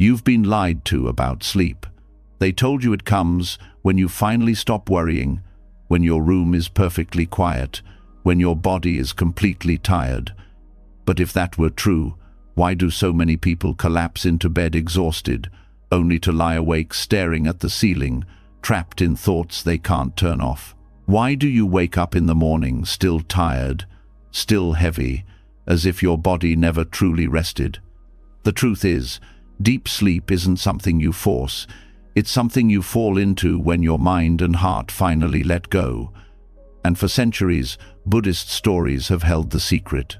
You've been lied to about sleep. They told you it comes when you finally stop worrying, when your room is perfectly quiet, when your body is completely tired. But if that were true, why do so many people collapse into bed exhausted, only to lie awake staring at the ceiling, trapped in thoughts they can't turn off? Why do you wake up in the morning still tired, still heavy, as if your body never truly rested? The truth is, deep sleep isn't something you force. It's something you fall into when your mind and heart finally let go. And for centuries, Buddhist stories have held the secret.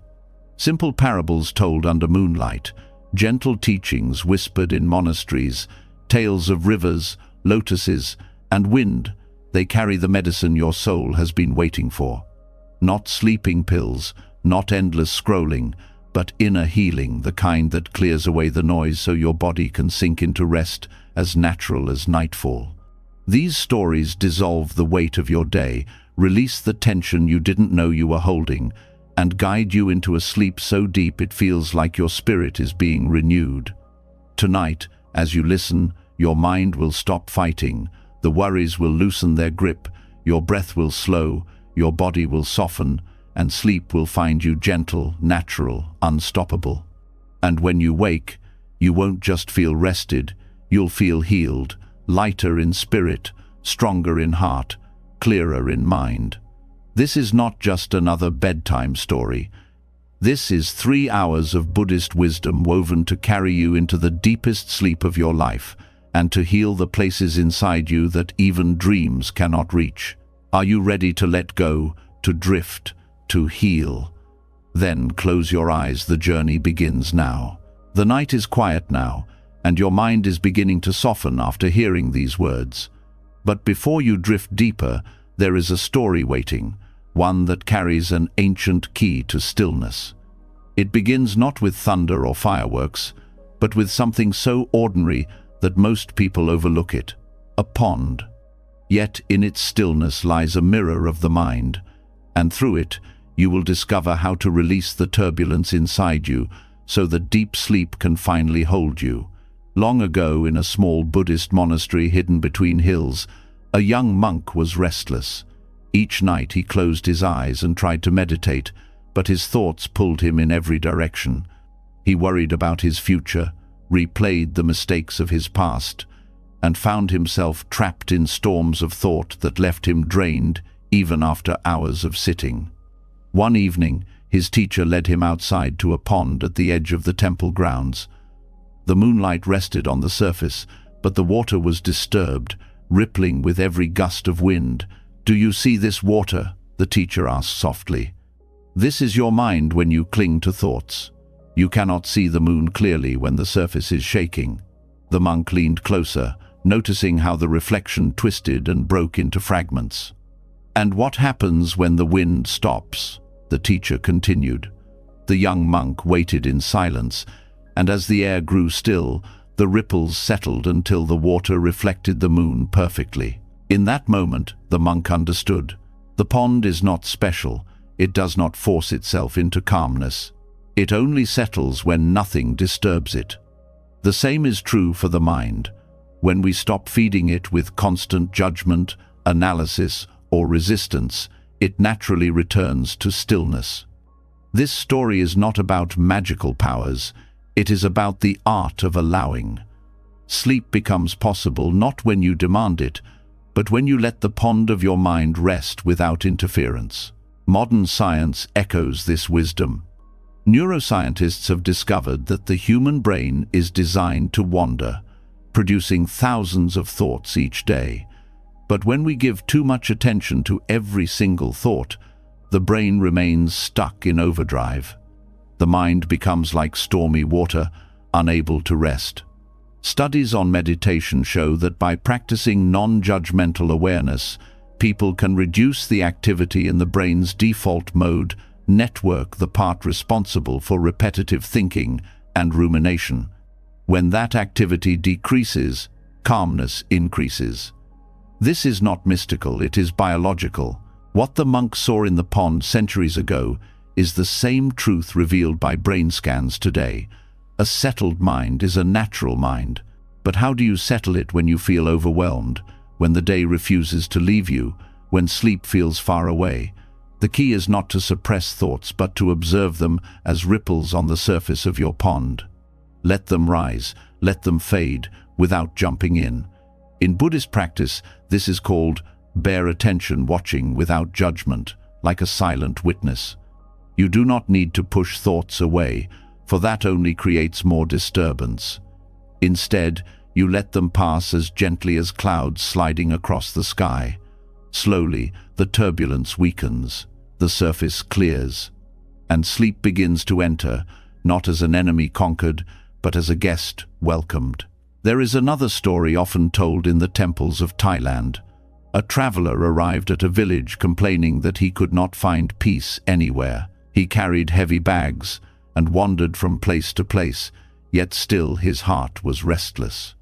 Simple parables told under moonlight, gentle teachings whispered in monasteries, tales of rivers, lotuses, and wind. They carry the medicine your soul has been waiting for. Not sleeping pills, not endless scrolling, but inner healing, the kind that clears away the noise so your body can sink into rest as natural as nightfall. These stories dissolve the weight of your day, release the tension you didn't know you were holding, and guide you into a sleep so deep it feels like your spirit is being renewed. Tonight, as you listen, your mind will stop fighting, the worries will loosen their grip, your breath will slow, your body will soften, and sleep will find you gentle, natural, unstoppable. And when you wake, you won't just feel rested, you'll feel healed, lighter in spirit, stronger in heart, clearer in mind. This is not just another bedtime story. This is 3 hours of Buddhist wisdom woven to carry you into the deepest sleep of your life and to heal the places inside you that even dreams cannot reach. Are you ready to let go, to drift, to heal? Then close your eyes, the journey begins now. The night is quiet now, and your mind is beginning to soften after hearing these words. But before you drift deeper, there is a story waiting, one that carries an ancient key to stillness. It begins not with thunder or fireworks, but with something so ordinary that most people overlook it: a pond. Yet in its stillness lies a mirror of the mind, and through it you will discover how to release the turbulence inside you so that deep sleep can finally hold you. Long ago, in a small Buddhist monastery hidden between hills, a young monk was restless. Each night he closed his eyes and tried to meditate, but his thoughts pulled him in every direction. He worried about his future, replayed the mistakes of his past, and found himself trapped in storms of thought that left him drained even after hours of sitting. One evening, his teacher led him outside to a pond at the edge of the temple grounds. The moonlight rested on the surface, but the water was disturbed, rippling with every gust of wind. "Do you see this water?" the teacher asked softly. "This is your mind when you cling to thoughts. You cannot see the moon clearly when the surface is shaking." The monk leaned closer, noticing how the reflection twisted and broke into fragments. "And what happens when the wind stops?" the teacher continued. The young monk waited in silence, and as the air grew still, the ripples settled until the water reflected the moon perfectly. In that moment, the monk understood. The pond is not special. It does not force itself into calmness. It only settles when nothing disturbs it. The same is true for the mind. When we stop feeding it with constant judgment, analysis, or resistance, it naturally returns to stillness. This story is not about magical powers. It is about the art of allowing. Sleep becomes possible not when you demand it, but when you let the pond of your mind rest without interference. Modern science echoes this wisdom. Neuroscientists have discovered that the human brain is designed to wander, producing thousands of thoughts each day. But when we give too much attention to every single thought, the brain remains stuck in overdrive. The mind becomes like stormy water, unable to rest. Studies on meditation show that by practicing non-judgmental awareness, people can reduce the activity in the brain's default mode, network, the part responsible for repetitive thinking and rumination. When that activity decreases, calmness increases. This is not mystical, it is biological. What the monk saw in the pond centuries ago is the same truth revealed by brain scans today. A settled mind is a natural mind. But how do you settle it when you feel overwhelmed, when the day refuses to leave you, when sleep feels far away? The key is not to suppress thoughts, but to observe them as ripples on the surface of your pond. Let them rise, let them fade, without jumping in. In Buddhist practice, this is called bare attention, watching without judgment, like a silent witness. You do not need to push thoughts away, for that only creates more disturbance. Instead, you let them pass as gently as clouds sliding across the sky. Slowly, the turbulence weakens, the surface clears, and sleep begins to enter, not as an enemy conquered, but as a guest welcomed. There is another story often told in the temples of Thailand. A traveler arrived at a village complaining that he could not find peace anywhere. He carried heavy bags and wandered from place to place, yet still his heart was restless.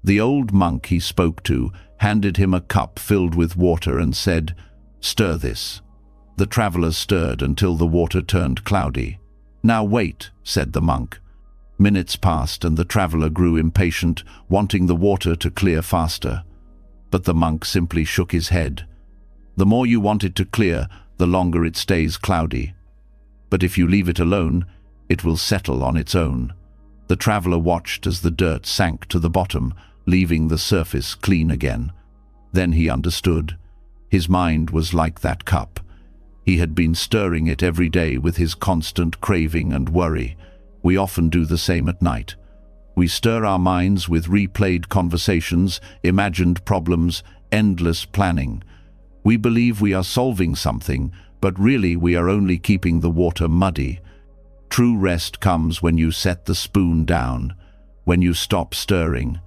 The old monk he spoke to handed him a cup filled with water and said, "Stir this." The traveler stirred until the water turned cloudy. "Now wait," said the monk. Minutes passed and the traveler grew impatient, wanting the water to clear faster. But the monk simply shook his head. "The more you want it to clear, the longer it stays cloudy. But if you leave it alone, it will settle on its own." The traveler watched as the dirt sank to the bottom, leaving the surface clean again. Then he understood. His mind was like that cup. He had been stirring it every day with his constant craving and worry. We often do the same at night. We stir our minds with replayed conversations, imagined problems, endless planning. We believe we are solving something, but really we are only keeping the water muddy. True rest comes when you set the spoon down, when you stop stirring.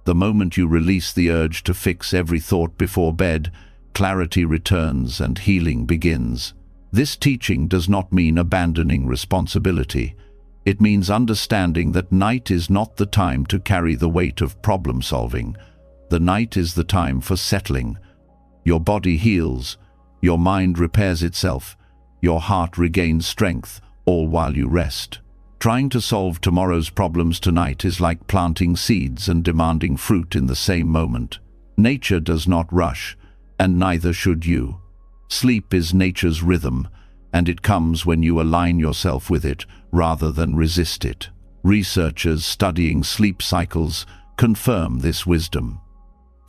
The moment you release the urge to fix every thought before bed, clarity returns and healing begins. This teaching does not mean abandoning responsibility. It means understanding that night is not the time to carry the weight of problem solving. The night is the time for settling. Your body heals, your mind repairs itself, your heart regains strength, all while you rest. Trying to solve tomorrow's problems tonight is like planting seeds and demanding fruit in the same moment. Nature does not rush, and neither should you. Sleep is nature's rhythm, and it comes when you align yourself with it rather than resist it. Researchers studying sleep cycles confirm this wisdom.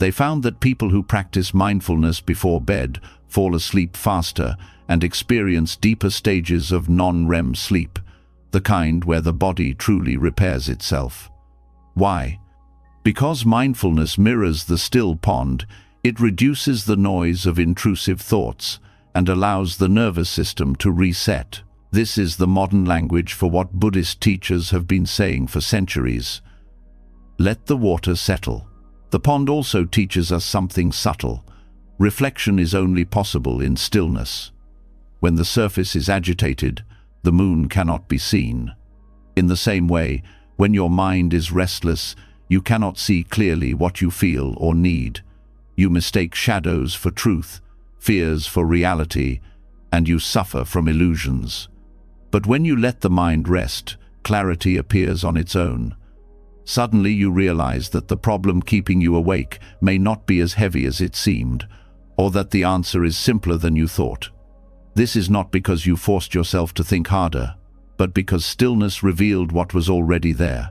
They found that people who practice mindfulness before bed fall asleep faster and experience deeper stages of non-REM sleep, the kind where the body truly repairs itself. Why? Because mindfulness mirrors the still pond, it reduces the noise of intrusive thoughts and allows the nervous system to reset. This is the modern language for what Buddhist teachers have been saying for centuries. Let the water settle. The pond also teaches us something subtle. Reflection is only possible in stillness. When the surface is agitated, the moon cannot be seen. In the same way, when your mind is restless, you cannot see clearly what you feel or need. You mistake shadows for truth, fears for reality, and you suffer from illusions. But when you let the mind rest, clarity appears on its own. Suddenly you realize that the problem keeping you awake may not be as heavy as it seemed, or that the answer is simpler than you thought. This is not because you forced yourself to think harder, but because stillness revealed what was already there.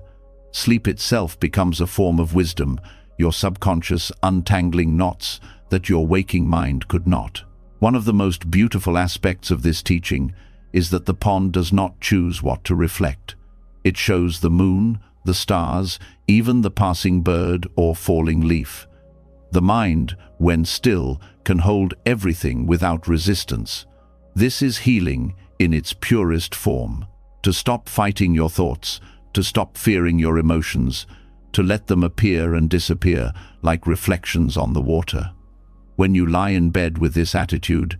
Sleep itself becomes a form of wisdom, your subconscious untangling knots that your waking mind could not. One of the most beautiful aspects of this teaching is that the pond does not choose what to reflect. It shows the moon, the stars, even the passing bird or falling leaf. The mind, when still, can hold everything without resistance. This is healing in its purest form. To stop fighting your thoughts, to stop fearing your emotions, to let them appear and disappear like reflections on the water. When you lie in bed with this attitude,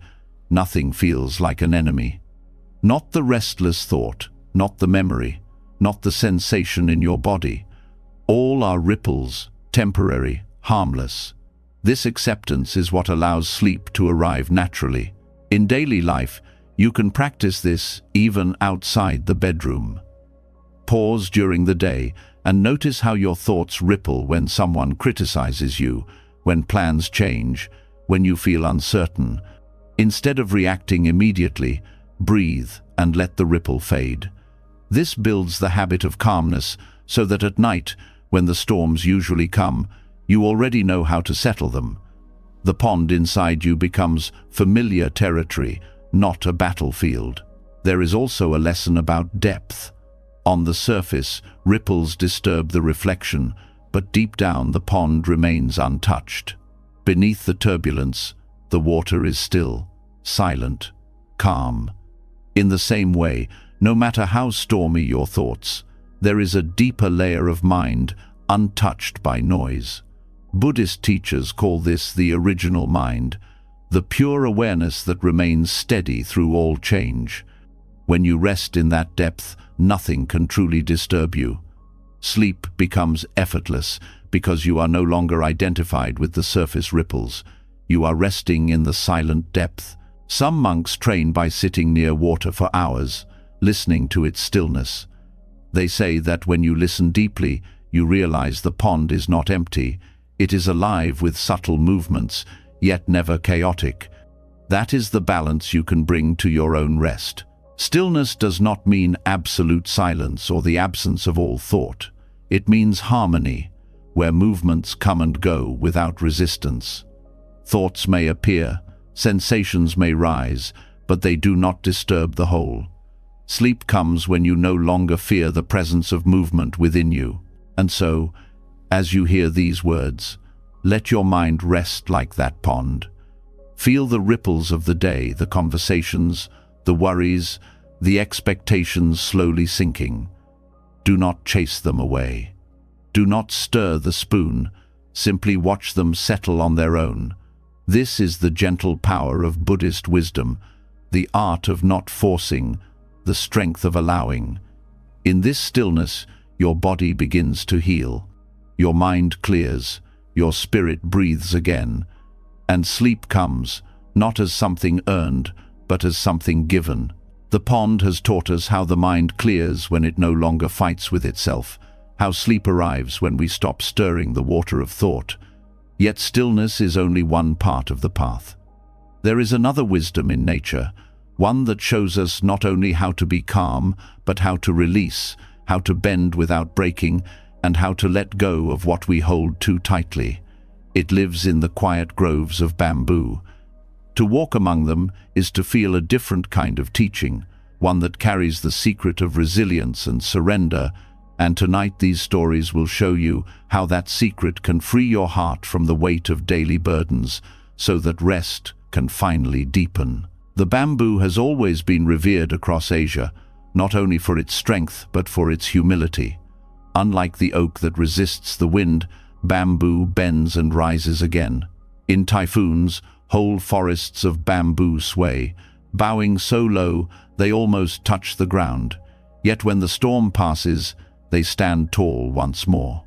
nothing feels like an enemy. Not the restless thought, not the memory, not the sensation in your body. All are ripples, temporary, harmless. This acceptance is what allows sleep to arrive naturally. In daily life, you can practice this even outside the bedroom. Pause during the day and notice how your thoughts ripple when someone criticizes you, when plans change, when you feel uncertain. Instead of reacting immediately, breathe and let the ripple fade. This builds the habit of calmness so that at night, when the storms usually come, you already know how to settle them. The pond inside you becomes familiar territory, not a battlefield. There is also a lesson about depth. On the surface, ripples disturb the reflection, but deep down the pond remains untouched. Beneath the turbulence, the water is still, silent, calm. In the same way, no matter how stormy your thoughts, there is a deeper layer of mind untouched by noise. Buddhist teachers call this the original mind, the pure awareness that remains steady through all change. When you rest in that depth, nothing can truly disturb you. Sleep becomes effortless because you are no longer identified with the surface ripples. You are resting in the silent depth. Some monks train by sitting near water for hours, listening to its stillness. They say that when you listen deeply, you realize the pond is not empty. It is alive with subtle movements, yet never chaotic. That is the balance you can bring to your own rest. Stillness does not mean absolute silence or the absence of all thought. It means harmony, where movements come and go without resistance. Thoughts may appear, sensations may rise, but they do not disturb the whole. Sleep comes when you no longer fear the presence of movement within you. And so, as you hear these words, let your mind rest like that pond. Feel the ripples of the day, the conversations, the worries, the expectations slowly sinking. Do not chase them away. Do not stir the spoon. Simply watch them settle on their own. This is the gentle power of Buddhist wisdom, the art of not forcing, the strength of allowing. In this stillness, your body begins to heal. Your mind clears, your spirit breathes again, and sleep comes, not as something earned, but as something given. The pond has taught us how the mind clears when it no longer fights with itself, how sleep arrives when we stop stirring the water of thought. Yet stillness is only one part of the path. There is another wisdom in nature, one that shows us not only how to be calm, but how to release, how to bend without breaking, and how to let go of what we hold too tightly. It lives in the quiet groves of bamboo. To walk among them is to feel a different kind of teaching, one that carries the secret of resilience and surrender, and tonight these stories will show you how that secret can free your heart from the weight of daily burdens, so that rest can finally deepen. The bamboo has always been revered across Asia, not only for its strength but for its humility. Unlike the oak that resists the wind, bamboo bends and rises again. In typhoons, whole forests of bamboo sway, bowing so low they almost touch the ground. Yet when the storm passes, they stand tall once more.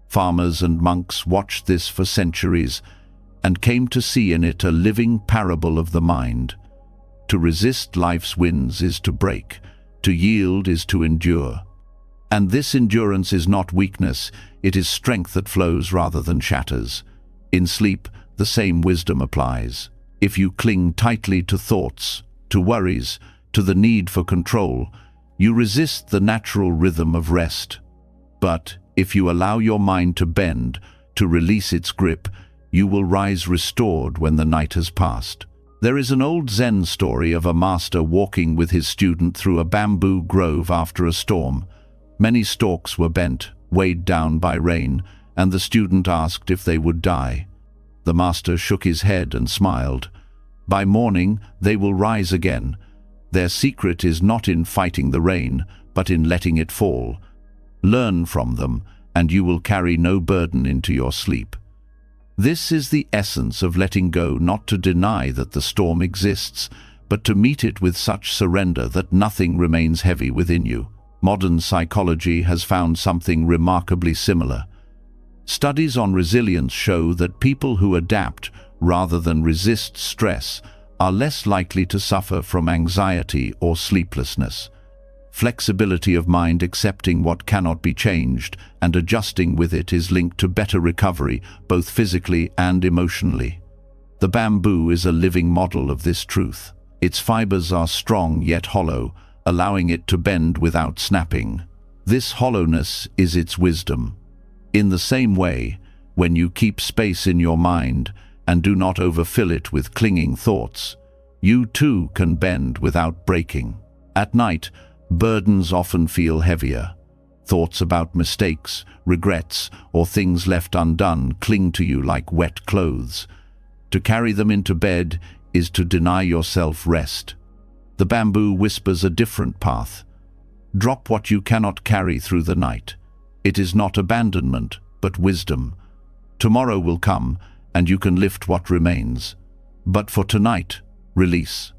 Farmers and monks watched this for centuries and came to see in it a living parable of the mind. To resist life's winds is to break, to yield is to endure. And this endurance is not weakness, it is strength that flows rather than shatters. In sleep, the same wisdom applies. If you cling tightly to thoughts, to worries, to the need for control, you resist the natural rhythm of rest. But if you allow your mind to bend, to release its grip, you will rise restored when the night has passed. There is an old Zen story of a master walking with his student through a bamboo grove after a storm. Many stalks were bent, weighed down by rain, and the student asked if they would die. The master shook his head and smiled. By morning, they will rise again. Their secret is not in fighting the rain, but in letting it fall. Learn from them, and you will carry no burden into your sleep. This is the essence of letting go, not to deny that the storm exists, but to meet it with such surrender that nothing remains heavy within you. Modern psychology has found something remarkably similar. Studies on resilience show that people who adapt rather than resist stress are less likely to suffer from anxiety or sleeplessness. Flexibility of mind, accepting what cannot be changed and adjusting with it, is linked to better recovery, both physically and emotionally. The bamboo is a living model of this truth. Its fibers are strong yet hollow, allowing it to bend without snapping. This hollowness is its wisdom. In the same way, when you keep space in your mind and do not overfill it with clinging thoughts, you too can bend without breaking. At night, burdens often feel heavier. Thoughts about mistakes, regrets, or things left undone cling to you like wet clothes. To carry them into bed is to deny yourself rest. The bamboo whispers a different path. Drop what you cannot carry through the night. It is not abandonment, but wisdom. Tomorrow will come, and you can lift what remains. But for tonight, release.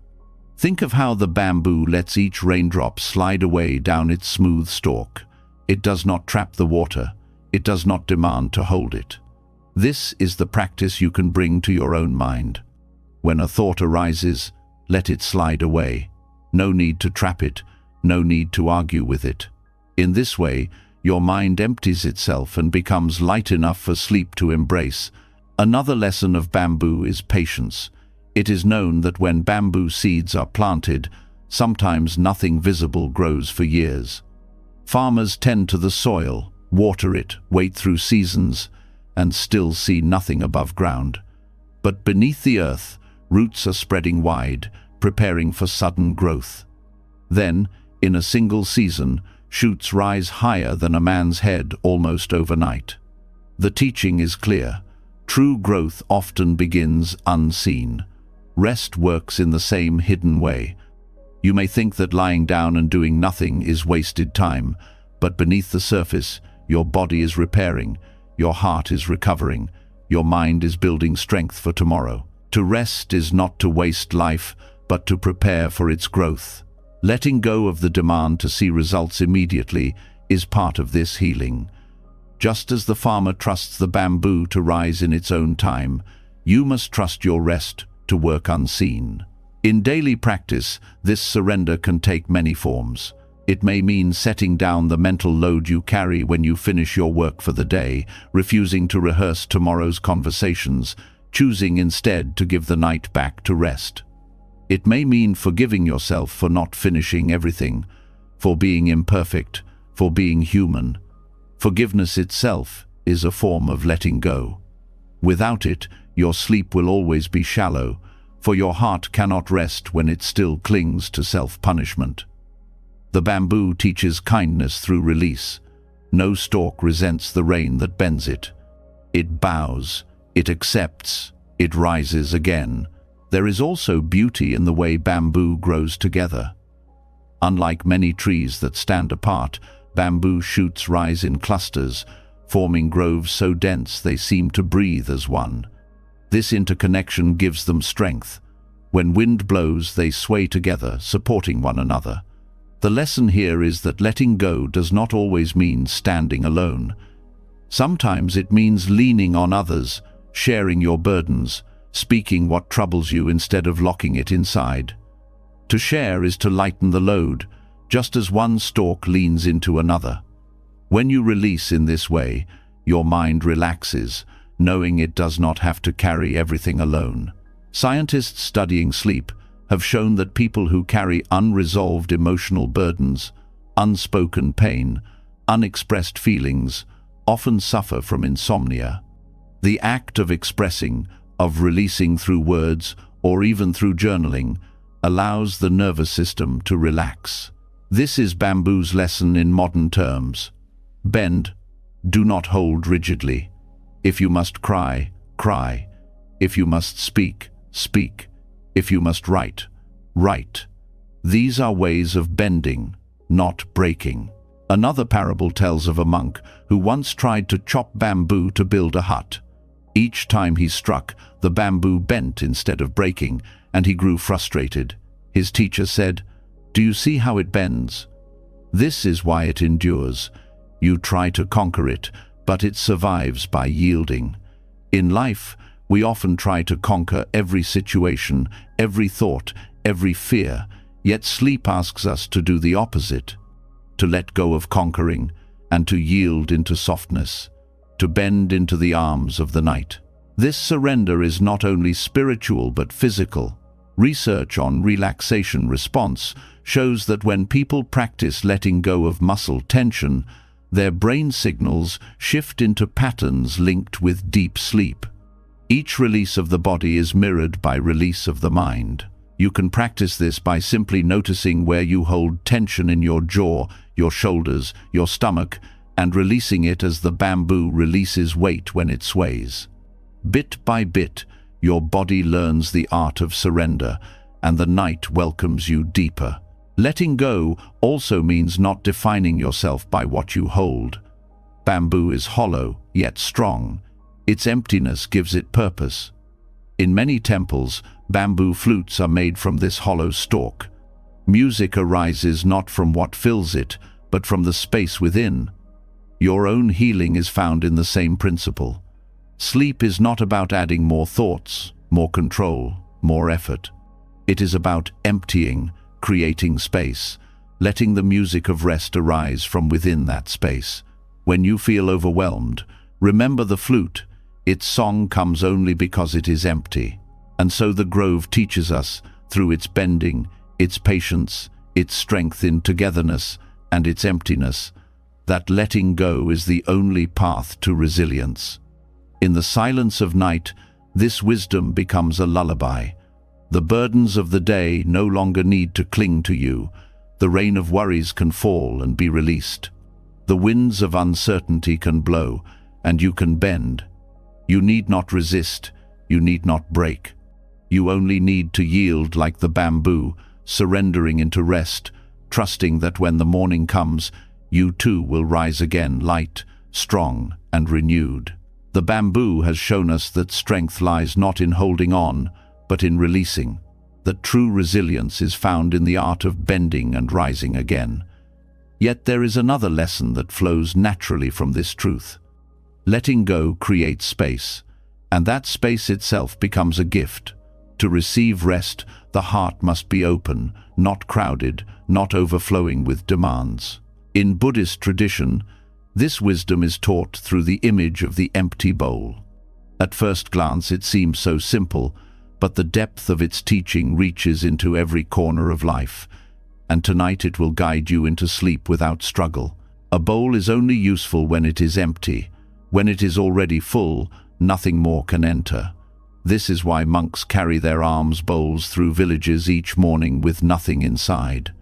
Think of how the bamboo lets each raindrop slide away down its smooth stalk. It does not trap the water. It does not demand to hold it. This is the practice you can bring to your own mind. When a thought arises, let it slide away. No need to trap it, no need to argue with it. In this way, your mind empties itself and becomes light enough for sleep to embrace. Another lesson of bamboo is patience. It is known that when bamboo seeds are planted, sometimes nothing visible grows for years. Farmers tend to the soil, water it, wait through seasons, and still see nothing above ground. But beneath the earth, roots are spreading wide, preparing for sudden growth. Then, in a single season, shoots rise higher than a man's head almost overnight. The teaching is clear. True growth often begins unseen. Rest works in the same hidden way. You may think that lying down and doing nothing is wasted time, but beneath the surface, your body is repairing, your heart is recovering, your mind is building strength for tomorrow. To rest is not to waste life, but to prepare for its growth. Letting go of the demand to see results immediately is part of this healing. Just as the farmer trusts the bamboo to rise in its own time, you must trust your rest to work unseen. In daily practice, this surrender can take many forms. It may mean setting down the mental load you carry when you finish your work for the day, refusing to rehearse tomorrow's conversations, choosing instead to give the night back to rest. It may mean forgiving yourself for not finishing everything, for being imperfect, for being human. Forgiveness itself is a form of letting go. Without it, your sleep will always be shallow, for your heart cannot rest when it still clings to self-punishment. The bamboo teaches kindness through release. No stalk resents the rain that bends it. It bows, it accepts, it rises again. There is also beauty in the way bamboo grows together. Unlike many trees that stand apart, bamboo shoots rise in clusters, forming groves so dense they seem to breathe as one. This interconnection gives them strength. When wind blows, they sway together, supporting one another. The lesson here is that letting go does not always mean standing alone. Sometimes it means leaning on others, sharing your burdens, speaking what troubles you instead of locking it inside. To share is to lighten the load, just as one stalk leans into another. When you release in this way, your mind relaxes, knowing it does not have to carry everything alone. Scientists studying sleep have shown that people who carry unresolved emotional burdens, unspoken pain, unexpressed feelings, often suffer from insomnia. The act of expressing, of releasing through words or even through journaling, allows the nervous system to relax. This is bamboo's lesson in modern terms. Bend, do not hold rigidly. If you must cry, cry. If you must speak, speak. If you must write, write. These are ways of bending, not breaking. Another parable tells of a monk who once tried to chop bamboo to build a hut. Each time he struck, the bamboo bent instead of breaking, and he grew frustrated. His teacher said, "Do you see how it bends? This is why it endures. You try to conquer it, but it survives by yielding." In life, we often try to conquer every situation, every thought, every fear, yet sleep asks us to do the opposite. to let go of conquering, and to yield into softness, to bend into the arms of the night. This surrender is not only spiritual but physical. Research on relaxation response shows that when people practice letting go of muscle tension, their brain signals shift into patterns linked with deep sleep. Each release of the body is mirrored by release of the mind. You can practice this by simply noticing where you hold tension in your jaw, your shoulders, your stomach, and releasing it as the bamboo releases weight when it sways. Bit by bit, your body learns the art of surrender, and the night welcomes you deeper. Letting go also means not defining yourself by what you hold. Bamboo is hollow, yet strong. Its emptiness gives it purpose. In many temples, bamboo flutes are made from this hollow stalk. Music arises not from what fills it, but from the space within. Your own healing is found in the same principle. Sleep is not about adding more thoughts, more control, more effort. It is about emptying, creating space, letting the music of rest arise from within that space. When you feel overwhelmed, remember the flute. Its song comes only because it is empty. And so the grove teaches us, through its bending, its patience, its strength in togetherness, and its emptiness, that letting go is the only path to resilience. In the silence of night, this wisdom becomes a lullaby. The burdens of the day no longer need to cling to you. The rain of worries can fall and be released. The winds of uncertainty can blow, and you can bend. You need not resist, you need not break. You only need to yield like the bamboo, surrendering into rest, trusting that when the morning comes, you too will rise again light, strong, and renewed. The bamboo has shown us that strength lies not in holding on, but in releasing, that true resilience is found in the art of bending and rising again. Yet there is another lesson that flows naturally from this truth. Letting go creates space, and that space itself becomes a gift. To receive rest, the heart must be open, not crowded, not overflowing with demands. In Buddhist tradition, this wisdom is taught through the image of the empty bowl. At first glance it seems so simple, but the depth of its teaching reaches into every corner of life, and tonight it will guide you into sleep without struggle. A bowl is only useful when it is empty. When it is already full, nothing more can enter. This is why monks carry their alms bowls through villages each morning with nothing inside.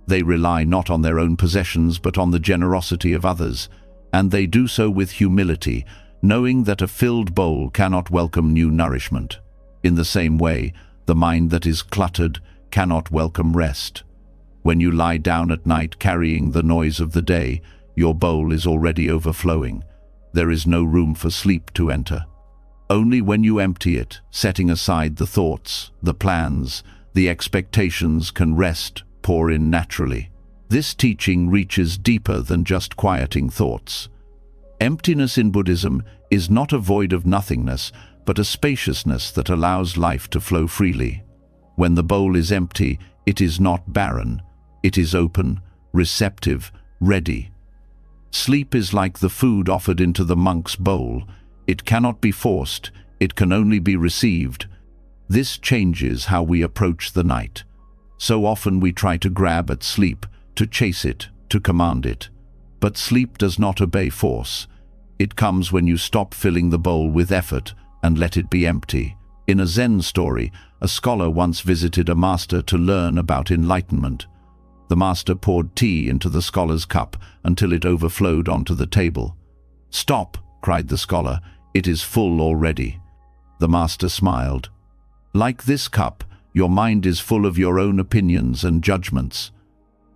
They rely not on their own possessions but on the generosity of others, and they do so with humility, knowing that a filled bowl cannot welcome new nourishment. In the same way, the mind that is cluttered cannot welcome rest. When you lie down at night carrying the noise of the day, your bowl is already overflowing. There is no room for sleep to enter. Only when you empty it, setting aside the thoughts, the plans, the expectations, can rest pour in naturally. This teaching reaches deeper than just quieting thoughts. Emptiness in Buddhism is not a void of nothingness, but a spaciousness that allows life to flow freely. When the bowl is empty, it is not barren. It is open, receptive, ready. Sleep is like the food offered into the monk's bowl. It cannot be forced, it can only be received. This changes how we approach the night. So often we try to grab at sleep, to chase it, to command it. But sleep does not obey force. It comes when you stop filling the bowl with effort and let it be empty. In a Zen story, a scholar once visited a master to learn about enlightenment. The master poured tea into the scholar's cup until it overflowed onto the table. "Stop," cried the scholar, "it is full already." The master smiled. "Like this cup, your mind is full of your own opinions and judgments.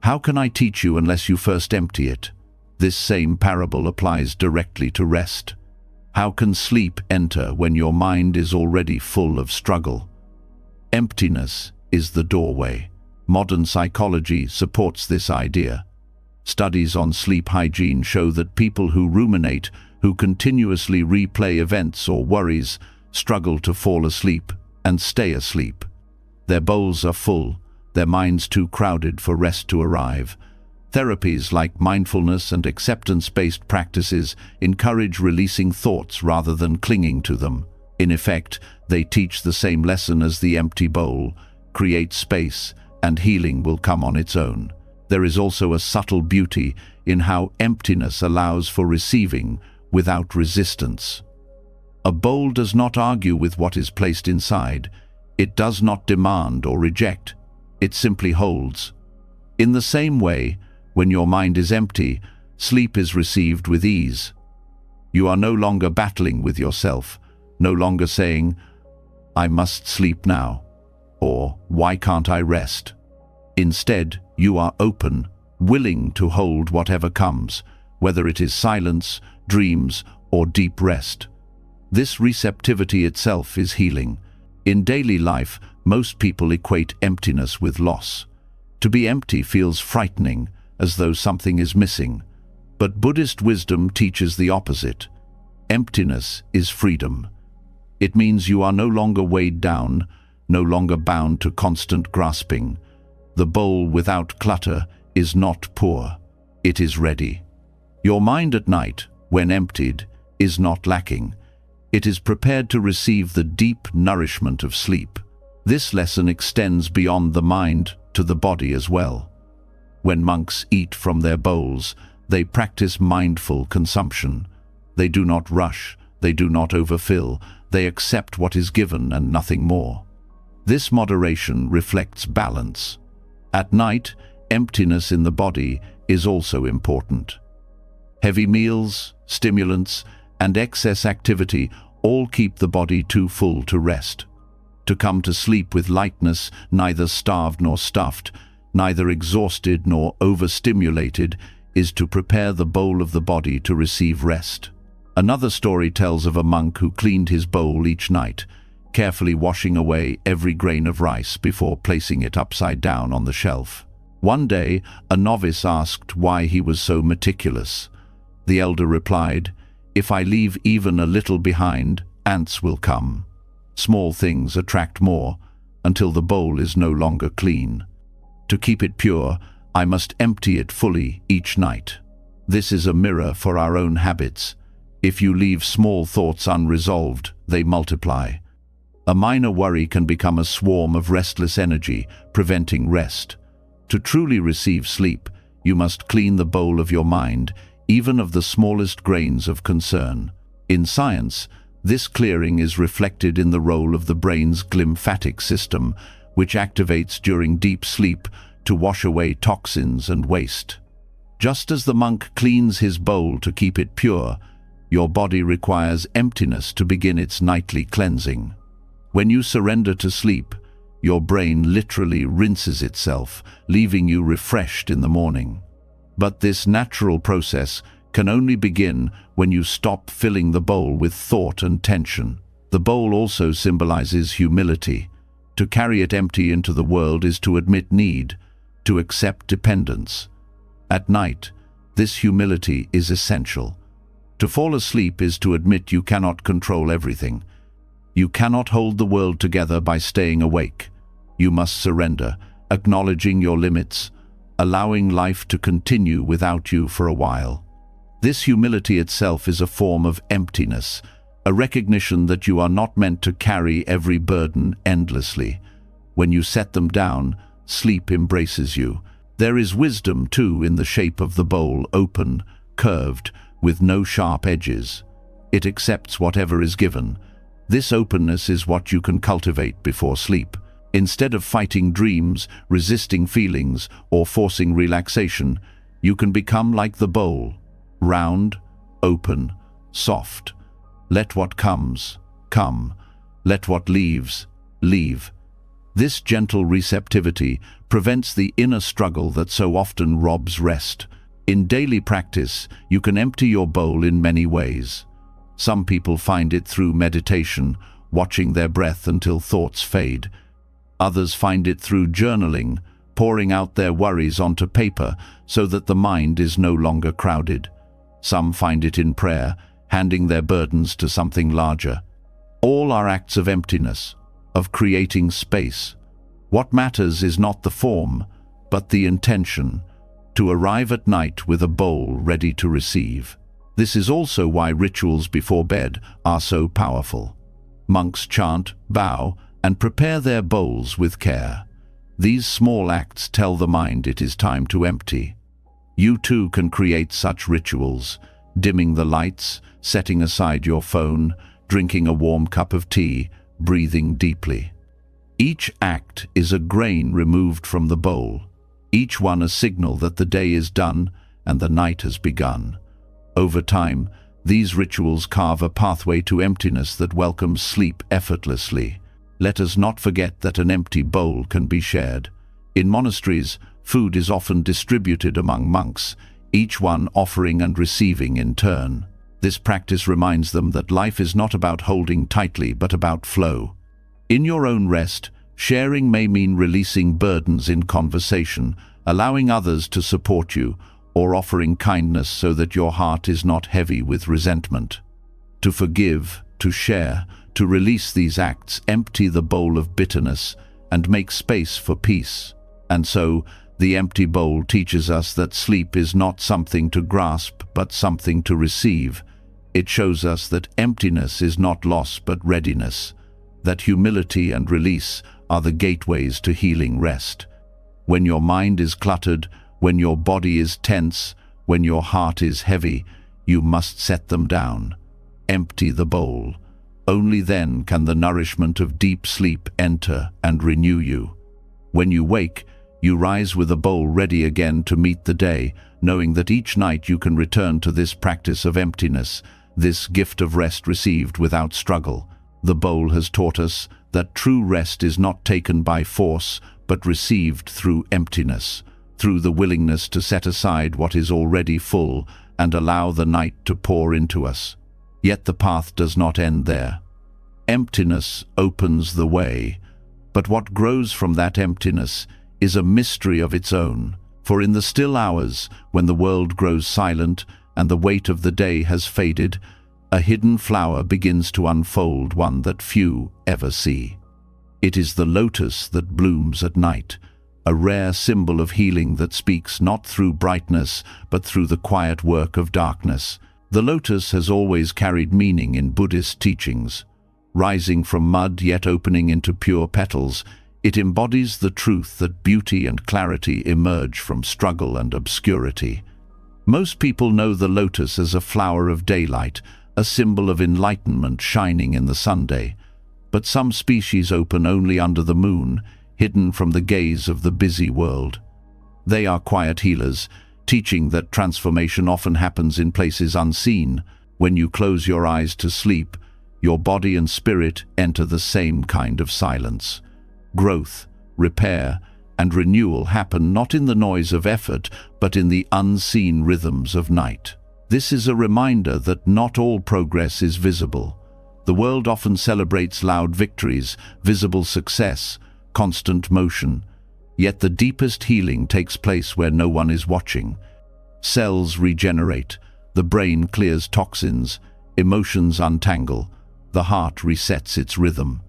How can I teach you unless you first empty it?" This same parable applies directly to rest. How can sleep enter when your mind is already full of struggle? Emptiness is the doorway. Modern psychology supports this idea. Studies on sleep hygiene show that people who ruminate, who continuously replay events or worries, struggle to fall asleep and stay asleep. Their bowls are full, their minds too crowded for rest to arrive. Therapies like mindfulness and acceptance-based practices encourage releasing thoughts rather than clinging to them. In effect, they teach the same lesson as the empty bowl: create space, and healing will come on its own. There is also a subtle beauty in how emptiness allows for receiving without resistance. A bowl does not argue with what is placed inside. It does not demand or reject. It simply holds. In the same way, when your mind is empty, sleep is received with ease. You are no longer battling with yourself, no longer saying, "I must sleep now," or "Why can't I rest?" Instead, you are open, willing to hold whatever comes, whether it is silence, dreams, or deep rest. This receptivity itself is healing. In daily life, most people equate emptiness with loss. To be empty feels frightening, as though something is missing. But Buddhist wisdom teaches the opposite. Emptiness is freedom. It means you are no longer weighed down, no longer bound to constant grasping. The bowl without clutter is not poor. It is ready. Your mind at night, when emptied, is not lacking. It is prepared to receive the deep nourishment of sleep. This lesson extends beyond the mind to the body as well. When monks eat from their bowls, they practice mindful consumption. They do not rush, they do not overfill, they accept what is given and nothing more. This moderation reflects balance. At night, emptiness in the body is also important. Heavy meals, stimulants, and excess activity all keep the body too full to rest. To come to sleep with lightness, neither starved nor stuffed, neither exhausted nor overstimulated, is to prepare the bowl of the body to receive rest. Another story tells of a monk who cleaned his bowl each night, carefully washing away every grain of rice before placing it upside down on the shelf. One day, a novice asked why he was so meticulous. The elder replied, "If I leave even a little behind, ants will come. Small things attract more, until the bowl is no longer clean. To keep it pure, I must empty it fully each night." This is a mirror for our own habits. If you leave small thoughts unresolved, they multiply. A minor worry can become a swarm of restless energy, preventing rest. To truly receive sleep, you must clean the bowl of your mind, even of the smallest grains of concern. In science, this clearing is reflected in the role of the brain's glymphatic system, which activates during deep sleep to wash away toxins and waste. Just as the monk cleans his bowl to keep it pure, your body requires emptiness to begin its nightly cleansing. When you surrender to sleep, your brain literally rinses itself, leaving you refreshed in the morning. But this natural process can only begin when you stop filling the bowl with thought and tension. The bowl also symbolizes humility. To carry it empty into the world is to admit need, to accept dependence. At night, this humility is essential. To fall asleep is to admit you cannot control everything. You cannot hold the world together by staying awake. You must surrender, acknowledging your limits, allowing life to continue without you for a while. This humility itself is a form of emptiness, a recognition that you are not meant to carry every burden endlessly. When you set them down, sleep embraces you. There is wisdom, too, in the shape of the bowl, open, curved, with no sharp edges. It accepts whatever is given. This openness is what you can cultivate before sleep. Instead of fighting dreams, resisting feelings, or forcing relaxation, you can become like the bowl, round, open, soft. Let what comes, come. Let what leaves, leave. This gentle receptivity prevents the inner struggle that so often robs rest. In daily practice, you can empty your bowl in many ways. Some people find it through meditation, watching their breath until thoughts fade. Others find it through journaling, pouring out their worries onto paper so that the mind is no longer crowded. Some find it in prayer, handing their burdens to something larger. All are acts of emptiness, of creating space. What matters is not the form, but the intention. to arrive at night with a bowl ready to receive. This is also why rituals before bed are so powerful. Monks chant, bow, and prepare their bowls with care. These small acts tell the mind it is time to empty. You too can create such rituals, dimming the lights, setting aside your phone, drinking a warm cup of tea, breathing deeply. Each act is a grain removed from the bowl, each one a signal that the day is done and the night has begun. Over time, these rituals carve a pathway to emptiness that welcomes sleep effortlessly. Let us not forget that an empty bowl can be shared. In monasteries, food is often distributed among monks, each one offering and receiving in turn. This practice reminds them that life is not about holding tightly but about flow. In your own rest, sharing may mean releasing burdens in conversation, allowing others to support you, or offering kindness so that your heart is not heavy with resentment. To forgive, to share, to release these acts empty the bowl of bitterness and make space for peace. And so, the empty bowl teaches us that sleep is not something to grasp but something to receive. It shows us that emptiness is not loss but readiness, that humility and release are the gateways to healing rest. When your mind is cluttered, when your body is tense, when your heart is heavy, you must set them down. Empty the bowl. Only then can the nourishment of deep sleep enter and renew you. When you wake, you rise with a bowl ready again to meet the day, knowing that each night you can return to this practice of emptiness, this gift of rest received without struggle. The bowl has taught us that true rest is not taken by force, but received through emptiness, through the willingness to set aside what is already full and allow the night to pour into us. Yet the path does not end there. Emptiness opens the way, but what grows from that emptiness is a mystery of its own. For in the still hours, when the world grows silent and the weight of the day has faded, a hidden flower begins to unfold, one that few ever see. It is the lotus that blooms at night, a rare symbol of healing that speaks not through brightness, but through the quiet work of darkness. The lotus has always carried meaning in Buddhist teachings. Rising from mud yet opening into pure petals, it embodies the truth that beauty and clarity emerge from struggle and obscurity. Most people know the lotus as a flower of daylight, a symbol of enlightenment shining in the Sunday. But some species open only under the moon, hidden from the gaze of the busy world. They are quiet healers, teaching that transformation often happens in places unseen. When you close your eyes to sleep, your body and spirit enter the same kind of silence. Growth, repair, and renewal happen not in the noise of effort, but in the unseen rhythms of night. This is a reminder that not all progress is visible. The world often celebrates loud victories, visible success, constant motion. Yet the deepest healing takes place where no one is watching. Cells regenerate, the brain clears toxins, emotions untangle, the heart resets its rhythm.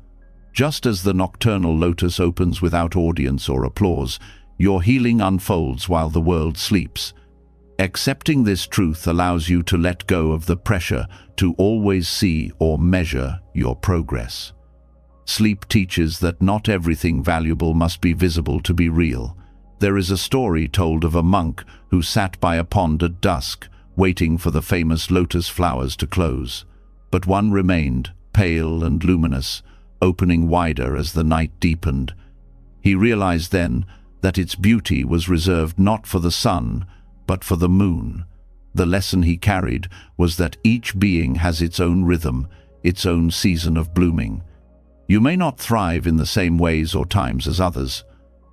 Just as the nocturnal lotus opens without audience or applause, your healing unfolds while the world sleeps. Accepting this truth allows you to let go of the pressure to always see or measure your progress. Sleep teaches that not everything valuable must be visible to be real. There is a story told of a monk who sat by a pond at dusk, waiting for the famous lotus flowers to close. But one remained, pale and luminous, opening wider as the night deepened. He realized then that its beauty was reserved not for the sun, but for the moon. The lesson he carried was that each being has its own rhythm, its own season of blooming. You may not thrive in the same ways or times as others,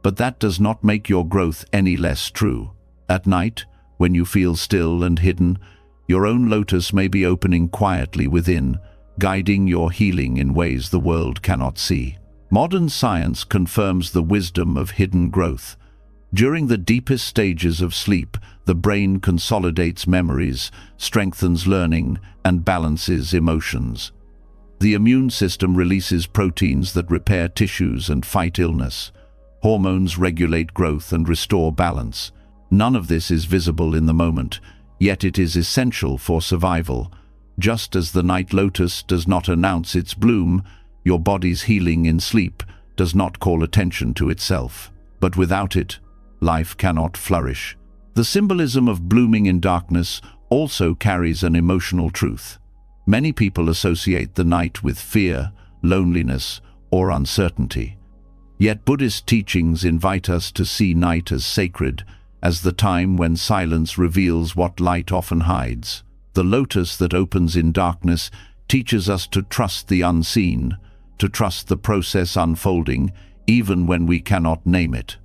but that does not make your growth any less true. At night, when you feel still and hidden, your own lotus may be opening quietly within, guiding your healing in ways the world cannot see. Modern science confirms the wisdom of hidden growth. During the deepest stages of sleep, the brain consolidates memories, strengthens learning, and balances emotions. The immune system releases proteins that repair tissues and fight illness. Hormones regulate growth and restore balance. None of this is visible in the moment, yet it is essential for survival. Just as the night lotus does not announce its bloom, your body's healing in sleep does not call attention to itself. But without it, life cannot flourish. The symbolism of blooming in darkness also carries an emotional truth. Many people associate the night with fear, loneliness, or uncertainty. Yet Buddhist teachings invite us to see night as sacred, as the time when silence reveals what light often hides. The lotus that opens in darkness teaches us to trust the unseen, to trust the process unfolding, even when we cannot name it.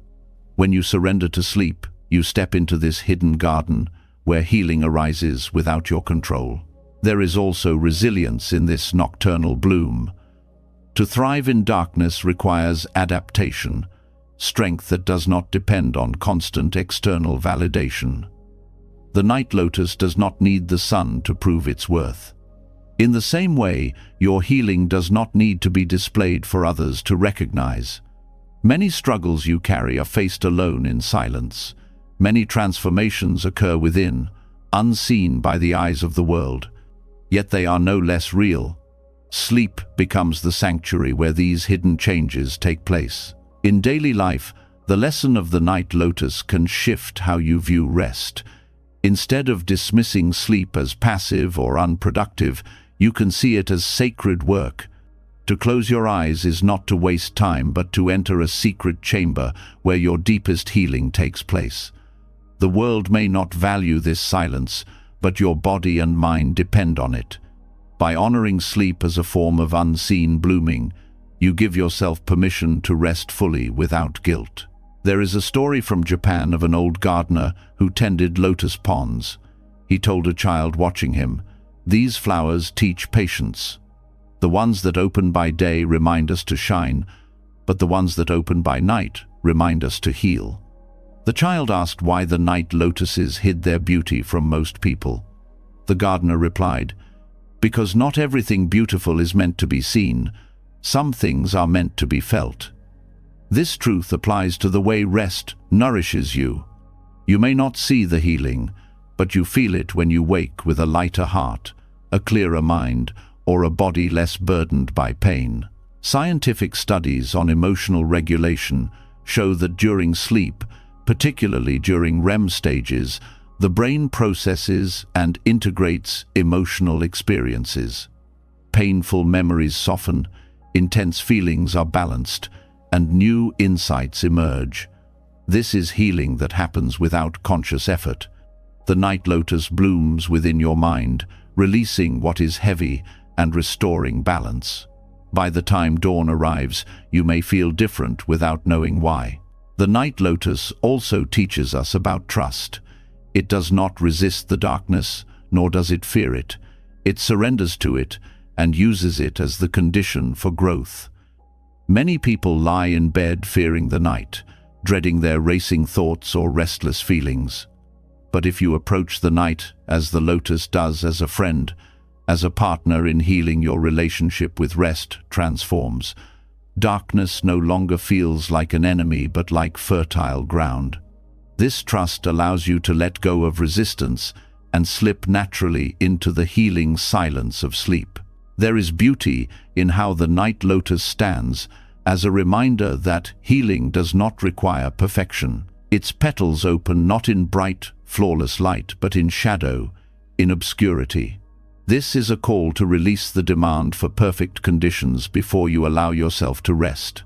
When you surrender to sleep, you step into this hidden garden where healing arises without your control. There is also resilience in this nocturnal bloom. To thrive in darkness requires adaptation, strength that does not depend on constant external validation. The night lotus does not need the sun to prove its worth. In the same way, your healing does not need to be displayed for others to recognize. Many struggles you carry are faced alone in silence. Many transformations occur within, unseen by the eyes of the world. Yet they are no less real. Sleep becomes the sanctuary where these hidden changes take place. In daily life, the lesson of the night lotus can shift how you view rest. Instead of dismissing sleep as passive or unproductive, you can see it as sacred work. To close your eyes is not to waste time, but to enter a secret chamber where your deepest healing takes place. The world may not value this silence, but your body and mind depend on it. By honoring sleep as a form of unseen blooming, you give yourself permission to rest fully without guilt. There is a story from Japan of an old gardener who tended lotus ponds. He told a child watching him, "These flowers teach patience. The ones that open by day remind us to shine, but the ones that open by night remind us to heal." The child asked why the night lotuses hid their beauty from most people. The gardener replied, "Because not everything beautiful is meant to be seen. Some things are meant to be felt." This truth applies to the way rest nourishes you. You may not see the healing, but you feel it when you wake with a lighter heart, a clearer mind, or a body less burdened by pain. Scientific studies on emotional regulation show that during sleep, particularly during REM stages, the brain processes and integrates emotional experiences. Painful memories soften, intense feelings are balanced, and new insights emerge. This is healing that happens without conscious effort. The night lotus blooms within your mind, releasing what is heavy and restoring balance. By the time dawn arrives, you may feel different without knowing why. The night lotus also teaches us about trust. It does not resist the darkness, nor does it fear it. It surrenders to it and uses it as the condition for growth. Many people lie in bed fearing the night, dreading their racing thoughts or restless feelings. But if you approach the night as the lotus does, as a friend, as a partner in healing, your relationship with rest transforms. Darkness no longer feels like an enemy, but like fertile ground. This trust allows you to let go of resistance and slip naturally into the healing silence of sleep. There is beauty in how the night lotus stands as a reminder that healing does not require perfection. Its petals open not in bright, flawless light, but in shadow, in obscurity. This is a call to release the demand for perfect conditions before you allow yourself to rest.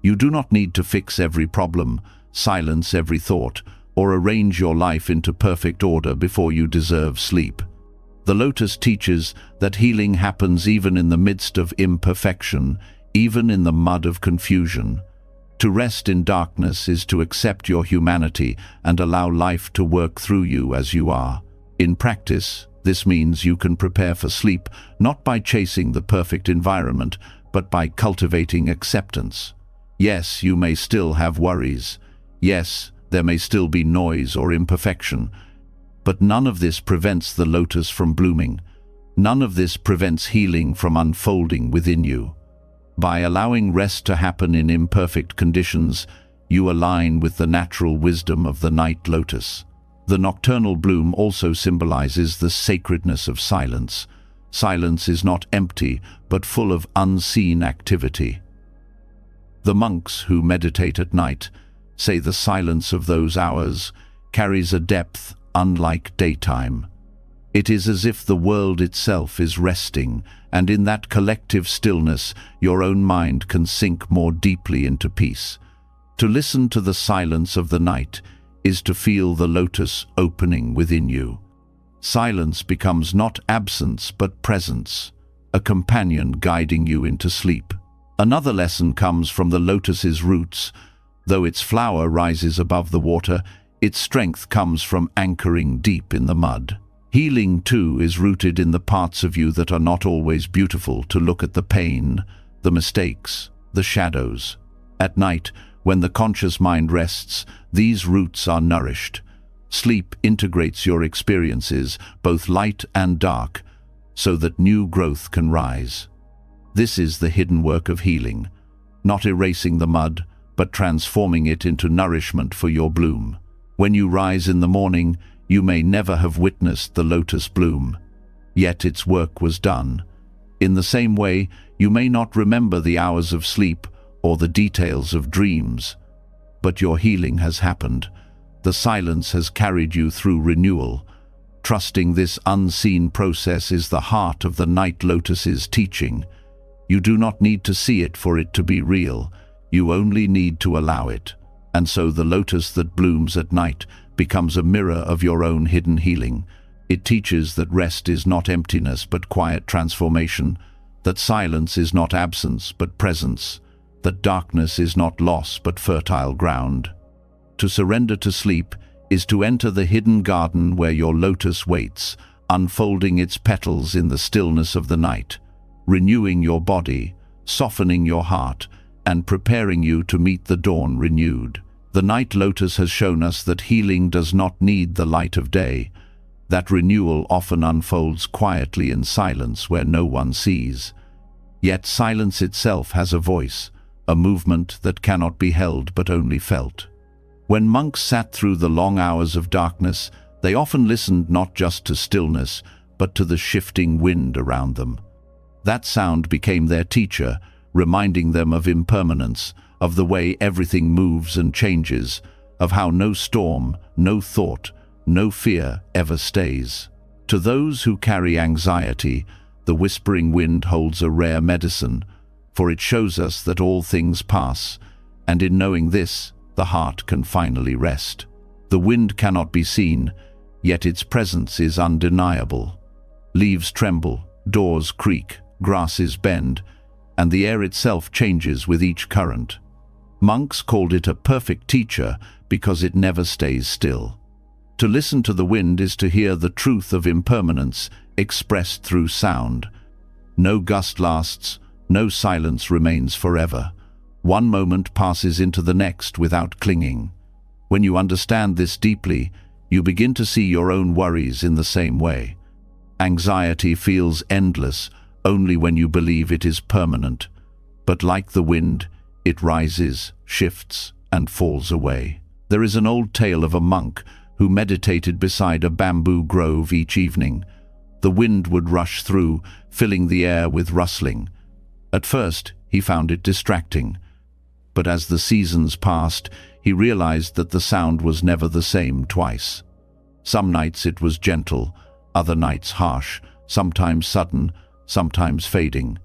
You do not need to fix every problem, silence every thought, or arrange your life into perfect order before you deserve sleep. The lotus teaches that healing happens even in the midst of imperfection, even in the mud of confusion. To rest in darkness is to accept your humanity and allow life to work through you as you are. In practice, this means you can prepare for sleep not by chasing the perfect environment, but by cultivating acceptance. Yes, you may still have worries. Yes, there may still be noise or imperfection. But none of this prevents the lotus from blooming. None of this prevents healing from unfolding within you. By allowing rest to happen in imperfect conditions, You align with the natural wisdom of the night lotus. The nocturnal bloom also symbolizes the sacredness of silence. Silence is not empty, but full of unseen activity. The monks who meditate at night say the silence of those hours carries a depth unlike daytime. It is as if the world itself is resting, and in that collective stillness, your own mind can sink more deeply into peace. To listen to the silence of the night is to feel the lotus opening within you. Silence becomes not absence but presence, a companion guiding you into sleep. Another lesson comes from the lotus's roots. Though its flower rises above the water, its strength comes from anchoring deep in the mud. Healing, too, is rooted in the parts of you that are not always beautiful, to look at the pain, the mistakes, the shadows. At night, when the conscious mind rests, these roots are nourished. Sleep integrates your experiences, both light and dark, so that new growth can rise. This is the hidden work of healing, not erasing the mud, but transforming it into nourishment for your bloom. When you rise in the morning, you may never have witnessed the lotus bloom, yet its work was done. In the same way, you may not remember the hours of sleep or the details of dreams, but your healing has happened. The silence has carried you through renewal. Trusting this unseen process is the heart of the night lotus's teaching. You do not need to see it for it to be real. You only need to allow it. And so the lotus that blooms at night becomes a mirror of your own hidden healing. It teaches that rest is not emptiness but quiet transformation, that silence is not absence but presence, that darkness is not loss but fertile ground. To surrender to sleep is to enter the hidden garden where your lotus waits, unfolding its petals in the stillness of the night, renewing your body, softening your heart, and preparing you to meet the dawn renewed. The night lotus has shown us that healing does not need the light of day, that renewal often unfolds quietly in silence where no one sees. Yet silence itself has a voice, a movement that cannot be held but only felt. When monks sat through the long hours of darkness, they often listened not just to stillness, but to the shifting wind around them. That sound became their teacher, reminding them of impermanence, of the way everything moves and changes, of how no storm, no thought, no fear ever stays. To those who carry anxiety, the whispering wind holds a rare medicine, for it shows us that all things pass, and in knowing this, the heart can finally rest. The wind cannot be seen, yet its presence is undeniable. Leaves tremble, doors creak, grasses bend, and the air itself changes with each current. Monks called it a perfect teacher because it never stays still. To listen to the wind is to hear the truth of impermanence expressed through sound. No gust lasts, no silence remains forever. One moment passes into the next without clinging. When you understand this deeply, you begin to see your own worries in the same way. Anxiety feels endless only when you believe it is permanent. But like the wind, it rises, shifts, and falls away. There is an old tale of a monk who meditated beside a bamboo grove each evening. The wind would rush through, filling the air with rustling. At first, he found it distracting. But as the seasons passed, he realized that the sound was never the same twice. Some nights it was gentle, other nights harsh, sometimes sudden, sometimes fading.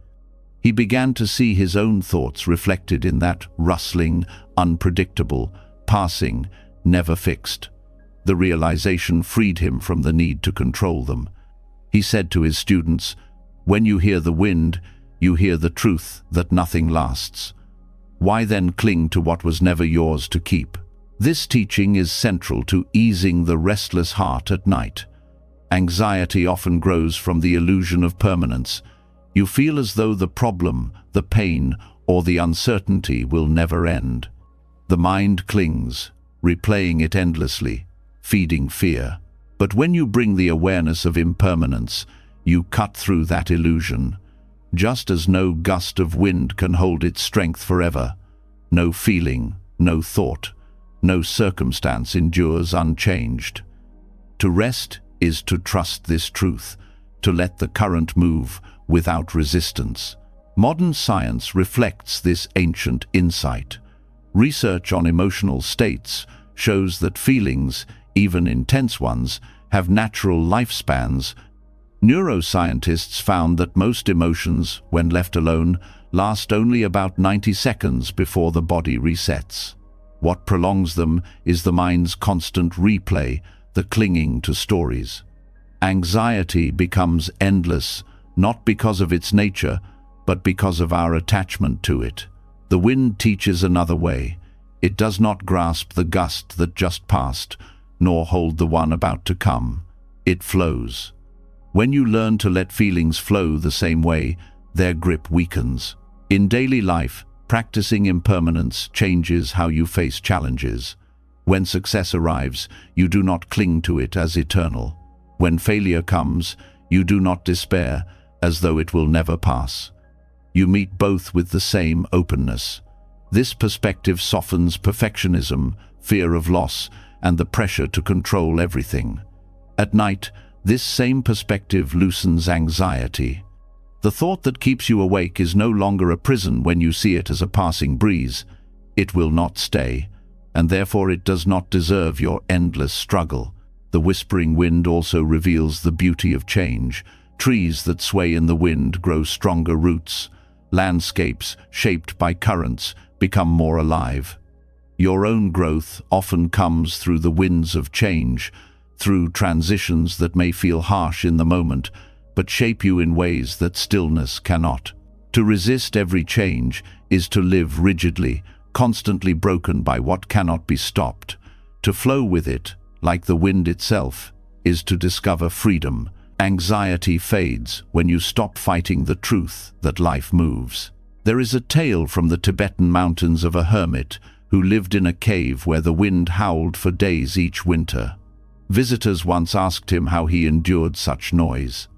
He began to see his own thoughts reflected in that rustling, unpredictable, passing, never fixed. The realization freed him from the need to control them. He said to his students, "When you hear the wind, you hear the truth that nothing lasts. Why then cling to what was never yours to keep?" This teaching is central to easing the restless heart at night. Anxiety often grows from the illusion of permanence. You feel as though the problem, the pain, or the uncertainty will never end. The mind clings, replaying it endlessly, feeding fear. But when you bring the awareness of impermanence, you cut through that illusion. Just as no gust of wind can hold its strength forever, no feeling, no thought, no circumstance endures unchanged. To rest is to trust this truth, to let the current move without resistance. Modern science reflects this ancient insight. Research on emotional states shows that feelings, even intense ones, have natural lifespans. Neuroscientists found that most emotions, when left alone, last only about 90 seconds before the body resets. What prolongs them is the mind's constant replay, the clinging to stories. Anxiety becomes endless, not because of its nature, but because of our attachment to it. The wind teaches another way. It does not grasp the gust that just passed, nor hold the one about to come. It flows. When you learn to let feelings flow the same way, their grip weakens. In daily life, practicing impermanence changes how you face challenges. When success arrives, you do not cling to it as eternal. When failure comes, you do not despair, as though it will never pass. You meet both with the same openness. This perspective softens perfectionism, fear of loss, and the pressure to control everything. At night, this same perspective loosens anxiety. The thought that keeps you awake is no longer a prison when you see it as a passing breeze. It will not stay, and therefore it does not deserve your endless struggle. The whispering wind also reveals the beauty of change. Trees that sway in the wind grow stronger roots. Landscapes, shaped by currents, become more alive. Your own growth often comes through the winds of change, through transitions that may feel harsh in the moment, but shape you in ways that stillness cannot. To resist every change is to live rigidly, constantly broken by what cannot be stopped. To flow with it, like the wind itself, is to discover freedom. Anxiety fades when you stop fighting the truth that life moves. There is a tale from the Tibetan mountains of a hermit who lived in a cave where the wind howled for days each winter. Visitors once asked him how he endured such noise.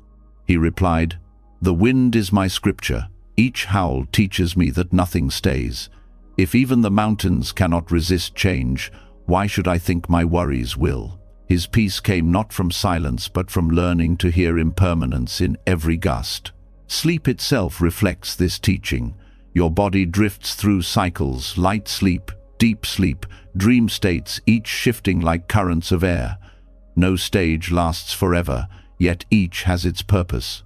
He replied, "The wind is my scripture. Each howl teaches me that nothing stays. If even the mountains cannot resist change, why should I think my worries will?" His peace came not from silence but from learning to hear impermanence in every gust. Sleep itself reflects this teaching. Your body drifts through cycles: light sleep, deep sleep, dream states, each shifting like currents of air. No stage lasts forever, yet each has its purpose.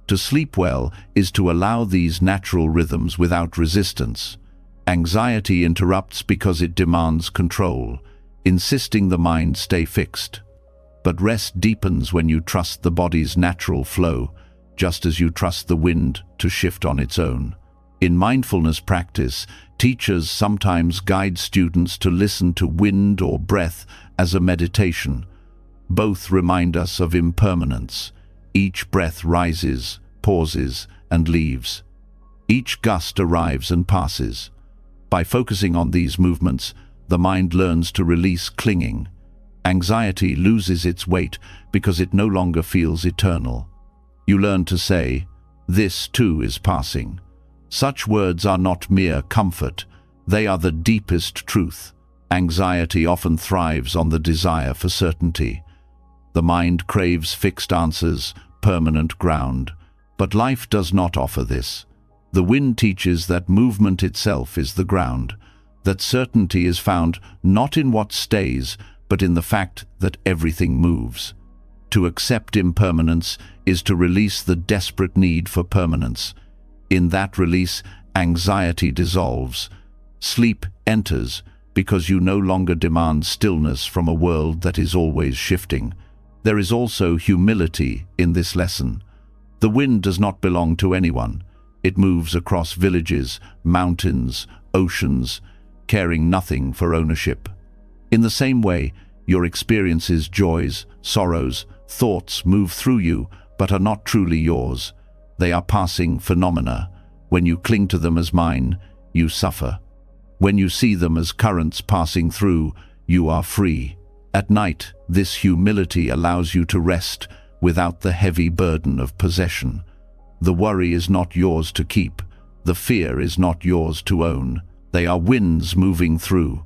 To sleep well is to allow these natural rhythms without resistance. Anxiety interrupts because it demands control, insisting the mind stay fixed. But rest deepens when you trust the body's natural flow, just as you trust the wind to shift on its own. In mindfulness practice, teachers sometimes guide students to listen to wind or breath as a meditation. Both remind us of impermanence. Each breath rises, pauses, and leaves. Each gust arrives and passes. By focusing on these movements, the mind learns to release clinging. Anxiety loses its weight because it no longer feels eternal. You learn to say, "This too is passing." Such words are not mere comfort, they are the deepest truth. Anxiety often thrives on the desire for certainty. The mind craves fixed answers, permanent ground. But life does not offer this. The wind teaches that movement itself is the ground, that certainty is found not in what stays, but in the fact that everything moves. To accept impermanence is to release the desperate need for permanence. In that release, anxiety dissolves. Sleep enters because you no longer demand stillness from a world that is always shifting. There is also humility in this lesson. The wind does not belong to anyone. It moves across villages, mountains, oceans, caring nothing for ownership. In the same way, your experiences, joys, sorrows, thoughts move through you, but are not truly yours. They are passing phenomena. When you cling to them as mine, you suffer. When you see them as currents passing through, you are free. At night, this humility allows you to rest without the heavy burden of possession. The worry is not yours to keep. The fear is not yours to own. They are winds moving through.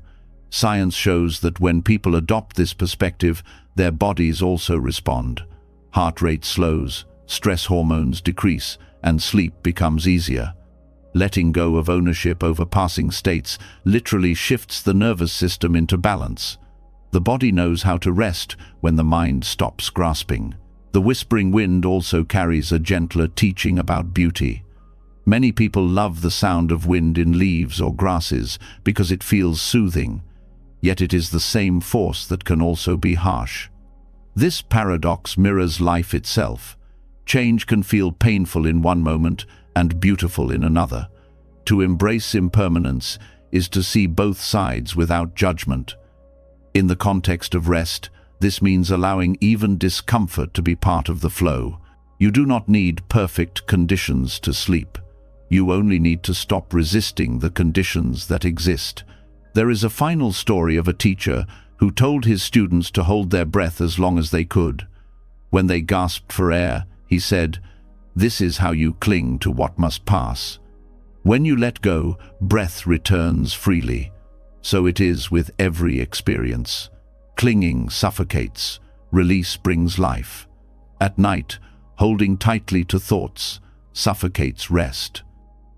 Science shows that when people adopt this perspective, their bodies also respond. Heart rate slows, stress hormones decrease, and sleep becomes easier. Letting go of ownership over passing states literally shifts the nervous system into balance. The body knows how to rest when the mind stops grasping. The whispering wind also carries a gentler teaching about beauty. Many people love the sound of wind in leaves or grasses because it feels soothing, yet it is the same force that can also be harsh. This paradox mirrors life itself. Change can feel painful in one moment and beautiful in another. To embrace impermanence is to see both sides without judgment. In the context of rest, this means allowing even discomfort to be part of the flow. You do not need perfect conditions to sleep. You only need to stop resisting the conditions that exist. There is a final story of a teacher who told his students to hold their breath as long as they could. When they gasped for air, he said, "This is how you cling to what must pass." When you let go, breath returns freely. So it is with every experience. Clinging suffocates, release brings life. At night, holding tightly to thoughts suffocates rest.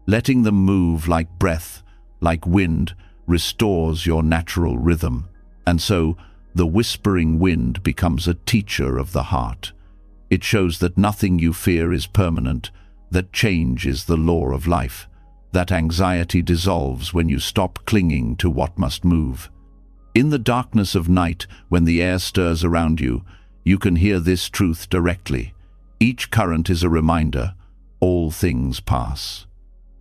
Letting them move like breath, like wind, restores your natural rhythm. And so, the whispering wind becomes a teacher of the heart. It shows that nothing you fear is permanent, that change is the law of life, that anxiety dissolves when you stop clinging to what must move. In the darkness of night, when the air stirs around you, you can hear this truth directly. Each current is a reminder, all things pass.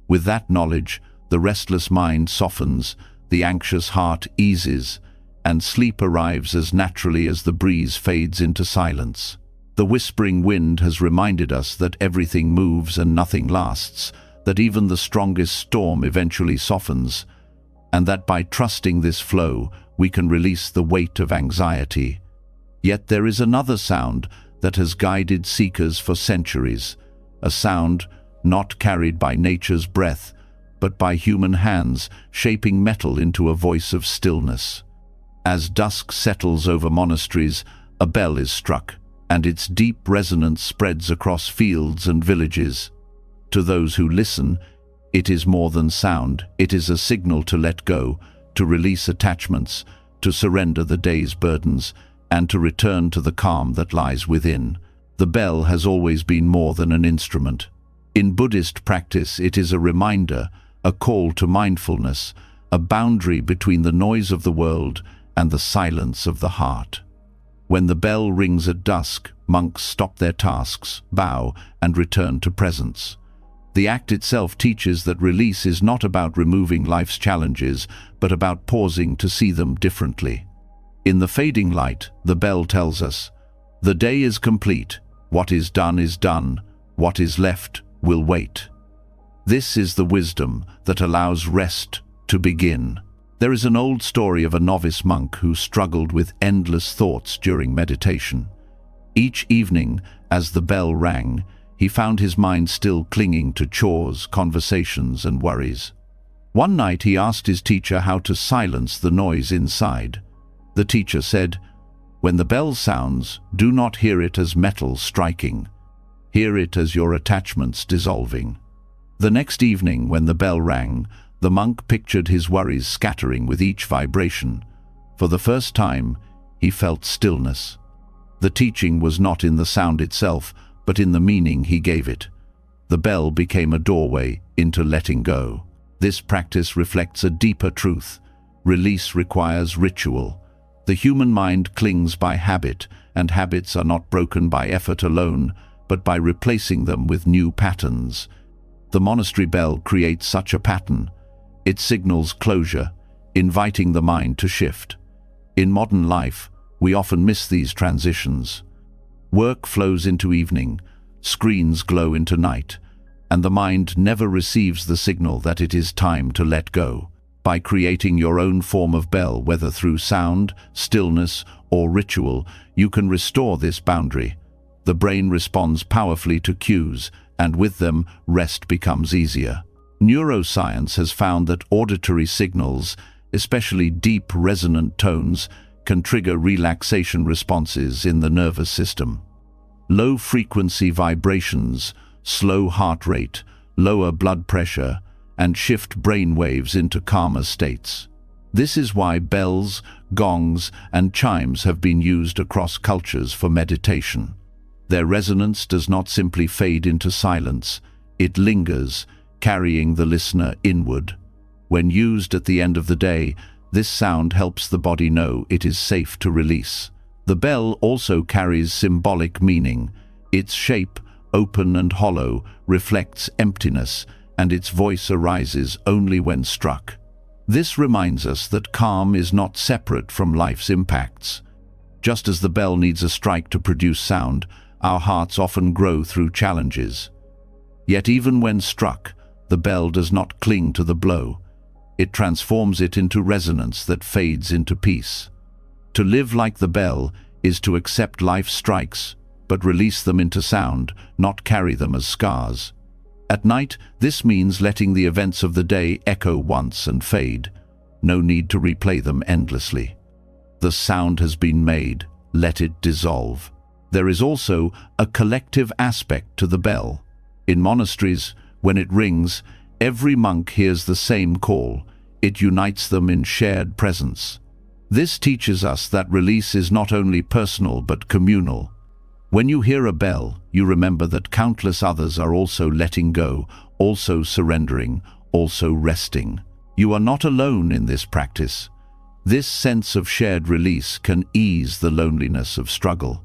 With that knowledge, the restless mind softens, the anxious heart eases, and sleep arrives as naturally as the breeze fades into silence. The whispering wind has reminded us that everything moves and nothing lasts, that even the strongest storm eventually softens, and that by trusting this flow, we can release the weight of anxiety. Yet there is another sound that has guided seekers for centuries, a sound not carried by nature's breath, but by human hands shaping metal into a voice of stillness. As dusk settles over monasteries, a bell is struck, and its deep resonance spreads across fields and villages. To those who listen, it is more than sound. It is a signal to let go, to release attachments, to surrender the day's burdens, and to return to the calm that lies within. The bell has always been more than an instrument. In Buddhist practice, it is a reminder, a call to mindfulness, a boundary between the noise of the world and the silence of the heart. When the bell rings at dusk, monks stop their tasks, bow, and return to presence. The act itself teaches that release is not about removing life's challenges, but about pausing to see them differently. In the fading light, the bell tells us, "The day is complete. What is done. What is left will wait." This is the wisdom that allows rest to begin. There is an old story of a novice monk who struggled with endless thoughts during meditation. Each evening, as the bell rang, he found his mind still clinging to chores, conversations, and worries. One night he asked his teacher how to silence the noise inside. The teacher said, "When the bell sounds, do not hear it as metal striking. Hear it as your attachments dissolving." The next evening, when the bell rang, the monk pictured his worries scattering with each vibration. For the first time, he felt stillness. The teaching was not in the sound itself, but in the meaning he gave it. The bell became a doorway into letting go. This practice reflects a deeper truth. Release requires ritual. The human mind clings by habit, and habits are not broken by effort alone, but by replacing them with new patterns. The monastery bell creates such a pattern. It signals closure, inviting the mind to shift. In modern life, we often miss these transitions. Work flows into evening, screens glow into night, and the mind never receives the signal that it is time to let go. By creating your own form of bell, whether through sound, stillness, or ritual, you can restore this boundary. The brain responds powerfully to cues, and with them, rest becomes easier. Neuroscience has found that auditory signals, especially deep resonant tones, can trigger relaxation responses in the nervous system. Low-frequency vibrations, slow heart rate, lower blood pressure, and shift brain waves into calmer states. This is why bells, gongs, and chimes have been used across cultures for meditation. Their resonance does not simply fade into silence, it lingers, carrying the listener inward. When used at the end of the day, this sound helps the body know it is safe to release. The bell also carries symbolic meaning. Its shape, open and hollow, reflects emptiness, and its voice arises only when struck. This reminds us that calm is not separate from life's impacts. Just as the bell needs a strike to produce sound, our hearts often grow through challenges. Yet even when struck, the bell does not cling to the blow. It transforms it into resonance that fades into peace. To live like the bell is to accept life's strikes, but release them into sound, not carry them as scars. At night, this means letting the events of the day echo once and fade. No need to replay them endlessly. The sound has been made, let it dissolve. There is also a collective aspect to the bell. In monasteries, when it rings, every monk hears the same call. It unites them in shared presence. This teaches us that release is not only personal but communal. When you hear a bell, you remember that countless others are also letting go, also surrendering, also resting. You are not alone in this practice. This sense of shared release can ease the loneliness of struggle.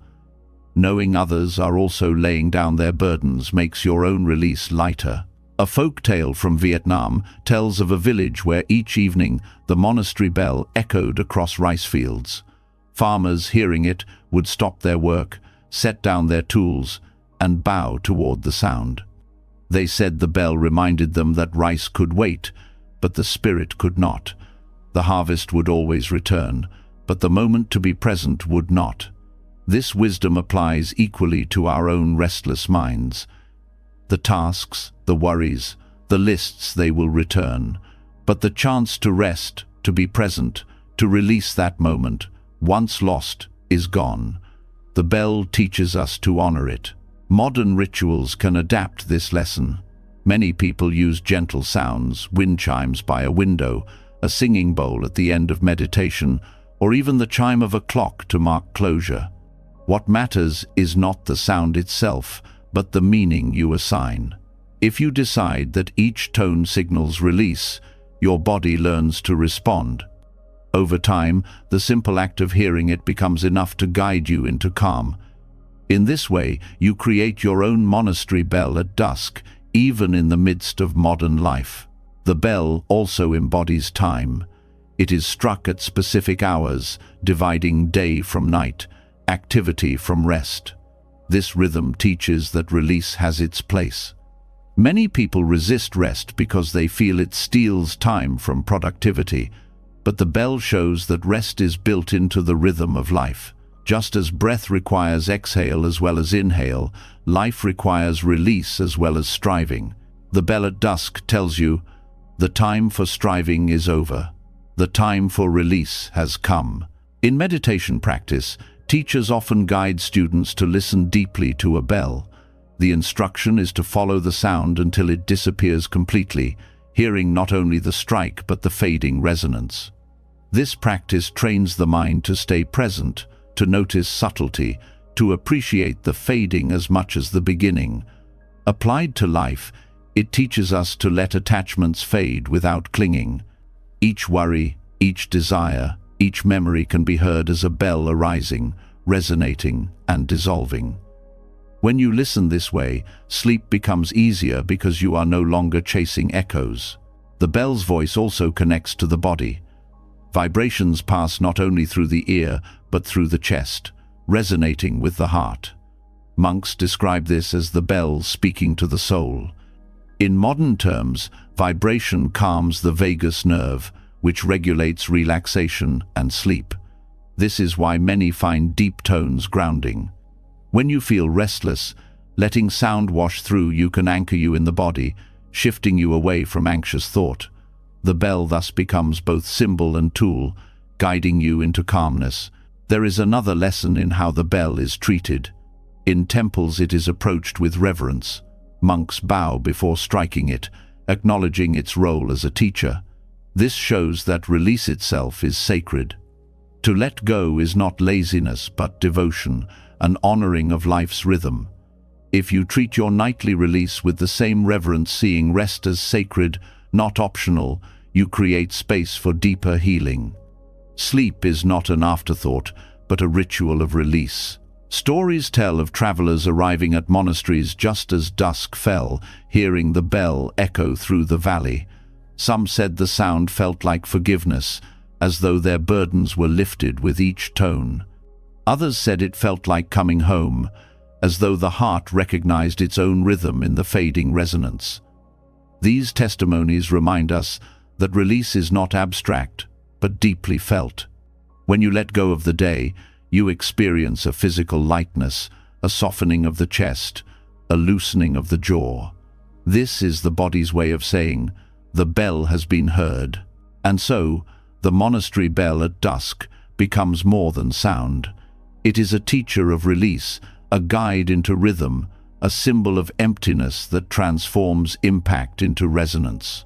Knowing others are also laying down their burdens makes your own release lighter. A folk tale from Vietnam tells of a village where each evening the monastery bell echoed across rice fields. Farmers, hearing it, would stop their work, set down their tools, and bow toward the sound. They said the bell reminded them that rice could wait, but the spirit could not. The harvest would always return, but the moment to be present would not. This wisdom applies equally to our own restless minds. The tasks, the worries, the lists, they will return, but the chance to rest, to be present, to release that moment, once lost, is gone. The bell teaches us to honor it. Modern rituals can adapt this lesson. Many people use gentle sounds, wind chimes by a window, a singing bowl at the end of meditation, or even the chime of a clock to mark closure. What matters is not the sound itself, but the meaning you assign. If you decide that each tone signals release, your body learns to respond. Over time, the simple act of hearing it becomes enough to guide you into calm. In this way, you create your own monastery bell at dusk, even in the midst of modern life. The bell also embodies time. It is struck at specific hours, dividing day from night, activity from rest. This rhythm teaches that release has its place. Many people resist rest because they feel it steals time from productivity, but the bell shows that rest is built into the rhythm of life. Just as breath requires exhale as well as inhale, life requires release as well as striving. The bell at dusk tells you, the time for striving is over. The time for release has come. In meditation practice, teachers often guide students to listen deeply to a bell. The instruction is to follow the sound until it disappears completely, hearing not only the strike but the fading resonance. This practice trains the mind to stay present, to notice subtlety, to appreciate the fading as much as the beginning. Applied to life, it teaches us to let attachments fade without clinging. Each worry, each desire, each memory can be heard as a bell arising, resonating, and dissolving. When you listen this way, sleep becomes easier because you are no longer chasing echoes. The bell's voice also connects to the body. Vibrations pass not only through the ear, but through the chest, resonating with the heart. Monks describe this as the bell speaking to the soul. In modern terms, vibration calms the vagus nerve, which regulates relaxation and sleep. This is why many find deep tones grounding. When you feel restless, letting sound wash through you can anchor you in the body, shifting you away from anxious thought. The bell thus becomes both symbol and tool, guiding you into calmness. There is another lesson in how the bell is treated. In temples it is approached with reverence. Monks bow before striking it, acknowledging its role as a teacher. This shows that release itself is sacred. To let go is not laziness but devotion, an honoring of life's rhythm. If you treat your nightly release with the same reverence, seeing rest as sacred, not optional, you create space for deeper healing. Sleep is not an afterthought, but a ritual of release. Stories tell of travelers arriving at monasteries just as dusk fell, hearing the bell echo through the valley. Some said the sound felt like forgiveness, as though their burdens were lifted with each tone. Others said it felt like coming home, as though the heart recognized its own rhythm in the fading resonance. These testimonies remind us that release is not abstract, but deeply felt. When you let go of the day, you experience a physical lightness, a softening of the chest, a loosening of the jaw. This is the body's way of saying, the bell has been heard. And so, the monastery bell at dusk becomes more than sound. It is a teacher of release, a guide into rhythm, a symbol of emptiness that transforms impact into resonance.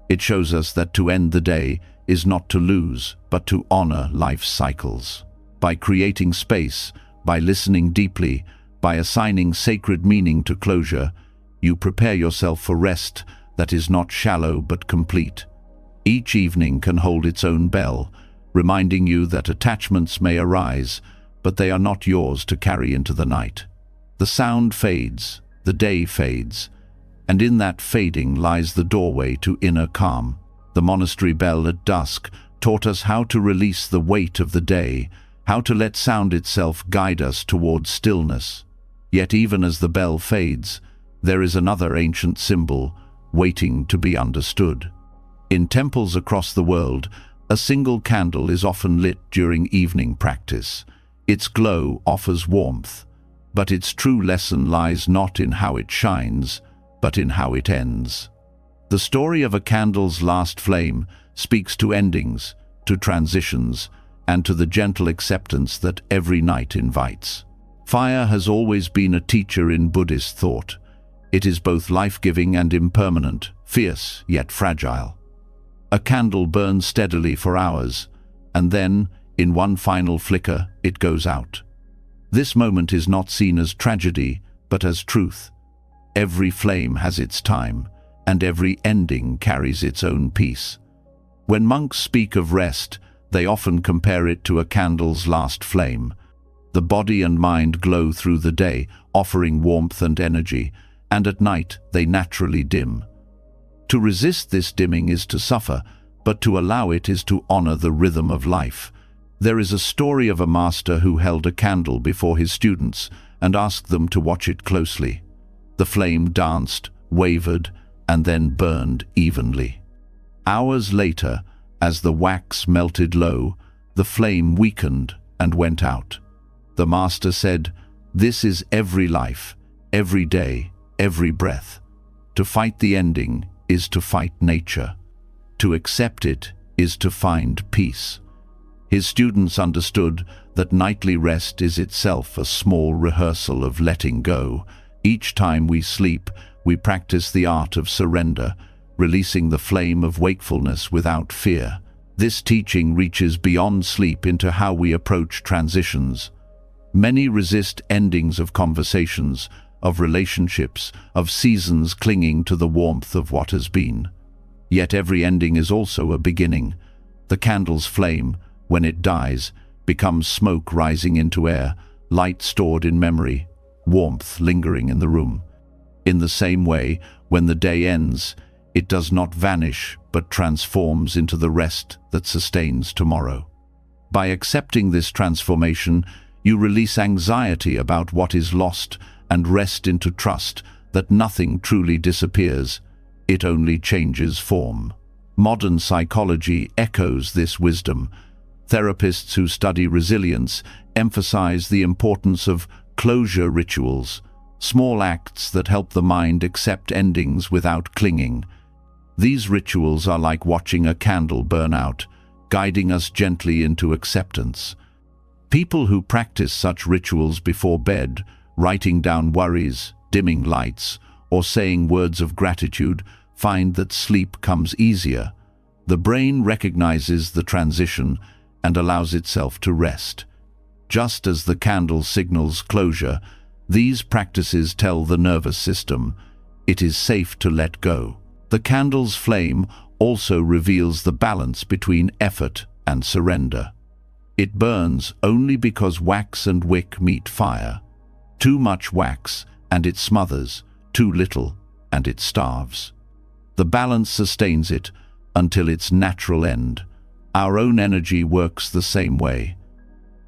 It shows us that to end the day is not to lose, but to honor life's cycles. By creating space, by listening deeply, by assigning sacred meaning to closure, you prepare yourself for rest that is not shallow but complete. Each evening can hold its own bell, reminding you that attachments may arise, but they are not yours to carry into the night. The sound fades, the day fades, and in that fading lies the doorway to inner calm. The monastery bell at dusk taught us how to release the weight of the day, how to let sound itself guide us towards stillness. Yet even as the bell fades, there is another ancient symbol waiting to be understood. In temples across the world, a single candle is often lit during evening practice. Its glow offers warmth, but its true lesson lies not in how it shines, but in how it ends. The story of a candle's last flame speaks to endings, to transitions, and to the gentle acceptance that every night invites. Fire has always been a teacher in Buddhist thought. It is both life-giving and impermanent, fierce yet fragile. A candle burns steadily for hours, and then, in one final flicker, it goes out. This moment is not seen as tragedy, but as truth. Every flame has its time, and every ending carries its own peace. When monks speak of rest, they often compare it to a candle's last flame. The body and mind glow through the day, offering warmth and energy, and at night they naturally dim. To resist this dimming is to suffer, but to allow it is to honor the rhythm of life. There is a story of a master who held a candle before his students and asked them to watch it closely. The flame danced, wavered, and then burned evenly. Hours later, as the wax melted low, the flame weakened and went out. The master said, "This is every life, every day, every breath. To fight the ending is to fight nature. To accept it is to find peace." His students understood that nightly rest is itself a small rehearsal of letting go. Each time we sleep, we practice the art of surrender, releasing the flame of wakefulness without fear. This teaching reaches beyond sleep into how we approach transitions. Many resist endings of conversations, of relationships, of seasons clinging to the warmth of what has been. Yet every ending is also a beginning. The candle's flame, when it dies, becomes smoke rising into air, light stored in memory, warmth lingering in the room. In the same way, when the day ends, it does not vanish, but transforms into the rest that sustains tomorrow. By accepting this transformation, you release anxiety about what is lost and rest into trust that nothing truly disappears, it only changes form. Modern psychology echoes this wisdom. Therapists who study resilience emphasize the importance of closure rituals, small acts that help the mind accept endings without clinging. These rituals are like watching a candle burn out, guiding us gently into acceptance. People who practice such rituals before bed, writing down worries, dimming lights, or saying words of gratitude, find that sleep comes easier. The brain recognizes the transition and allows itself to rest. Just as the candle signals closure, these practices tell the nervous system it is safe to let go. The candle's flame also reveals the balance between effort and surrender. It burns only because wax and wick meet fire. Too much wax, and it smothers; too little, and it starves. The balance sustains it until its natural end. Our own energy works the same way.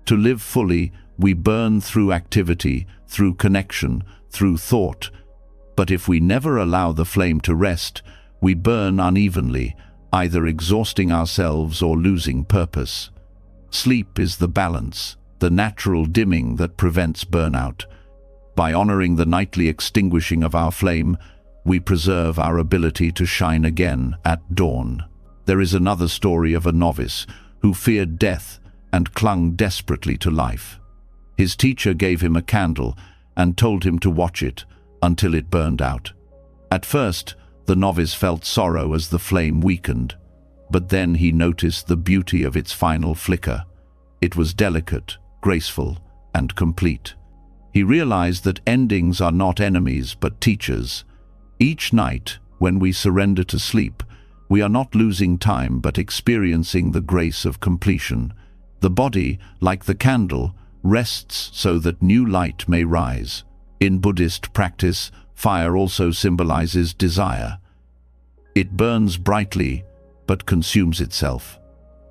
To live fully, we burn through activity, through connection, through thought. But if we never allow the flame to rest, we burn unevenly, either exhausting ourselves or losing purpose. Sleep is the balance, the natural dimming that prevents burnout. By honoring the nightly extinguishing of our flame, we preserve our ability to shine again at dawn. There is another story of a novice who feared death and clung desperately to life. His teacher gave him a candle and told him to watch it until it burned out. At first, the novice felt sorrow as the flame weakened, but then he noticed the beauty of its final flicker. It was delicate, graceful, and complete. He realized that endings are not enemies but teachers. Each night, when we surrender to sleep, we are not losing time but experiencing the grace of completion. The body, like the candle, rests so that new light may rise. In Buddhist practice, fire also symbolizes desire. It burns brightly, but consumes itself.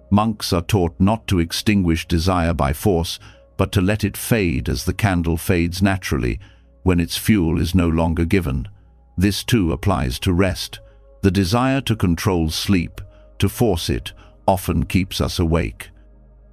Monks are taught not to extinguish desire by force, but to let it fade as the candle fades naturally when its fuel is no longer given. This too applies to rest. The desire to control sleep, to force it, often keeps us awake.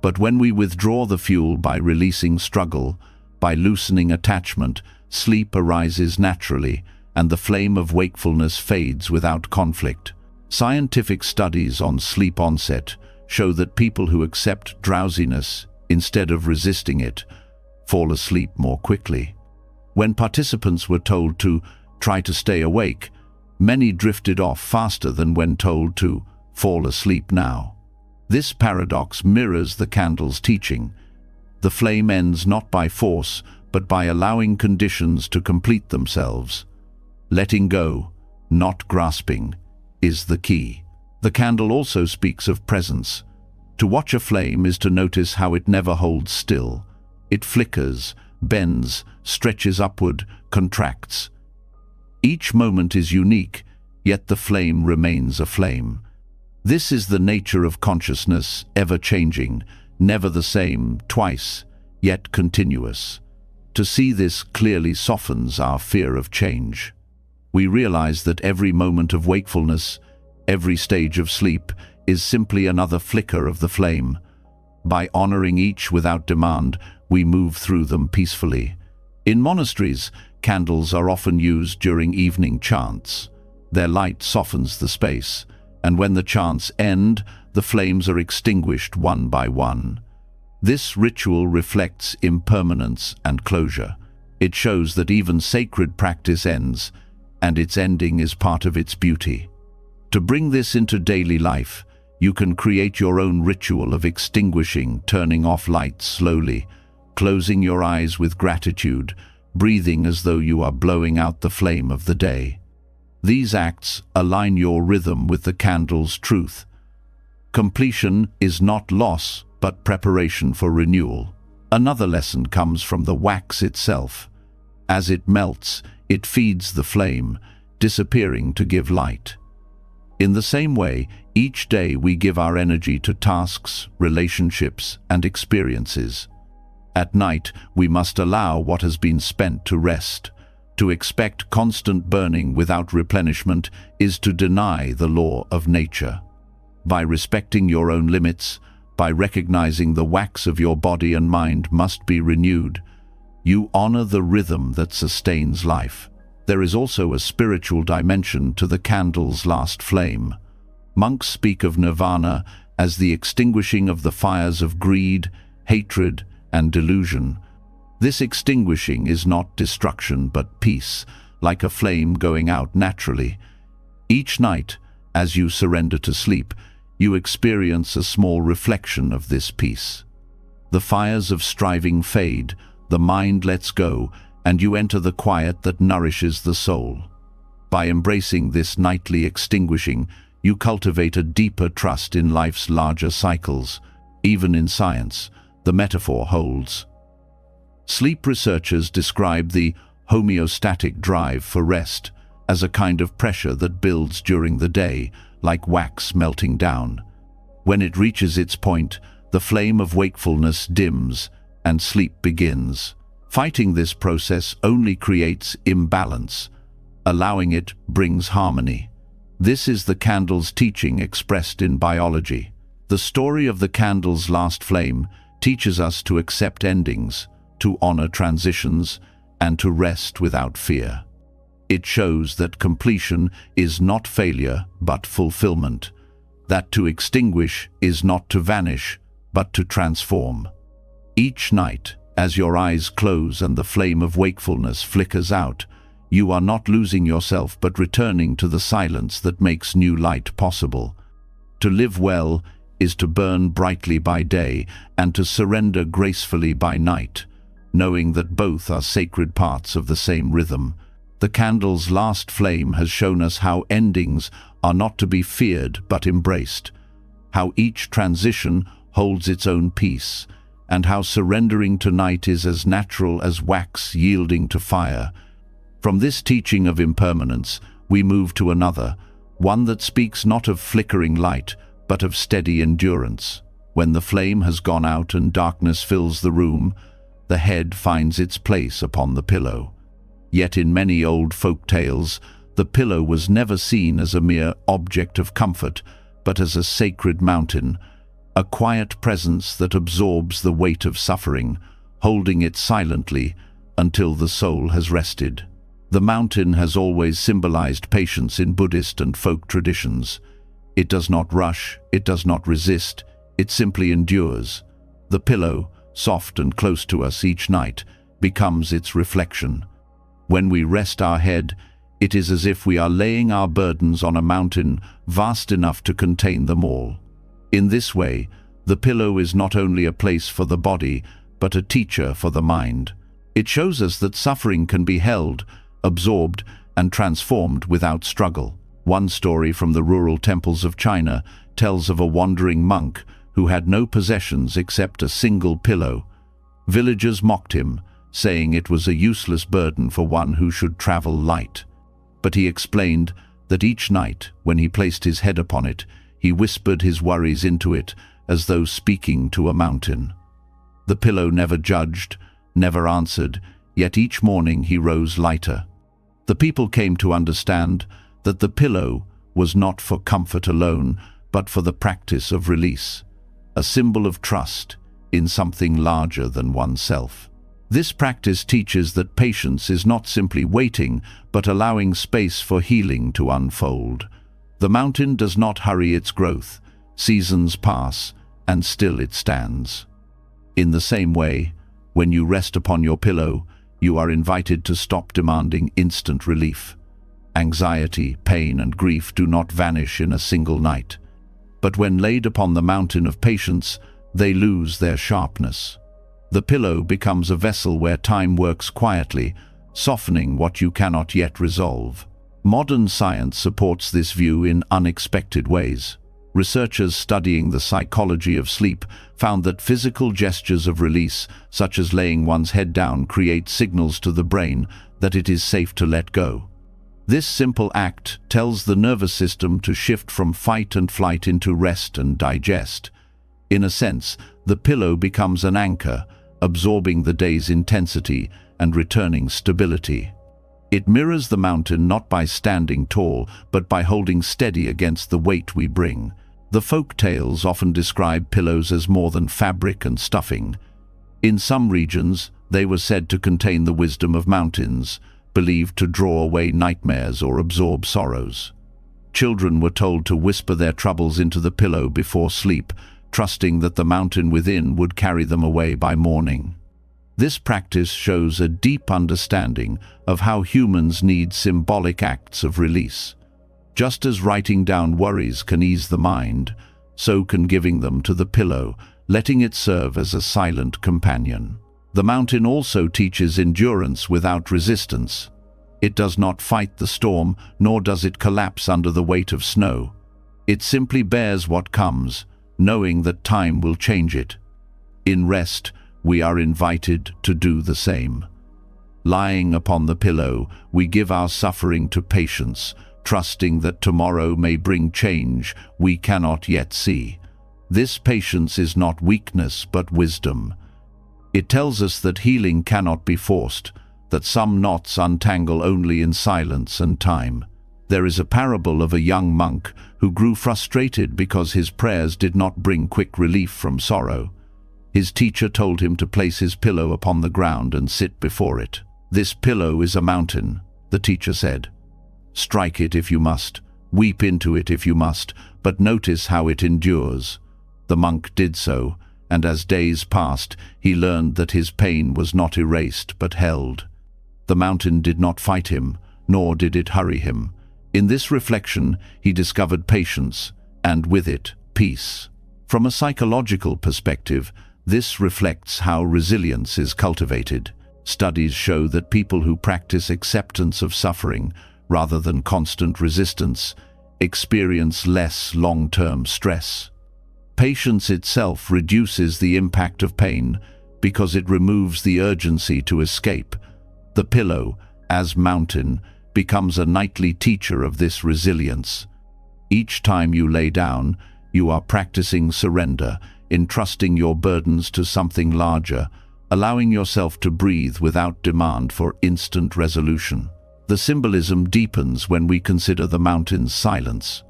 But when we withdraw the fuel by releasing struggle, by loosening attachment, sleep arises naturally, and the flame of wakefulness fades without conflict. Scientific studies on sleep onset show that people who accept drowsiness instead of resisting it fall asleep more quickly. When participants were told to try to stay awake, many drifted off faster than when told to fall asleep now. This paradox mirrors the candle's teaching. The flame ends not by force, but by allowing conditions to complete themselves. Letting go, not grasping, is the key. The candle also speaks of presence. To watch a flame is to notice how it never holds still. It flickers, bends, stretches upward, contracts. Each moment is unique, yet the flame remains a flame. This is the nature of consciousness, ever-changing, never the same, twice, yet continuous. To see this clearly softens our fear of change. We realize that every moment of wakefulness, every stage of sleep, is simply another flicker of the flame. By honoring each without demand, we move through them peacefully. In monasteries, candles are often used during evening chants. Their light softens the space, and when the chants end, the flames are extinguished one by one. This ritual reflects impermanence and closure. It shows that even sacred practice ends, and its ending is part of its beauty. To bring this into daily life, you can create your own ritual of extinguishing, turning off lights slowly, closing your eyes with gratitude, breathing as though you are blowing out the flame of the day. These acts align your rhythm with the candle's truth. Completion is not loss, but preparation for renewal. Another lesson comes from the wax itself. As it melts, it feeds the flame, disappearing to give light. In the same way, each day we give our energy to tasks, relationships, and experiences. At night, we must allow what has been spent to rest. To expect constant burning without replenishment is to deny the law of nature. By respecting your own limits, by recognizing the wax of your body and mind must be renewed, You honor the rhythm that sustains life. There is also a spiritual dimension to the candle's last flame. Monks speak of nirvana as the extinguishing of the fires of greed, hatred, and delusion. This extinguishing is not destruction but peace, like a flame going out naturally. Each night, as you surrender to sleep, you experience a small reflection of this peace. The fires of striving fade, the mind lets go, and you enter the quiet that nourishes the soul. By embracing this nightly extinguishing, you cultivate a deeper trust in life's larger cycles. Even in science, the metaphor holds. Sleep researchers describe the homeostatic drive for rest as a kind of pressure that builds during the day, like wax melting down. When it reaches its point, the flame of wakefulness dims and sleep begins. Fighting this process only creates imbalance. Allowing it brings harmony. This is the candle's teaching expressed in biology. The story of the candle's last flame teaches us to accept endings, to honor transitions, and to rest without fear. It shows that completion is not failure but fulfillment, that to extinguish is not to vanish but to transform. Each night, as your eyes close and the flame of wakefulness flickers out, you are not losing yourself but returning to the silence that makes new light possible. To live well is to burn brightly by day and to surrender gracefully by night, knowing that both are sacred parts of the same rhythm. The candle's last flame has shown us how endings are not to be feared but embraced, how each transition holds its own peace, and how surrendering to night is as natural as wax yielding to fire. From this teaching of impermanence, we move to another, one that speaks not of flickering light, but of steady endurance. When the flame has gone out and darkness fills the room, the head finds its place upon the pillow. Yet in many old folk tales, the pillow was never seen as a mere object of comfort, but as a sacred mountain, a quiet presence that absorbs the weight of suffering, holding it silently until the soul has rested. The mountain has always symbolized patience in Buddhist and folk traditions. It does not rush, it does not resist, it simply endures. The pillow, soft and close to us each night, becomes its reflection. When we rest our head, it is as if we are laying our burdens on a mountain vast enough to contain them all. In this way, the pillow is not only a place for the body, but a teacher for the mind. It shows us that suffering can be held, absorbed, and transformed without struggle. One story from the rural temples of China tells of a wandering monk who had no possessions except a single pillow. Villagers mocked him, saying it was a useless burden for one who should travel light. But he explained that each night, when he placed his head upon it, he whispered his worries into it, as though speaking to a mountain. The pillow never judged, never answered, yet each morning he rose lighter. The people came to understand that the pillow was not for comfort alone, but for the practice of release, a symbol of trust in something larger than oneself. This practice teaches that patience is not simply waiting, but allowing space for healing to unfold. The mountain does not hurry its growth. Seasons pass, and still it stands. In the same way, when you rest upon your pillow, you are invited to stop demanding instant relief. Anxiety, pain, and grief do not vanish in a single night. But when laid upon the mountain of patience, they lose their sharpness. The pillow becomes a vessel where time works quietly, softening what you cannot yet resolve. Modern science supports this view in unexpected ways. Researchers studying the psychology of sleep found that physical gestures of release, such as laying one's head down, create signals to the brain that it is safe to let go. This simple act tells the nervous system to shift from fight and flight into rest and digest. In a sense, the pillow becomes an anchor, absorbing the day's intensity and returning stability. It mirrors the mountain not by standing tall, but by holding steady against the weight we bring. The folk tales often describe pillows as more than fabric and stuffing. In some regions, They were said to contain the wisdom of mountains, believed to draw away nightmares or absorb sorrows. Children were told to whisper their troubles into the pillow before sleep, trusting that the mountain within would carry them away by morning. This practice shows a deep understanding of how humans need symbolic acts of release. Just as writing down worries can ease the mind, so can giving them to the pillow, letting it serve as a silent companion. The mountain also teaches endurance without resistance. It does not fight the storm, nor does it collapse under the weight of snow. It simply bears what comes, knowing that time will change it. In rest, we are invited to do the same. Lying upon the pillow, we give our suffering to patience, trusting that tomorrow may bring change we cannot yet see. This patience is not weakness but wisdom. It tells us that healing cannot be forced, that some knots untangle only in silence and time. There is a parable of a young monk who grew frustrated because his prayers did not bring quick relief from sorrow. His teacher told him to place his pillow upon the ground and sit before it. "This pillow is a mountain," the teacher said. "Strike it if you must, weep into it if you must, but notice how it endures." The monk did so, and as days passed, he learned that his pain was not erased but held. The mountain did not fight him, nor did it hurry him. In this reflection, he discovered patience, and with it, peace. From a psychological perspective, this reflects how resilience is cultivated. Studies show that people who practice acceptance of suffering, rather than constant resistance, experience less long-term stress. Patience itself reduces the impact of pain because it removes the urgency to escape. The pillow, as mountain, becomes a nightly teacher of this resilience. Each time you lay down, you are practicing surrender, entrusting your burdens to something larger, allowing yourself to breathe without demand for instant resolution. The symbolism deepens when we consider the mountain's silence.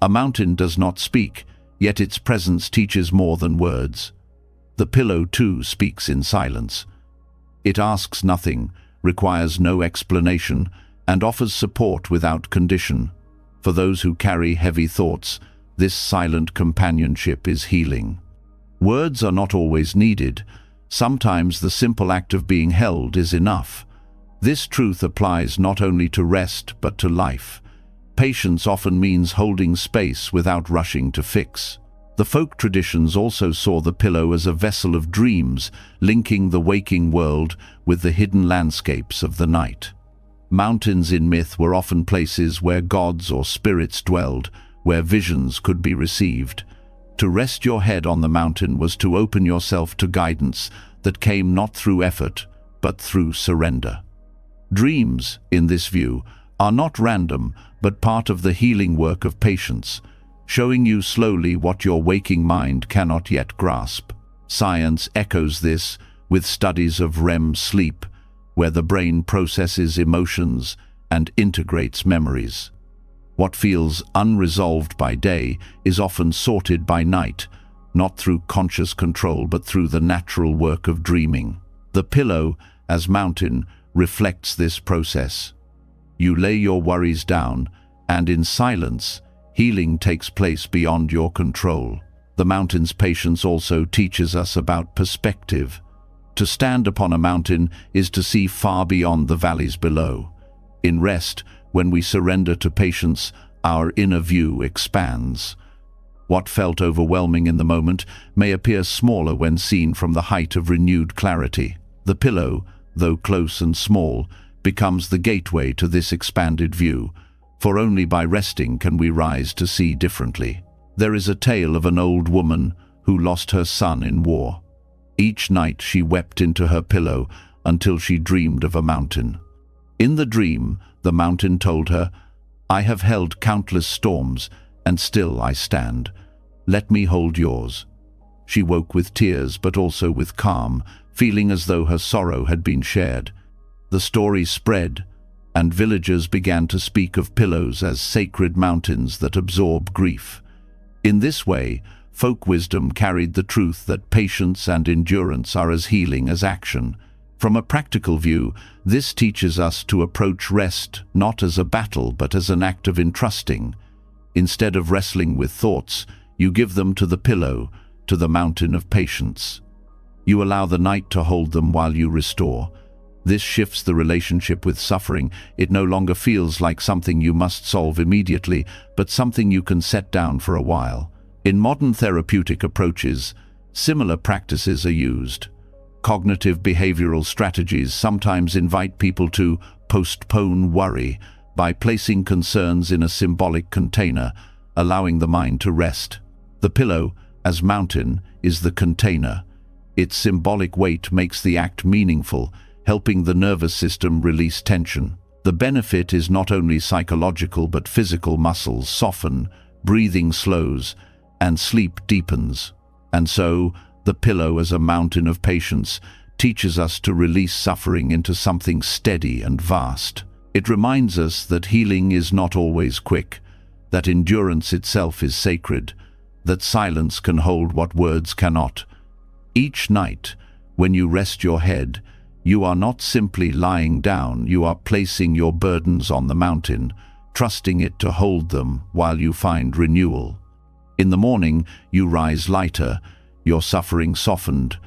A mountain does not speak, yet its presence teaches more than words. The pillow, too, speaks in silence. It asks nothing, requires no explanation, and offers support without condition. For those who carry heavy thoughts, this silent companionship is healing. Words are not always needed. Sometimes the simple act of being held is enough. This truth applies not only to rest but to life. Patience often means holding space without rushing to fix. The folk traditions also saw the pillow as a vessel of dreams, linking the waking world with the hidden landscapes of the night. Mountains in myth were often places where gods or spirits dwelled, where visions could be received. To rest your head on the mountain was to open yourself to guidance that came not through effort, but through surrender. Dreams, in this view, are not random, but part of the healing work of patience, showing you slowly what your waking mind cannot yet grasp. Science echoes this with studies of REM sleep, where the brain processes emotions and integrates memories. What feels unresolved by day is often sorted by night, not through conscious control but through the natural work of dreaming. The pillow, as mountain, reflects this process. You lay your worries down, and in silence, healing takes place beyond your control. The mountain's patience also teaches us about perspective. To stand upon a mountain is to see far beyond the valleys below. In rest, when we surrender to patience, our inner view expands. What felt overwhelming in the moment may appear smaller when seen from the height of renewed clarity. The pillow, though close and small, becomes the gateway to this expanded view, for only by resting can we rise to see differently. There is a tale of an old woman who lost her son in war. Each night she wept into her pillow until she dreamed of a mountain. In the dream, the mountain told her, "I have held countless storms, and still I stand. Let me hold yours." She woke with tears, but also with calm, feeling as though her sorrow had been shared. The story spread, and villagers began to speak of pillows as sacred mountains that absorb grief. In this way, folk wisdom carried the truth that patience and endurance are as healing as action. From a practical view, this teaches us to approach rest not as a battle but as an act of entrusting. Instead of wrestling with thoughts, you give them to the pillow, to the mountain of patience. You allow the night to hold them while you restore. This shifts the relationship with suffering. It no longer feels like something you must solve immediately, but something you can set down for a while. In modern therapeutic approaches, similar practices are used. Cognitive behavioral strategies sometimes invite people to postpone worry by placing concerns in a symbolic container, allowing the mind to rest. The pillow, as mountain, is the container. Its symbolic weight makes the act meaningful, helping the nervous system release tension. The benefit is not only psychological but physical. Muscles soften, breathing slows, and sleep deepens. And so, the pillow as a mountain of patience teaches us to release suffering into something steady and vast. It reminds us that healing is not always quick, that endurance itself is sacred, that silence can hold what words cannot. Each night, when you rest your head, you are not simply lying down, you are placing your burdens on the mountain, trusting it to hold them while you find renewal. In the morning, you rise lighter, your suffering softened,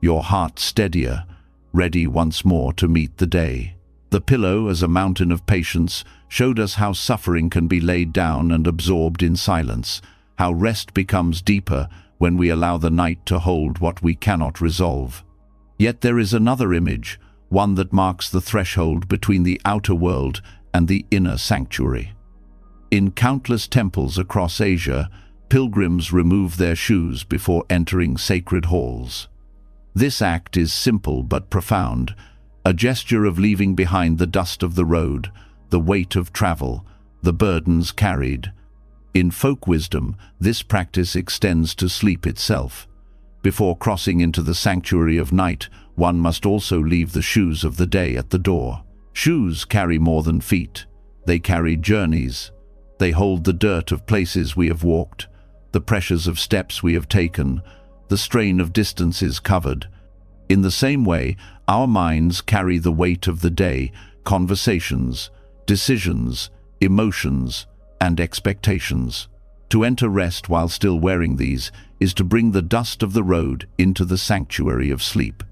your heart steadier, ready once more to meet the day. The pillow, as a mountain of patience, showed us how suffering can be laid down and absorbed in silence, how rest becomes deeper when we allow the night to hold what we cannot resolve. Yet there is another image, one that marks the threshold between the outer world and the inner sanctuary. In countless temples across Asia, pilgrims remove their shoes before entering sacred halls. This act is simple but profound, a gesture of leaving behind the dust of the road, the weight of travel, the burdens carried. In folk wisdom, this practice extends to sleep itself. Before crossing into the sanctuary of night, one must also leave the shoes of the day at the door. Shoes carry more than feet. They carry journeys. They hold the dirt of places we have walked, the pressures of steps we have taken, the strain of distances covered. In the same way, our minds carry the weight of the day, conversations, decisions, emotions, and expectations. To enter rest while still wearing these is to bring the dust of the road into the sanctuary of sleep.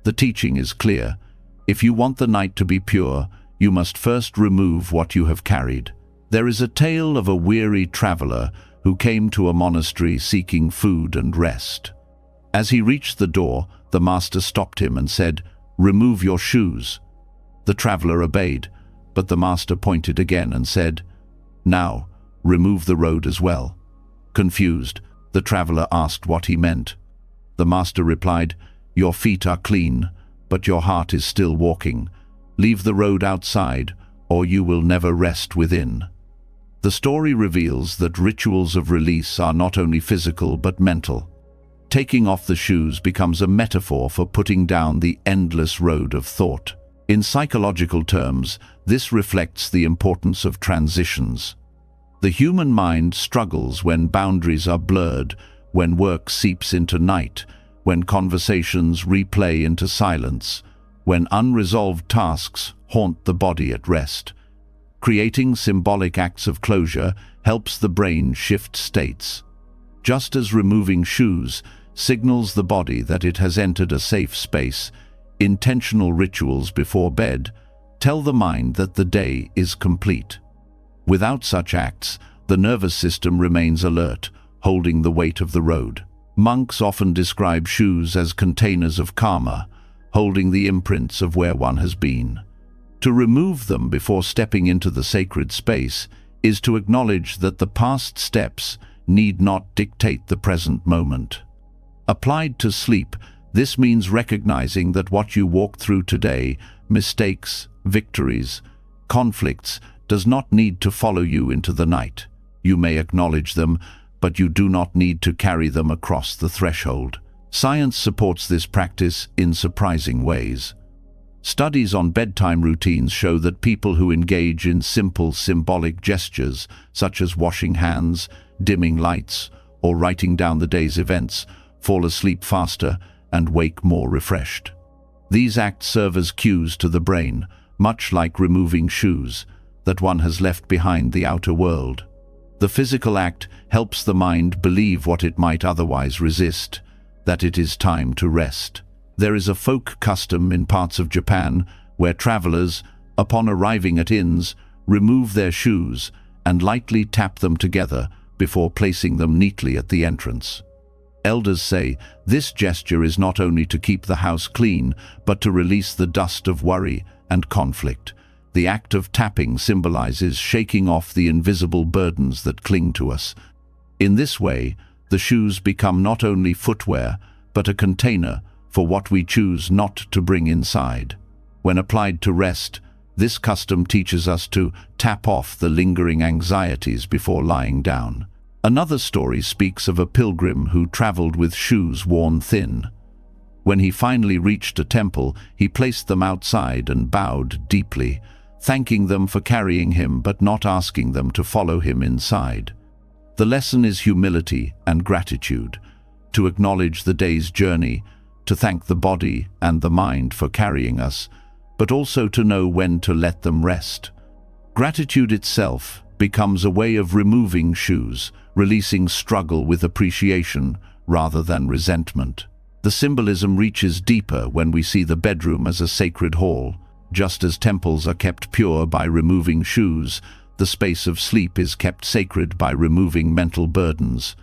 The teaching is clear. If you want the night to be pure, you must first remove what you have carried. There is a tale of a weary traveler who came to a monastery seeking food and rest. As he reached the door, the master stopped him and said, "Remove your shoes." The traveler obeyed, but the master pointed again and said, "Now, remove the road as well." Confused, the traveler asked what he meant. The master replied, "Your feet are clean, but your heart is still walking. Leave the road outside, or you will never rest within." The story reveals that rituals of release are not only physical but mental. Taking off the shoes becomes a metaphor for putting down the endless road of thought. In psychological terms, this reflects the importance of transitions. The human mind struggles when boundaries are blurred, when work seeps into night, when conversations replay into silence, when unresolved tasks haunt the body at rest. Creating symbolic acts of closure helps the brain shift states. Just as removing shoes signals the body that it has entered a safe space, intentional rituals before bed tell the mind that the day is complete. Without such acts, the nervous system remains alert, holding the weight of the road. Monks often describe shoes as containers of karma, holding the imprints of where one has been. To remove them before stepping into the sacred space is to acknowledge that the past steps need not dictate the present moment. Applied to sleep, this means recognizing that what you walk through today, mistakes, victories, conflicts, does not need to follow you into the night. You may acknowledge them, but you do not need to carry them across the threshold. Science supports this practice in surprising ways. Studies on bedtime routines show that people who engage in simple symbolic gestures, such as washing hands, dimming lights, or writing down the day's events, fall asleep faster and wake more refreshed. These acts serve as cues to the brain, much like removing shoes, that one has left behind the outer world. The physical act helps the mind believe what it might otherwise resist, that it is time to rest. There is a folk custom in parts of Japan where travelers, upon arriving at inns, remove their shoes and lightly tap them together before placing them neatly at the entrance. Elders say this gesture is not only to keep the house clean, but to release the dust of worry and conflict. The act of tapping symbolizes shaking off the invisible burdens that cling to us. In this way, the shoes become not only footwear, but a container for what we choose not to bring inside. When applied to rest, this custom teaches us to tap off the lingering anxieties before lying down. Another story speaks of a pilgrim who traveled with shoes worn thin. When he finally reached a temple, he placed them outside and bowed deeply, thanking them for carrying him but not asking them to follow him inside. The lesson is humility and gratitude, to acknowledge the day's journey, to thank the body and the mind for carrying us, but also to know when to let them rest. Gratitude itself becomes a way of removing shoes, releasing struggle with appreciation rather than resentment. The symbolism reaches deeper when we see the bedroom as a sacred hall. Just as temples are kept pure by removing shoes, the space of sleep is kept sacred by removing mental burdens.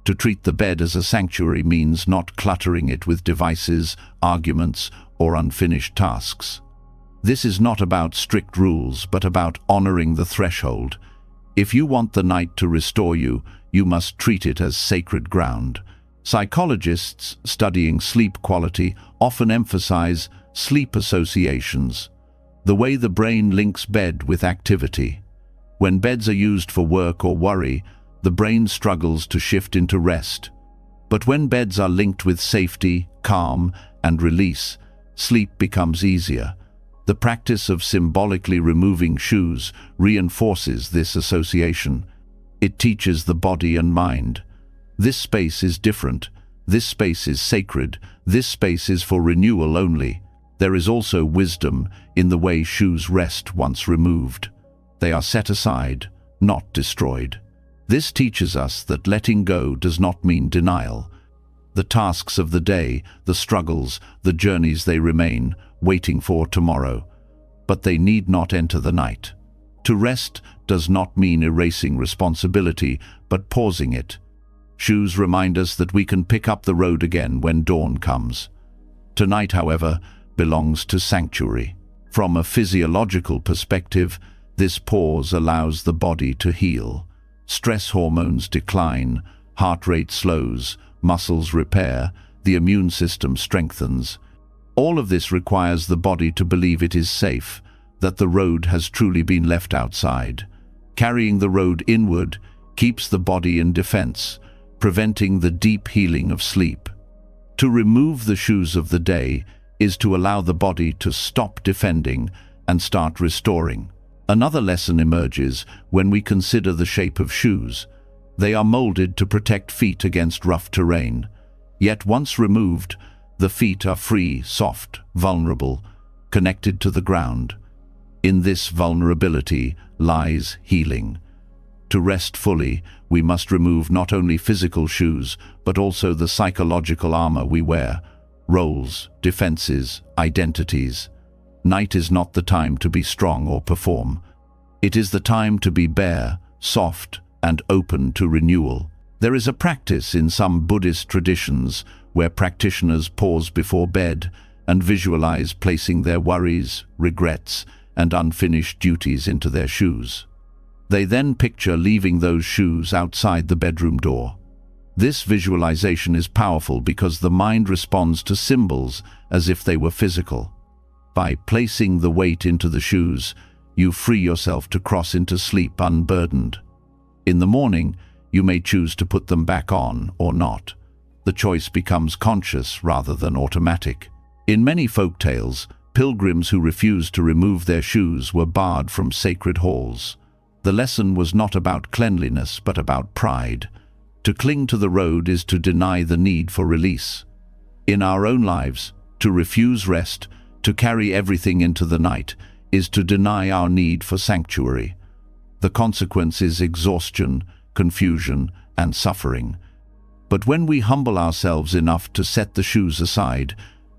To treat the bed as a sanctuary means not cluttering it with devices, arguments, or unfinished tasks. This is not about strict rules, but about honoring the threshold. If you want the night to restore you, you must treat it as sacred ground. Psychologists studying sleep quality often emphasize sleep associations, the way the brain links bed with activity. When beds are used for work or worry, the brain struggles to shift into rest. But when beds are linked with safety, calm, and release, sleep becomes easier. The practice of symbolically removing shoes reinforces this association. It teaches the body and mind. This space is different. This space is sacred. This space is for renewal only. There is also wisdom in the way shoes rest once removed. They are set aside, not destroyed. This teaches us that letting go does not mean denial. The tasks of the day, the struggles, the journeys, they remain, waiting for tomorrow. But they need not enter the night. To rest does not mean erasing responsibility, but pausing it. Shoes remind us that we can pick up the road again when dawn comes. Tonight, however, belongs to sanctuary. From a physiological perspective, this pause allows the body to heal. Stress hormones decline, heart rate slows, muscles repair, the immune system strengthens. All of this requires the body to believe it is safe, that the road has truly been left outside. Carrying the road inward keeps the body in defense, preventing the deep healing of sleep. To remove the shoes of the day is to allow the body to stop defending and start restoring. Another lesson emerges when we consider the shape of shoes. They are molded to protect feet against rough terrain. Yet once removed, the feet are free, soft, vulnerable, connected to the ground. In this vulnerability lies healing. To rest fully, we must remove not only physical shoes, but also the psychological armor we wear, roles, defenses, identities. Night is not the time to be strong or perform. It is the time to be bare, soft, and open to renewal. There is a practice in some Buddhist traditions where practitioners pause before bed and visualize placing their worries, regrets, and unfinished duties into their shoes. They then picture leaving those shoes outside the bedroom door. This visualization is powerful because the mind responds to symbols as if they were physical. By placing the weight into the shoes, you free yourself to cross into sleep unburdened. In the morning, you may choose to put them back on or not. The choice becomes conscious rather than automatic. In many folk tales, pilgrims who refused to remove their shoes were barred from sacred halls. The lesson was not about cleanliness, but about pride. To cling to the road is to deny the need for release. In our own lives, To refuse rest, to carry everything into the night, is to deny our need for sanctuary. The consequence is exhaustion, confusion, and suffering. But when we humble ourselves enough to set the shoes aside,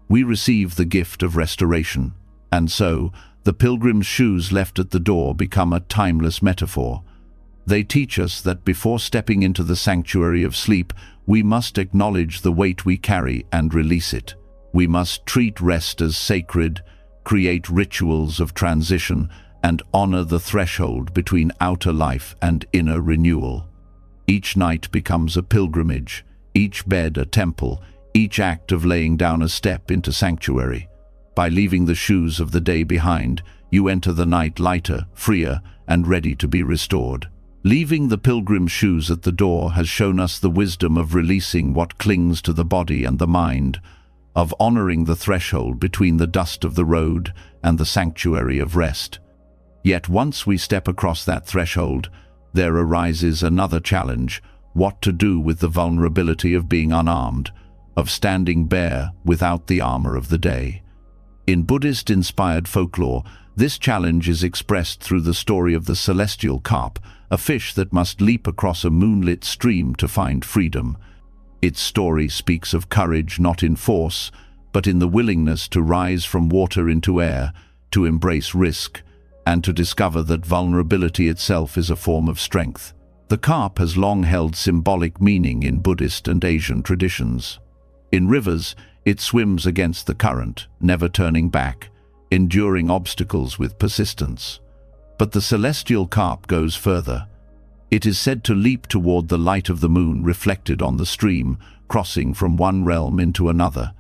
we receive the gift of restoration. And so, the pilgrim's shoes left at the door become a timeless metaphor. They teach us that before stepping into the sanctuary of sleep, we must acknowledge the weight we carry and release it. We must treat rest as sacred, create rituals of transition, and honor the threshold between outer life and inner renewal. Each night becomes a pilgrimage, each bed a temple, each act of laying down a step into sanctuary. By leaving the shoes of the day behind, you enter the night lighter, freer, and ready to be restored. Leaving the pilgrim's shoes at the door has shown us the wisdom of releasing what clings to the body and the mind, of honoring the threshold between the dust of the road and the sanctuary of rest. Yet once we step across that threshold, there arises another challenge: what to do with the vulnerability of being unarmed, of standing bare without the armor of the day. In Buddhist-inspired folklore, this challenge is expressed through the story of the celestial carp, a fish that must leap across a moonlit stream to find freedom. Its story speaks of courage not in force, but in the willingness to rise from water into air, to embrace risk, and to discover that vulnerability itself is a form of strength. The carp has long held symbolic meaning in Buddhist and Asian traditions. In rivers, it swims against the current, never turning back, enduring obstacles with persistence. But the celestial carp goes further. It is said to leap toward the light of the moon reflected on the stream, crossing from one realm into another.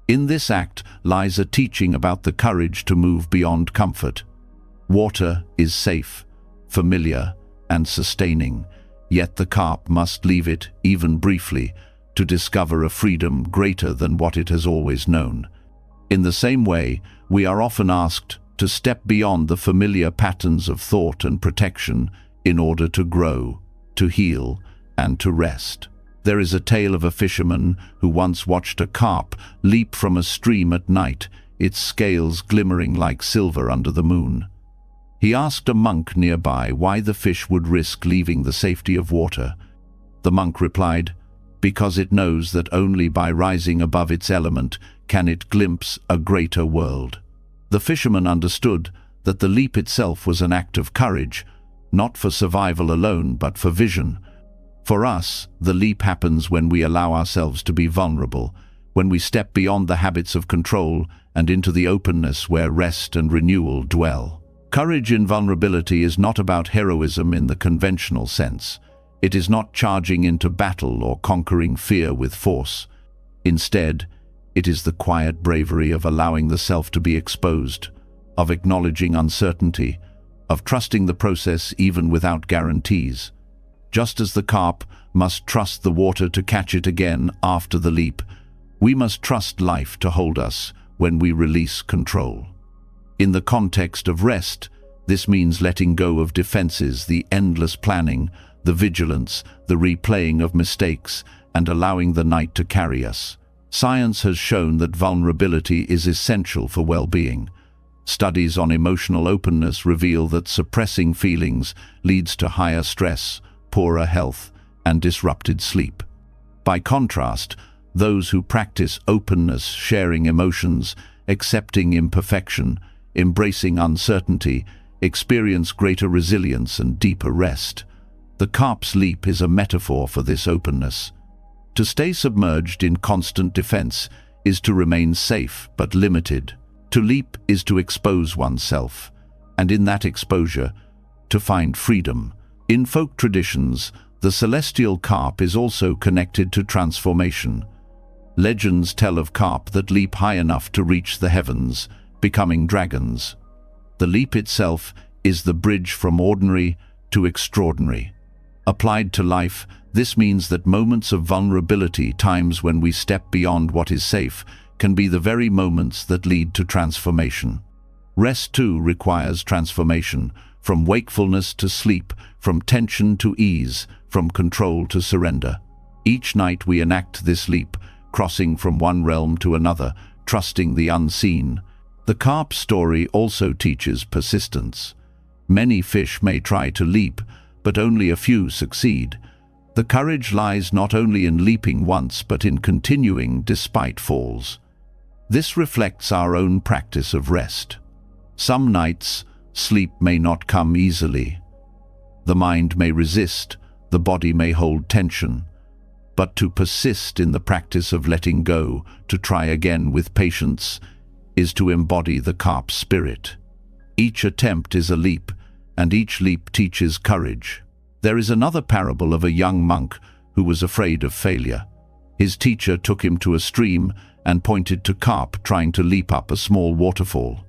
In this act lies a teaching about the courage to move beyond comfort. Water is safe, familiar, and sustaining, yet the carp must leave it, even briefly, to discover a freedom greater than what it has always known. In the same way, we are often asked to step beyond the familiar patterns of thought and protection in order to grow, to heal, and to rest. There is a tale of a fisherman who once watched a carp leap from a stream at night, its scales glimmering like silver under the moon. He asked a monk nearby why the fish would risk leaving the safety of water. The monk replied, "Because it knows that only by rising above its element can it glimpse a greater world." The fisherman understood that the leap itself was an act of courage, not for survival alone, but for vision. For us, the leap happens when we allow ourselves to be vulnerable, when we step beyond the habits of control and into the openness where rest and renewal dwell. Courage in vulnerability is not about heroism in the conventional sense. It is not charging into battle or conquering fear with force. Instead, it is the quiet bravery of allowing the self to be exposed, of acknowledging uncertainty, of trusting the process even without guarantees. Just as the carp must trust the water to catch it again after the leap, we must trust life to hold us when we release control. In the context of rest, this means letting go of defenses, the endless planning, the vigilance, the replaying of mistakes, and allowing the night to carry us. Science has shown that vulnerability is essential for well-being. Studies on emotional openness reveal that suppressing feelings leads to higher stress, poorer health, and disrupted sleep. By contrast, those who practice openness, sharing emotions, accepting imperfection, embracing uncertainty, experience greater resilience and deeper rest. The carp's leap is a metaphor for this openness. To stay submerged in constant defense is to remain safe but limited. To leap is to expose oneself, and in that exposure, to find freedom. In folk traditions, the celestial carp is also connected to transformation. Legends tell of carp that leap high enough to reach the heavens, becoming dragons. The leap itself is the bridge from ordinary to extraordinary. Applied to life, this means that moments of vulnerability, times when we step beyond what is safe, can be the very moments that lead to transformation. Rest, too, requires transformation, from wakefulness to sleep, from tension to ease, from control to surrender. Each night we enact this leap, crossing from one realm to another, trusting the unseen. The carp story also teaches persistence. Many fish may try to leap, but only a few succeed. The courage lies not only in leaping once, but in continuing despite falls. This reflects our own practice of rest. Some nights, sleep may not come easily. The mind may resist, the body may hold tension. But to persist in the practice of letting go, to try again with patience, is to embody the carp spirit. Each attempt is a leap, and each leap teaches courage. There is another parable of a young monk who was afraid of failure. His teacher took him to a stream and pointed to carp trying to leap up a small waterfall.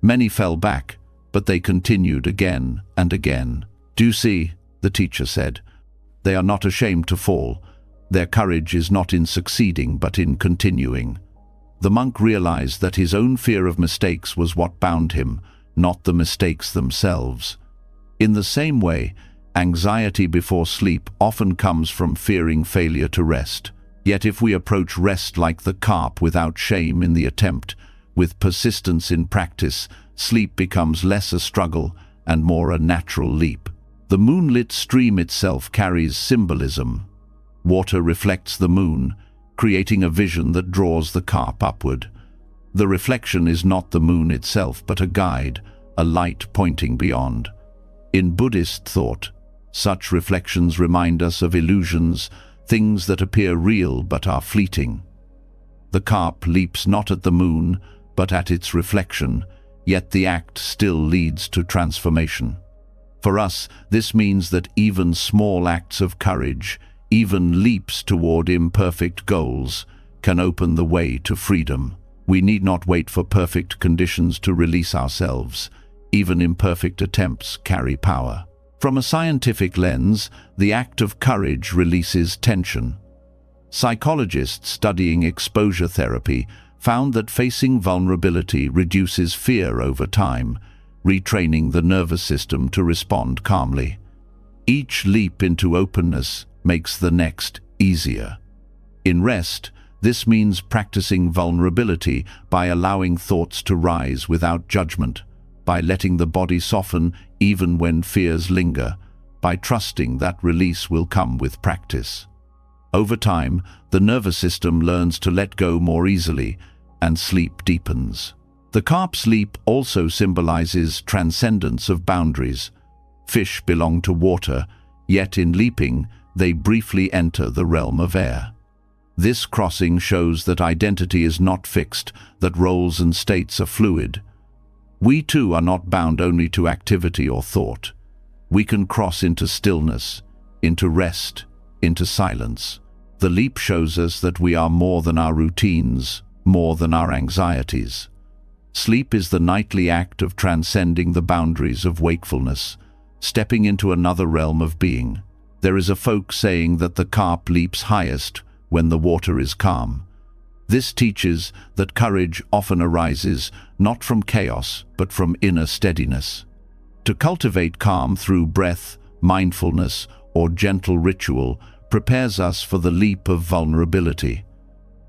Many fell back, but they continued again and again. "Do you see?" the teacher said. "They are not ashamed to fall. Their courage is not in succeeding, but in continuing." The monk realized that his own fear of mistakes was what bound him, not the mistakes themselves. In the same way, anxiety before sleep often comes from fearing failure to rest. Yet if we approach rest like the carp, without shame in the attempt, with persistence in practice, sleep becomes less a struggle and more a natural leap. The moonlit stream itself carries symbolism. Water reflects the moon, creating a vision that draws the carp upward. The reflection is not the moon itself, but a guide, a light pointing beyond. In Buddhist thought, such reflections remind us of illusions, things that appear real but are fleeting. The carp leaps not at the moon, but at its reflection, yet the act still leads to transformation. For us, this means that even small acts of courage, even leaps toward imperfect goals, can open the way to freedom. We need not wait for perfect conditions to release ourselves. Even imperfect attempts carry power. From a scientific lens, the act of courage releases tension. Psychologists studying exposure therapy found that facing vulnerability reduces fear over time, retraining the nervous system to respond calmly. Each leap into openness makes the next easier. In rest, this means practicing vulnerability by allowing thoughts to rise without judgment, by letting the body soften even when fears linger, by trusting that release will come with practice. Over time, the nervous system learns to let go more easily, and sleep deepens. The carp's leap also symbolizes transcendence of boundaries. Fish belong to water, yet in leaping, they briefly enter the realm of air. This crossing shows that identity is not fixed, that roles and states are fluid. We too are not bound only to activity or thought. We can cross into stillness, into rest, into silence. The leap shows us that we are more than our routines, more than our anxieties. Sleep is the nightly act of transcending the boundaries of wakefulness, stepping into another realm of being. There is a folk saying that the carp leaps highest when the water is calm. This teaches that courage often arises not from chaos, but from inner steadiness. To cultivate calm through breath, mindfulness, or gentle ritual prepares us for the leap of vulnerability.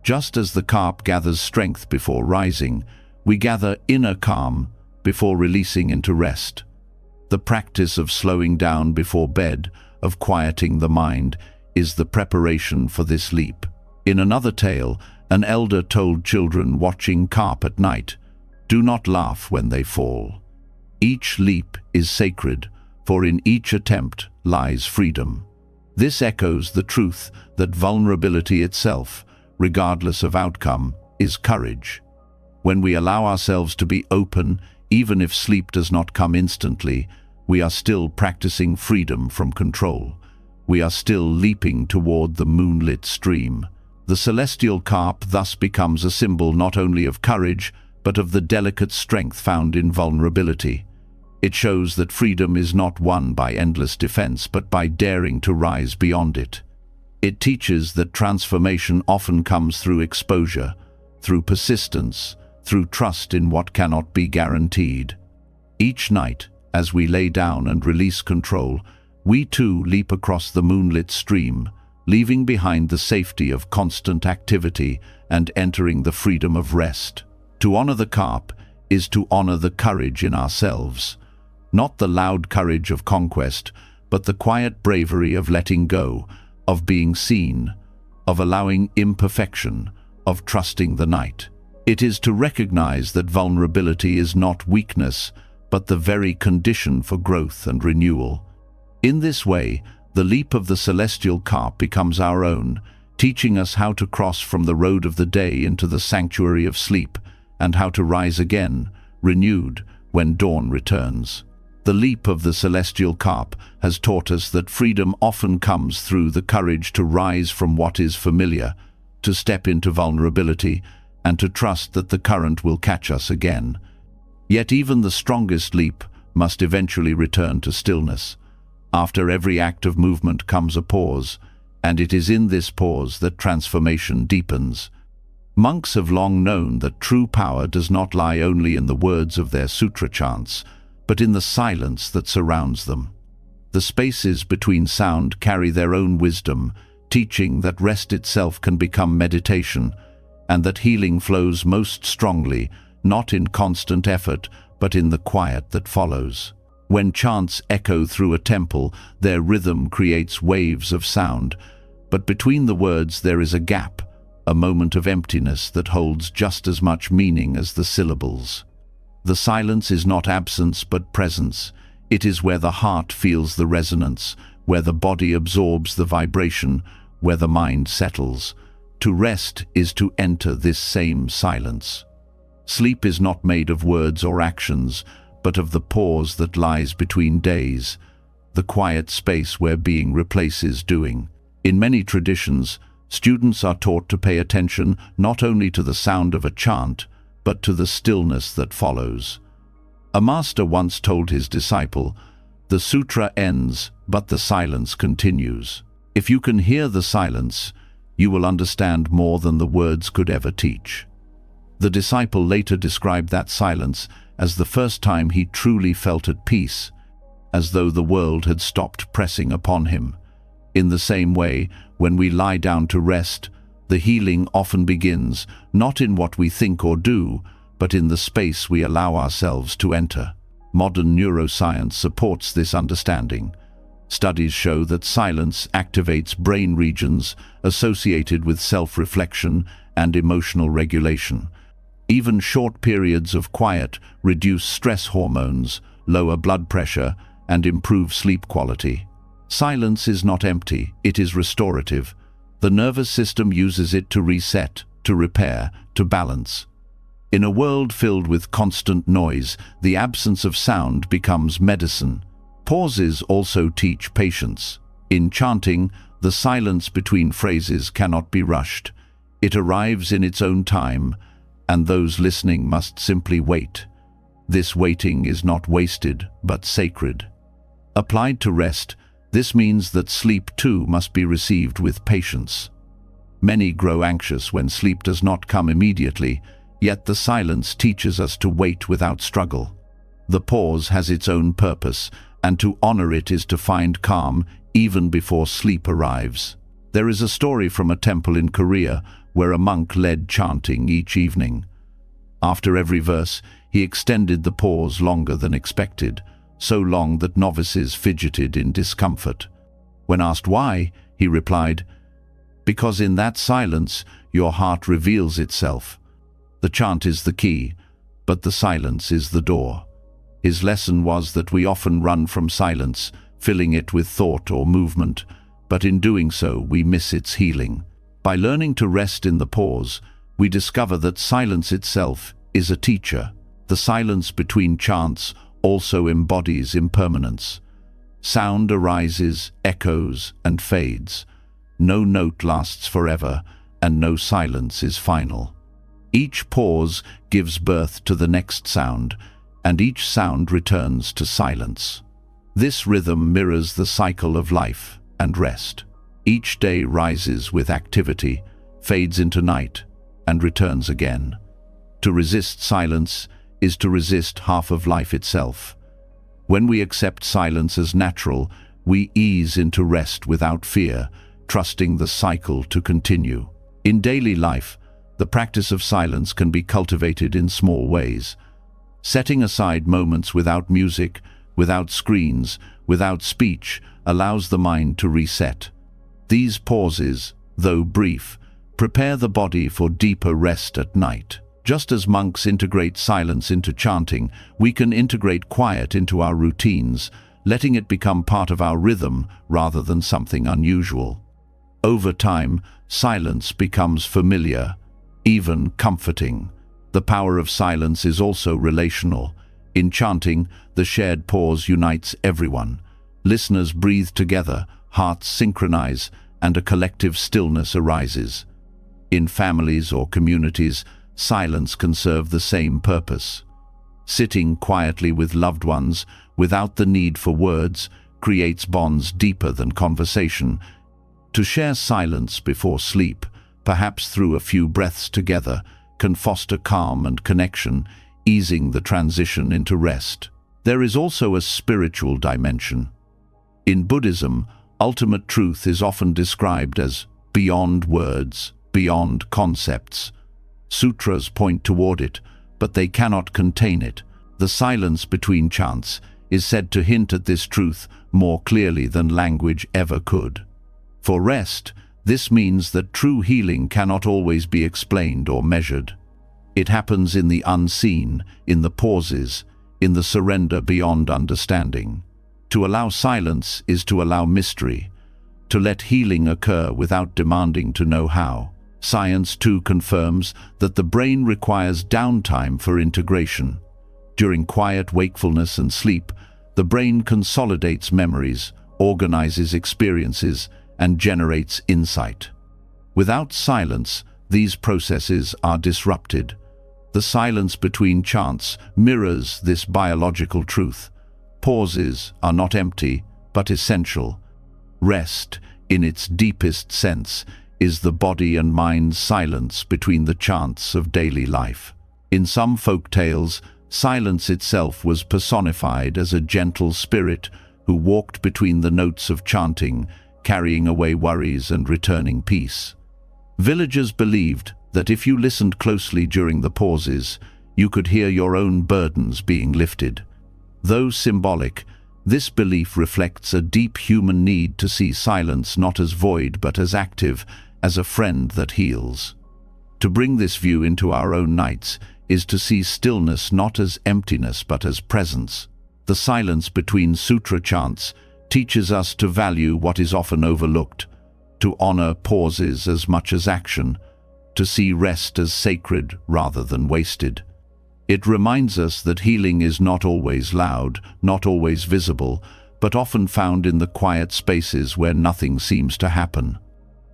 Just as the carp gathers strength before rising, we gather inner calm before releasing into rest. The practice of slowing down before bed, of quieting the mind, is the preparation for this leap. In another tale, an elder told children watching carp at night, "Do not laugh when they fall. Each leap is sacred, for in each attempt lies freedom." This echoes the truth that vulnerability itself, regardless of outcome, is courage. When we allow ourselves to be open, even if sleep does not come instantly, we are still practicing freedom from control. We are still leaping toward the moonlit stream. The celestial carp thus becomes a symbol not only of courage, but of the delicate strength found in vulnerability. It shows that freedom is not won by endless defense, but by daring to rise beyond it. It teaches that transformation often comes through exposure, through persistence, through trust in what cannot be guaranteed. Each night, as we lay down and release control, we too leap across the moonlit stream, leaving behind the safety of constant activity and entering the freedom of rest. To honor the carp is to honor the courage in ourselves, not the loud courage of conquest, but the quiet bravery of letting go, of being seen, of allowing imperfection, of trusting the night. It is to recognize that vulnerability is not weakness, but the very condition for growth and renewal. In this way, the leap of the celestial carp becomes our own, teaching us how to cross from the road of the day into the sanctuary of sleep, and how to rise again, renewed, when dawn returns. The leap of the celestial carp has taught us that freedom often comes through the courage to rise from what is familiar, to step into vulnerability, and to trust that the current will catch us again. Yet even the strongest leap must eventually return to stillness. After every act of movement comes a pause, and it is in this pause that transformation deepens. Monks have long known that true power does not lie only in the words of their sutra chants, but in the silence that surrounds them. The spaces between sound carry their own wisdom, teaching that rest itself can become meditation, and that healing flows most strongly, not in constant effort, but in the quiet that follows. When chants echo through a temple, their rhythm creates waves of sound, but between the words there is a gap, a moment of emptiness that holds just as much meaning as the syllables. The silence is not absence but presence. It is where the heart feels the resonance, where the body absorbs the vibration, where the mind settles. To rest is to enter this same silence. Sleep is not made of words or actions, but of the pause that lies between days, the quiet space where being replaces doing. In many traditions, students are taught to pay attention not only to the sound of a chant, but to the stillness that follows. A master once told his disciple, "The sutra ends, but the silence continues. If you can hear the silence, you will understand more than the words could ever teach." The disciple later described that silence as the first time he truly felt at peace, as though the world had stopped pressing upon him. In the same way, when we lie down to rest, the healing often begins not in what we think or do, but in the space we allow ourselves to enter. Modern neuroscience supports this understanding. Studies show that silence activates brain regions associated with self-reflection and emotional regulation. Even short periods of quiet reduce stress hormones, lower blood pressure, and improve sleep quality. Silence is not empty, it is restorative. The nervous system uses it to reset, to repair, to balance. In a world filled with constant noise, the absence of sound becomes medicine. Pauses also teach patience. In chanting, the silence between phrases cannot be rushed. It arrives in its own time, and those listening must simply wait. This waiting is not wasted, but sacred. Applied to rest, this means that sleep too must be received with patience. Many grow anxious when sleep does not come immediately, yet the silence teaches us to wait without struggle. The pause has its own purpose, and to honor it is to find calm even before sleep arrives. There is a story from a temple in Korea where a monk led chanting each evening. After every verse, he extended the pause longer than expected, so long that novices fidgeted in discomfort. When asked why, he replied, "Because in that silence, your heart reveals itself. The chant is the key, but the silence is the door." His lesson was that we often run from silence, filling it with thought or movement, but in doing so, we miss its healing. By learning to rest in the pause, we discover that silence itself is a teacher. The silence between chants also embodies impermanence. Sound arises, echoes, and fades. No note lasts forever, and no silence is final. Each pause gives birth to the next sound, and each sound returns to silence. This rhythm mirrors the cycle of life and rest. Each day rises with activity, fades into night, and returns again. To resist silence is to resist half of life itself. When we accept silence as natural, we ease into rest without fear, trusting the cycle to continue. In daily life, the practice of silence can be cultivated in small ways. Setting aside moments without music, without screens, without speech, allows the mind to reset. These pauses, though brief, prepare the body for deeper rest at night. Just as monks integrate silence into chanting, we can integrate quiet into our routines, letting it become part of our rhythm rather than something unusual. Over time, silence becomes familiar, even comforting. The power of silence is also relational. In chanting, the shared pause unites everyone. Listeners breathe together, hearts synchronize, and a collective stillness arises. In families or communities, silence can serve the same purpose. Sitting quietly with loved ones, without the need for words, creates bonds deeper than conversation. To share silence before sleep, perhaps through a few breaths together, can foster calm and connection, easing the transition into rest. There is also a spiritual dimension. In Buddhism, ultimate truth is often described as beyond words, beyond concepts. Sutras point toward it, but they cannot contain it. The silence between chants is said to hint at this truth more clearly than language ever could. For rest, this means that true healing cannot always be explained or measured. It happens in the unseen, in the pauses, in the surrender beyond understanding. To allow silence is to allow mystery, to let healing occur without demanding to know how. Science too confirms that the brain requires downtime for integration. During quiet wakefulness and sleep, the brain consolidates memories, organizes experiences, and generates insight. Without silence, these processes are disrupted. The silence between chants mirrors this biological truth. Pauses are not empty, but essential. Rest, in its deepest sense, is the body and mind's silence between the chants of daily life. In some folk tales, silence itself was personified as a gentle spirit who walked between the notes of chanting, carrying away worries and returning peace. Villagers believed that if you listened closely during the pauses, you could hear your own burdens being lifted. Though symbolic, this belief reflects a deep human need to see silence not as void but as active, as a friend that heals. To bring this view into our own nights is to see stillness not as emptiness but as presence. The silence between sutra chants teaches us to value what is often overlooked, to honor pauses as much as action, to see rest as sacred rather than wasted. It reminds us that healing is not always loud, not always visible, but often found in the quiet spaces where nothing seems to happen.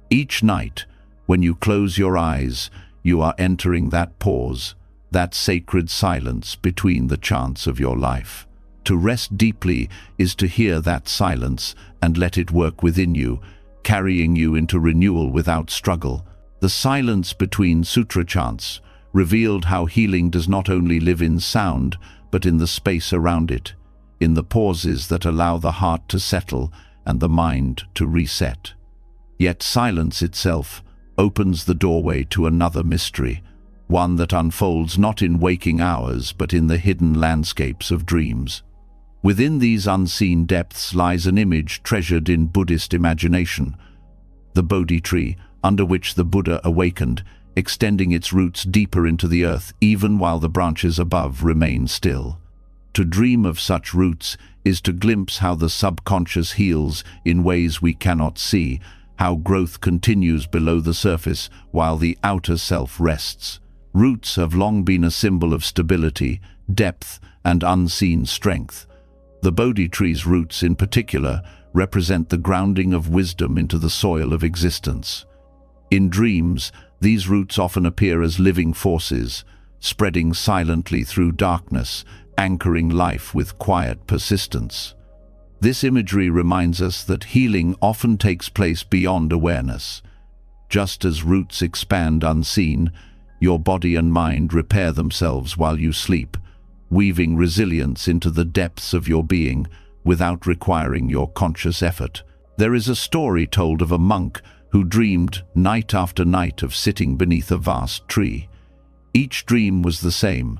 Each night, when you close your eyes, you are entering that pause, that sacred silence between the chants of your life. To rest deeply is to hear that silence and let it work within you, carrying you into renewal without struggle. The silence between sutra chants revealed how healing does not only live in sound, but in the space around it, in the pauses that allow the heart to settle and the mind to reset. Yet silence itself opens the doorway to another mystery, one that unfolds not in waking hours but in the hidden landscapes of dreams. Within these unseen depths lies an image treasured in Buddhist imagination, the Bodhi tree, under which the Buddha awakened, extending its roots deeper into the earth even while the branches above remain still. To dream of such roots is to glimpse how the subconscious heals in ways we cannot see, how growth continues below the surface while the outer self rests. Roots have long been a symbol of stability, depth, and unseen strength. The Bodhi tree's roots in particular represent the grounding of wisdom into the soil of existence. In dreams, these roots often appear as living forces, spreading silently through darkness, anchoring life with quiet persistence. This imagery reminds us that healing often takes place beyond awareness. Just as roots expand unseen, your body and mind repair themselves while you sleep, weaving resilience into the depths of your being without requiring your conscious effort. There is a story told of a monk who dreamed night after night of sitting beneath a vast tree. Each dream was the same.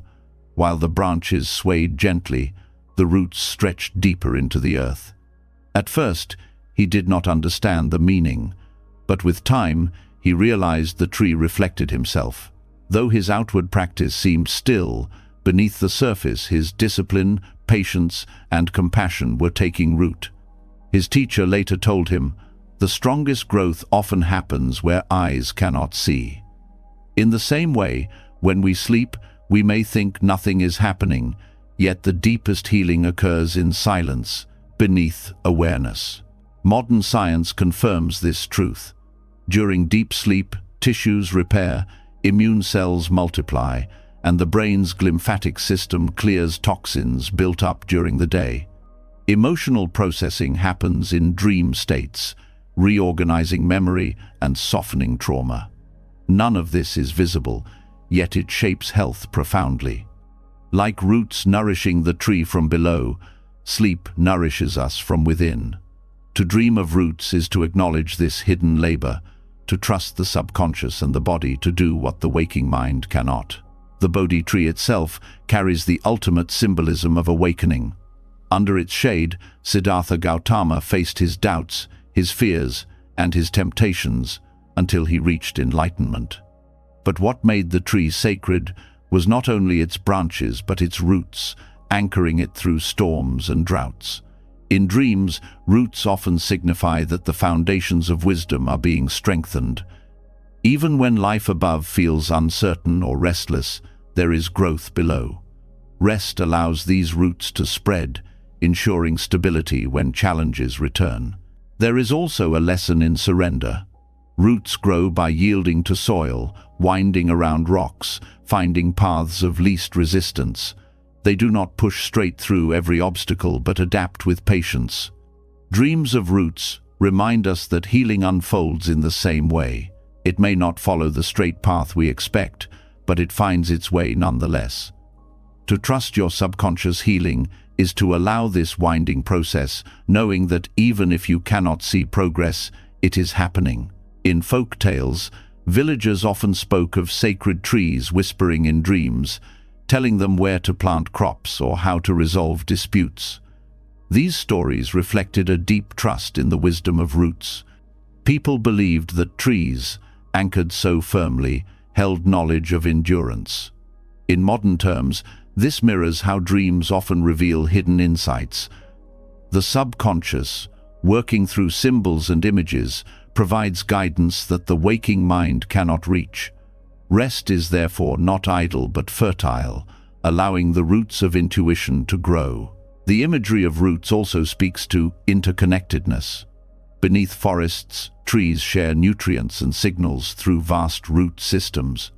While the branches swayed gently, the roots stretched deeper into the earth. At first, he did not understand the meaning, but with time, he realized the tree reflected himself. Though his outward practice seemed still, beneath the surface his discipline, patience, and compassion were taking root. His teacher later told him, "The strongest growth often happens where eyes cannot see." In the same way, when we sleep, we may think nothing is happening, yet the deepest healing occurs in silence, beneath awareness. Modern science confirms this truth. During deep sleep, tissues repair, immune cells multiply, and the brain's lymphatic system clears toxins built up during the day. Emotional processing happens in dream states, reorganizing memory and softening trauma. None of this is visible, yet it shapes health profoundly. Like roots nourishing the tree from below, sleep nourishes us from within. To dream of roots is to acknowledge this hidden labor, to trust the subconscious and the body to do what the waking mind cannot. The Bodhi tree itself carries the ultimate symbolism of awakening. Under its shade, Siddhartha Gautama faced his doubts, his fears, and his temptations until he reached enlightenment. But what made the tree sacred was not only its branches but its roots, anchoring it through storms and droughts. In dreams, roots often signify that the foundations of wisdom are being strengthened. Even when life above feels uncertain or restless, there is growth below. Rest allows these roots to spread, ensuring stability when challenges return. There is also a lesson in surrender. Roots grow by yielding to soil, winding around rocks, finding paths of least resistance. They do not push straight through every obstacle but adapt with patience. Dreams of roots remind us that healing unfolds in the same way. It may not follow the straight path we expect, but it finds its way nonetheless. To trust your subconscious healing is to allow this winding process, knowing that even if you cannot see progress, it is happening. In folk tales, villagers often spoke of sacred trees whispering in dreams, telling them where to plant crops or how to resolve disputes. These stories reflected a deep trust in the wisdom of roots. People believed that trees, anchored so firmly, held knowledge of endurance. In modern terms, this mirrors how dreams often reveal hidden insights. The subconscious, working through symbols and images, provides guidance that the waking mind cannot reach. Rest is therefore not idle but fertile, allowing the roots of intuition to grow. The imagery of roots also speaks to interconnectedness. Beneath forests, trees share nutrients and signals through vast root systems.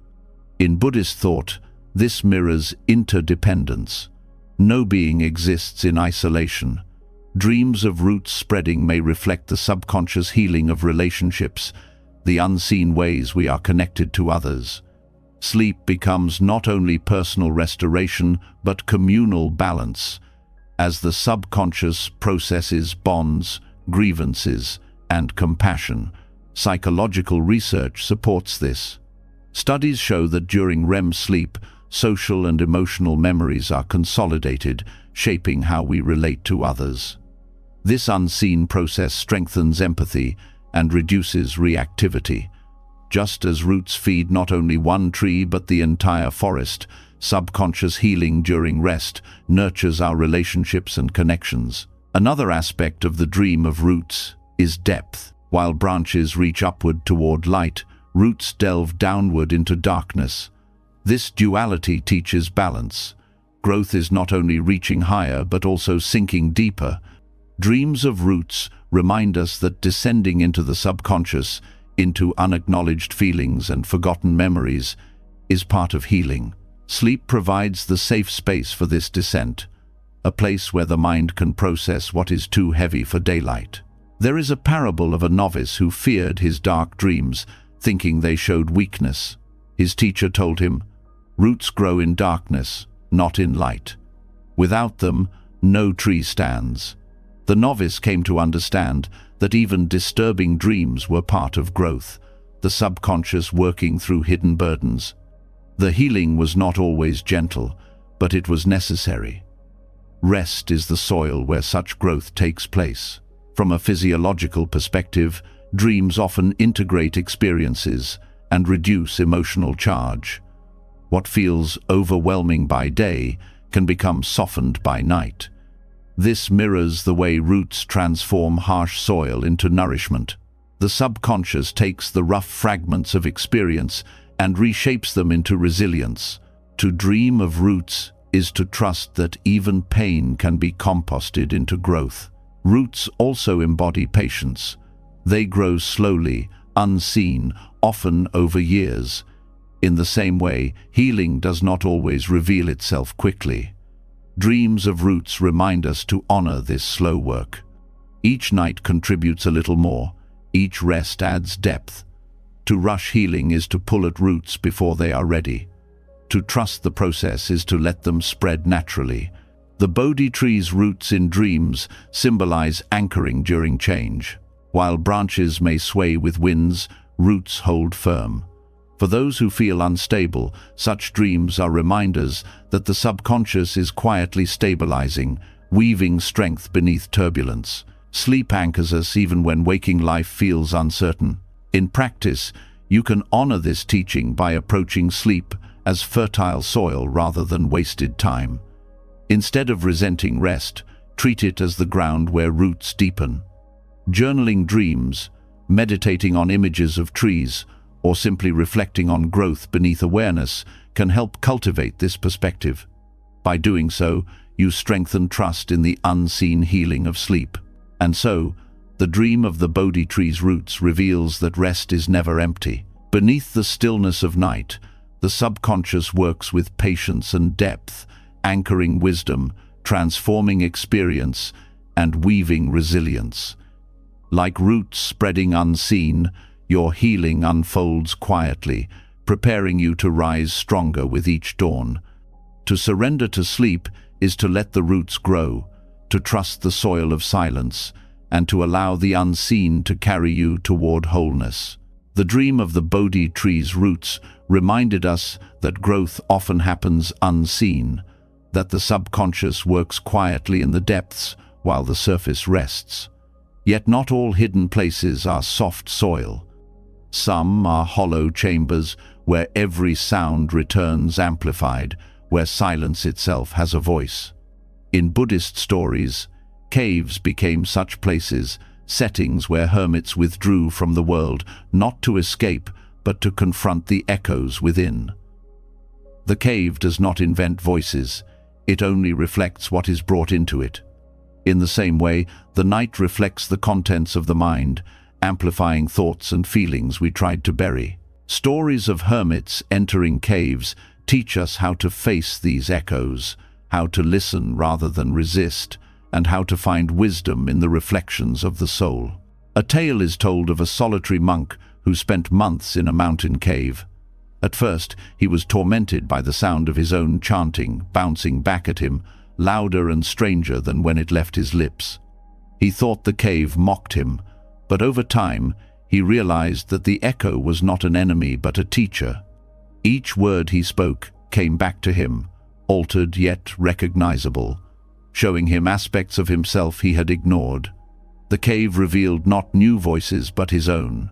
In Buddhist thought, this mirrors interdependence. No being exists in isolation. Dreams of roots spreading may reflect the subconscious healing of relationships, the unseen ways we are connected to others. Sleep becomes not only personal restoration, but communal balance, as the subconscious processes bonds, grievances, and compassion. Psychological research supports this. Studies show that during REM sleep, social and emotional memories are consolidated, shaping how we relate to others. This unseen process strengthens empathy and reduces reactivity. Just as roots feed not only one tree but the entire forest, subconscious healing during rest nurtures our relationships and connections. Another aspect of the dream of roots is depth. While branches reach upward toward light, roots delve downward into darkness. This duality teaches balance. Growth is not only reaching higher but also sinking deeper. Dreams of roots remind us that descending into the subconscious, into unacknowledged feelings and forgotten memories, is part of healing. Sleep provides the safe space for this descent, a place where the mind can process what is too heavy for daylight. There is a parable of a novice who feared his dark dreams, thinking they showed weakness. His teacher told him, "Roots grow in darkness, not in light. Without them, no tree stands." The novice came to understand that even disturbing dreams were part of growth, the subconscious working through hidden burdens. The healing was not always gentle, but it was necessary. Rest is the soil where such growth takes place. From a physiological perspective, dreams often integrate experiences and reduce emotional charge. What feels overwhelming by day can become softened by night. This mirrors the way roots transform harsh soil into nourishment. The subconscious takes the rough fragments of experience and reshapes them into resilience. To dream of roots is to trust that even pain can be composted into growth. Roots also embody patience. They grow slowly, unseen, often over years. In the same way, healing does not always reveal itself quickly. Dreams of roots remind us to honor this slow work. Each night contributes a little more. Each rest adds depth. To rush healing is to pull at roots before they are ready. To trust the process is to let them spread naturally. The Bodhi tree's roots in dreams symbolize anchoring during change. While branches may sway with winds, roots hold firm. For those who feel unstable, such dreams are reminders that the subconscious is quietly stabilizing, weaving strength beneath turbulence. Sleep anchors us even when waking life feels uncertain. In practice, you can honor this teaching by approaching sleep as fertile soil rather than wasted time. Instead of resenting rest, treat it as the ground where roots deepen. Journaling dreams, meditating on images of trees, or simply reflecting on growth beneath awareness can help cultivate this perspective. By doing so, you strengthen trust in the unseen healing of sleep. And so, the dream of the Bodhi tree's roots reveals that rest is never empty. Beneath the stillness of night, the subconscious works with patience and depth, anchoring wisdom, transforming experience, and weaving resilience. Like roots spreading unseen, your healing unfolds quietly, preparing you to rise stronger with each dawn. To surrender to sleep is to let the roots grow, to trust the soil of silence, and to allow the unseen to carry you toward wholeness. The dream of the Bodhi tree's roots reminded us that growth often happens unseen, that the subconscious works quietly in the depths while the surface rests. Yet not all hidden places are soft soil. Some are hollow chambers where every sound returns amplified, where silence itself has a voice. In Buddhist stories, caves became such places, settings where hermits withdrew from the world, not to escape, but to confront the echoes within. The cave does not invent voices, it only reflects what is brought into it. In the same way, the night reflects the contents of the mind, amplifying thoughts and feelings we tried to bury. Stories of hermits entering caves teach us how to face these echoes, how to listen rather than resist, and how to find wisdom in the reflections of the soul. A tale is told of a solitary monk who spent months in a mountain cave. At first, he was tormented by the sound of his own chanting, bouncing back at him, louder and stranger than when it left his lips. He thought the cave mocked him, but over time, he realized that the echo was not an enemy but a teacher. Each word he spoke came back to him, altered yet recognizable, showing him aspects of himself he had ignored. The cave revealed not new voices but his own.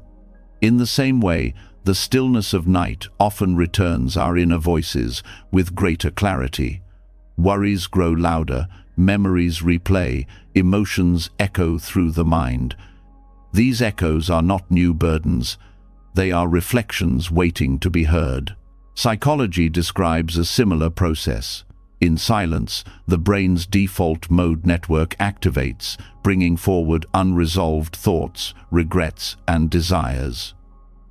In the same way, the stillness of night often returns our inner voices with greater clarity. Worries grow louder, memories replay, emotions echo through the mind. These echoes are not new burdens, they are reflections waiting to be heard. Psychology describes a similar process. In silence, the brain's default mode network activates, bringing forward unresolved thoughts, regrets, and desires.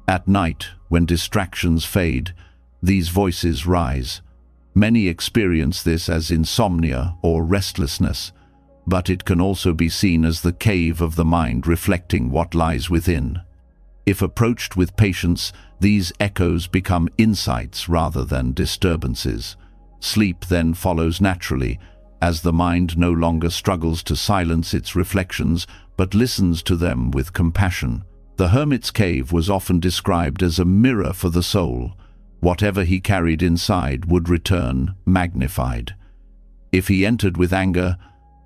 At night, when distractions fade, these voices rise. Many experience this as insomnia or restlessness, but it can also be seen as the cave of the mind reflecting what lies within. If approached with patience, these echoes become insights rather than disturbances. Sleep then follows naturally, as the mind no longer struggles to silence its reflections but listens to them with compassion. The hermit's cave was often described as a mirror for the soul. Whatever he carried inside would return magnified. If he entered with anger,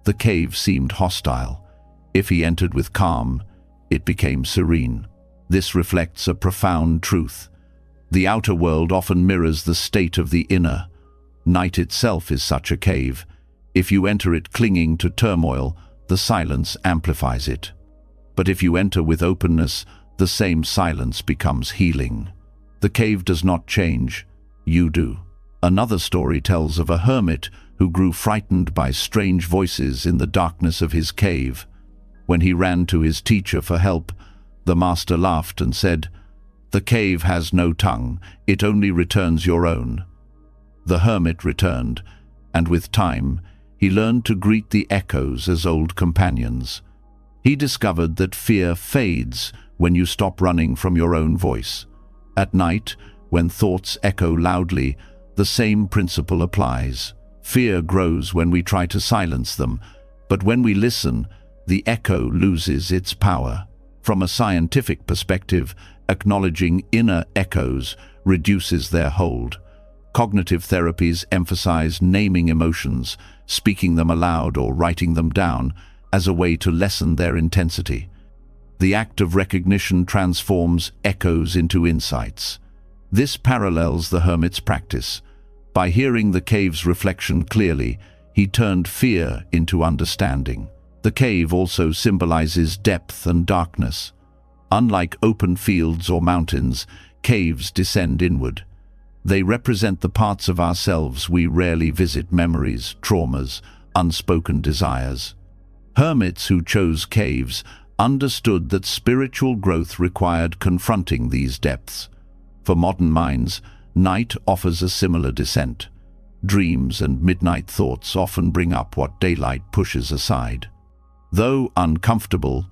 the cave seemed hostile. If he entered with calm, it became serene. This reflects a profound truth. The outer world often mirrors the state of the inner. Night itself is such a cave. If you enter it clinging to turmoil, the silence amplifies it. But if you enter with openness, the same silence becomes healing. The cave does not change, you do. Another story tells of a hermit who grew frightened by strange voices in the darkness of his cave. When he ran to his teacher for help, the master laughed and said, "The cave has no tongue, it only returns your own." The hermit returned, and with time, he learned to greet the echoes as old companions. He discovered that fear fades when you stop running from your own voice. At night, when thoughts echo loudly, the same principle applies. Fear grows when we try to silence them, but when we listen, the echo loses its power. From a scientific perspective, acknowledging inner echoes reduces their hold. Cognitive therapies emphasize naming emotions, speaking them aloud or writing them down as a way to lessen their intensity. The act of recognition transforms echoes into insights. This parallels the hermit's practice. By hearing the cave's reflection clearly, he turned fear into understanding. The cave also symbolizes depth and darkness. Unlike open fields or mountains, caves descend inward. They represent the parts of ourselves we rarely visit: memories, traumas, unspoken desires. Hermits who chose caves understood that spiritual growth required confronting these depths. For modern minds, night offers a similar descent. Dreams and midnight thoughts often bring up what daylight pushes aside. Though uncomfortable,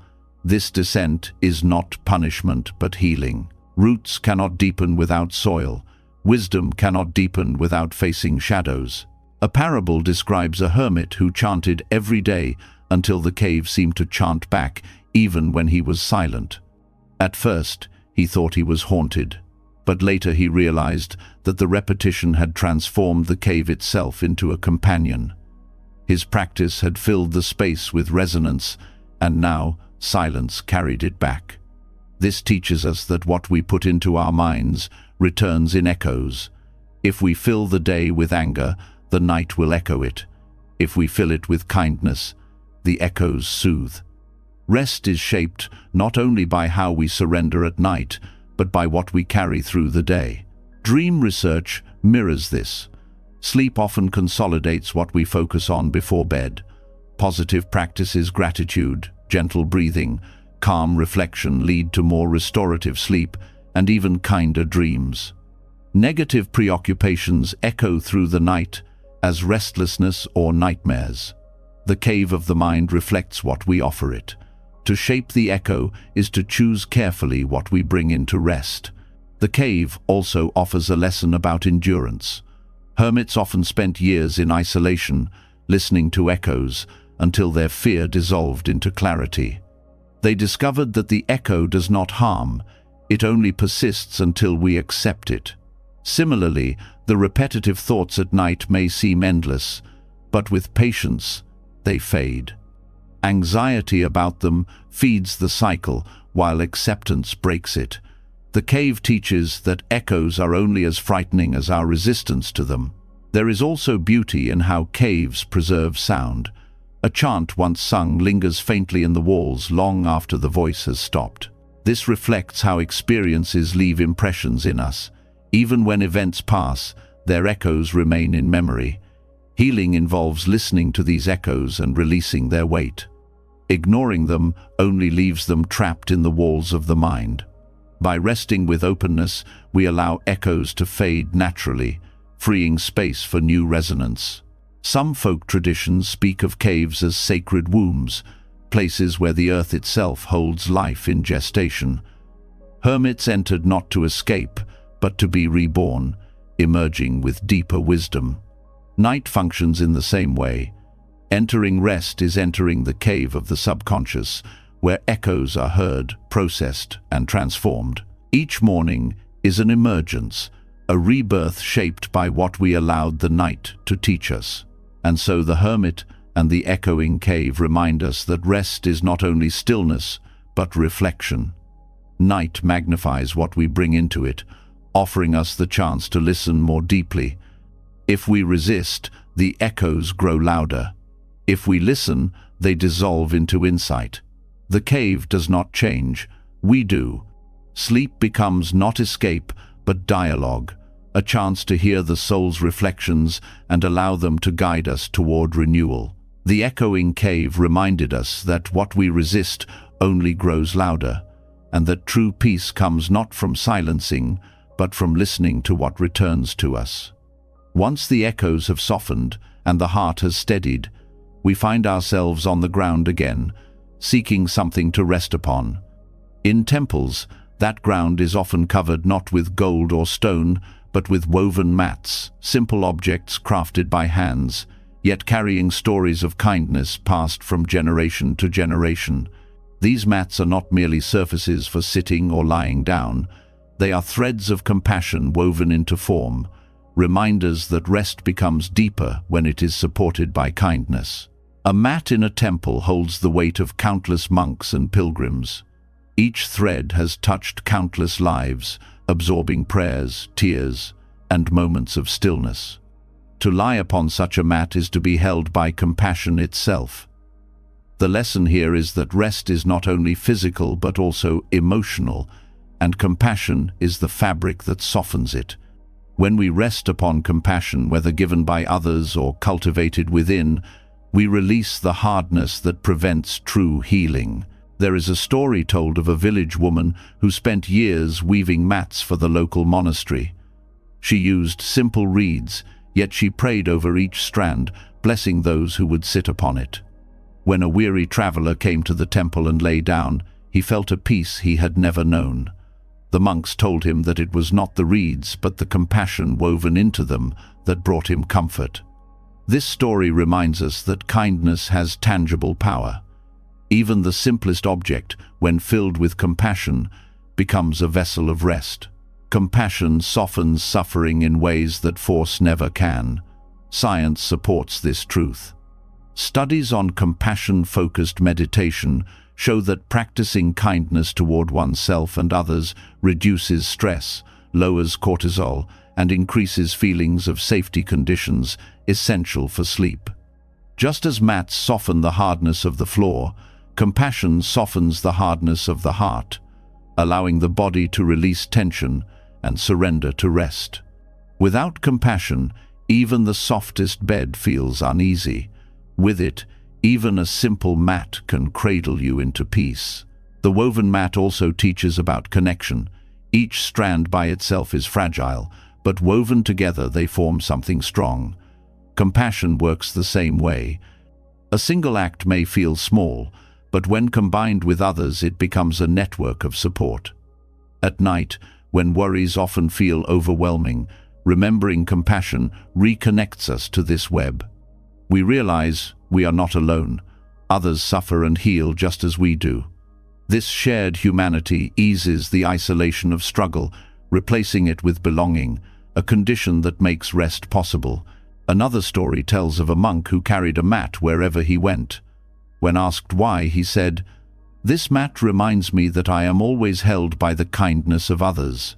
this descent is not punishment but healing. Roots cannot deepen without soil. Wisdom cannot deepen without facing shadows. A parable describes a hermit who chanted every day until the cave seemed to chant back even when he was silent. At first, he thought he was haunted, but later he realized that the repetition had transformed the cave itself into a companion. His practice had filled the space with resonance, and now silence carried it back. This teaches us that what we put into our minds returns in echoes. If we fill the day with anger, the night will echo it. If we fill it with kindness, the echoes soothe. Rest is shaped not only by how we surrender at night, but by what we carry through the day. Dream research mirrors this. Sleep often consolidates what we focus on before bed. Positive practices, gratitude, gentle breathing, calm reflection lead to more restorative sleep and even kinder dreams. Negative preoccupations echo through the night as restlessness or nightmares. The cave of the mind reflects what we offer it. To shape the echo is to choose carefully what we bring into rest. The cave also offers a lesson about endurance. Hermits often spent years in isolation, listening to echoes until their fear dissolved into clarity. They discovered that the echo does not harm, it only persists until we accept it. Similarly, the repetitive thoughts at night may seem endless, but with patience, they fade. Anxiety about them feeds the cycle, while acceptance breaks it. The cave teaches that echoes are only as frightening as our resistance to them. There is also beauty in how caves preserve sound. A chant once sung lingers faintly in the walls long after the voice has stopped. This reflects how experiences leave impressions in us. Even when events pass, their echoes remain in memory. Healing involves listening to these echoes and releasing their weight. Ignoring them only leaves them trapped in the walls of the mind. By resting with openness, we allow echoes to fade naturally, freeing space for new resonance. Some folk traditions speak of caves as sacred wombs, places where the earth itself holds life in gestation. Hermits entered not to escape, but to be reborn, emerging with deeper wisdom. Night functions in the same way. Entering rest is entering the cave of the subconscious, where echoes are heard, processed, and transformed. Each morning is an emergence, a rebirth shaped by what we allowed the night to teach us. And so the hermit and the echoing cave remind us that rest is not only stillness, but reflection. Night magnifies what we bring into it, offering us the chance to listen more deeply. If we resist, the echoes grow louder. If we listen, they dissolve into insight. The cave does not change, we do. Sleep becomes not escape, but dialogue, a chance to hear the soul's reflections and allow them to guide us toward renewal. The echoing cave reminded us that what we resist only grows louder, and that true peace comes not from silencing, but from listening to what returns to us. Once the echoes have softened and the heart has steadied, we find ourselves on the ground again, seeking something to rest upon. In temples, that ground is often covered not with gold or stone, but with woven mats, simple objects crafted by hands, yet carrying stories of kindness passed from generation to generation. These mats are not merely surfaces for sitting or lying down. They are threads of compassion woven into form, reminders that rest becomes deeper when it is supported by kindness. A mat in a temple holds the weight of countless monks and pilgrims. Each thread has touched countless lives, absorbing prayers, tears, and moments of stillness. To lie upon such a mat is to be held by compassion itself. The lesson here is that rest is not only physical but also emotional, and compassion is the fabric that softens it. When we rest upon compassion, whether given by others or cultivated within, we release the hardness that prevents true healing. There is a story told of a village woman who spent years weaving mats for the local monastery. She used simple reeds, yet she prayed over each strand, blessing those who would sit upon it. When a weary traveler came to the temple and lay down, he felt a peace he had never known. The monks told him that it was not the reeds, but the compassion woven into them that brought him comfort. This story reminds us that kindness has tangible power. Even the simplest object, when filled with compassion, becomes a vessel of rest. Compassion softens suffering in ways that force never can. Science supports this truth. Studies on compassion-focused meditation show that practicing kindness toward oneself and others reduces stress, lowers cortisol, and increases feelings of safety conditions essential for sleep. Just as mats soften the hardness of the floor, compassion softens the hardness of the heart, allowing the body to release tension and surrender to rest. Without compassion, even the softest bed feels uneasy. With it, even a simple mat can cradle you into peace. The woven mat also teaches about connection. Each strand by itself is fragile, but woven together they form something strong. Compassion works the same way. A single act may feel small, but when combined with others it becomes a network of support. At night, when worries often feel overwhelming, remembering compassion reconnects us to this web. We realize we are not alone. Others suffer and heal just as we do. This shared humanity eases the isolation of struggle, replacing it with belonging, a condition that makes rest possible. Another story tells of a monk who carried a mat wherever he went. When asked why, he said, "This mat reminds me that I am always held by the kindness of others."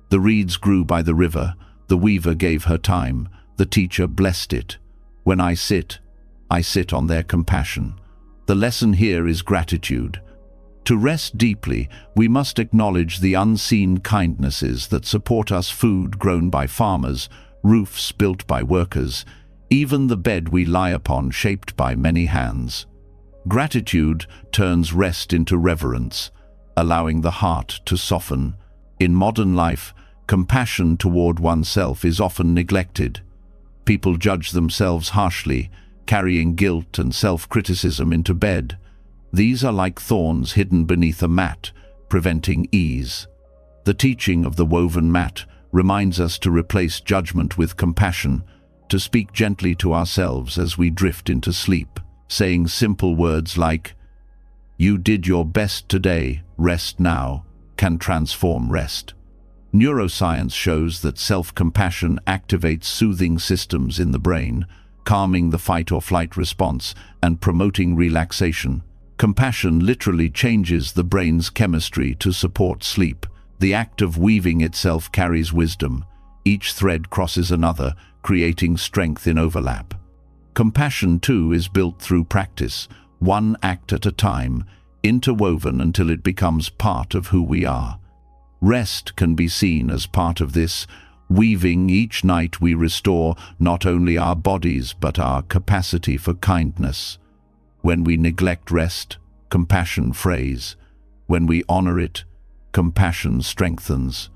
The reeds grew by the river, the weaver gave her time, the teacher blessed it. When I sit on their compassion. The lesson here is gratitude. To rest deeply, we must acknowledge the unseen kindnesses that support us: food grown by farmers, roofs built by workers, even the bed we lie upon shaped by many hands. Gratitude turns rest into reverence, allowing the heart to soften. In modern life, compassion toward oneself is often neglected. People judge themselves harshly, carrying guilt and self-criticism into bed. These are like thorns hidden beneath a mat, preventing ease. The teaching of the woven mat reminds us to replace judgment with compassion, to speak gently to ourselves as we drift into sleep, saying simple words like, "You did your best today, rest now," can transform rest. Neuroscience shows that self-compassion activates soothing systems in the brain, calming the fight-or-flight response and promoting relaxation. Compassion literally changes the brain's chemistry to support sleep. The act of weaving itself carries wisdom. Each thread crosses another, creating strength in overlap. Compassion, too, is built through practice, one act at a time, interwoven until it becomes part of who we are. Rest can be seen as part of this. Weaving, each night we restore not only our bodies but our capacity for kindness. When we neglect rest, compassion frays. When we honor it, compassion strengthens.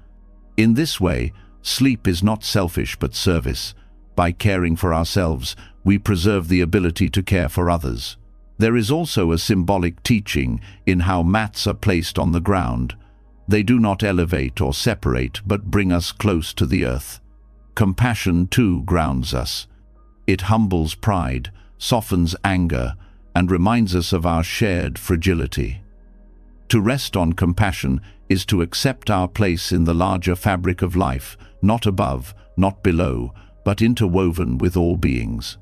In this way, sleep is not selfish but service. By caring for ourselves, we preserve the ability to care for others. There is also a symbolic teaching in how mats are placed on the ground. They do not elevate or separate, but bring us close to the earth. Compassion, too, grounds us. It humbles pride, softens anger, and reminds us of our shared fragility. To rest on compassion is to accept our place in the larger fabric of life, not above, not below, but interwoven with all beings.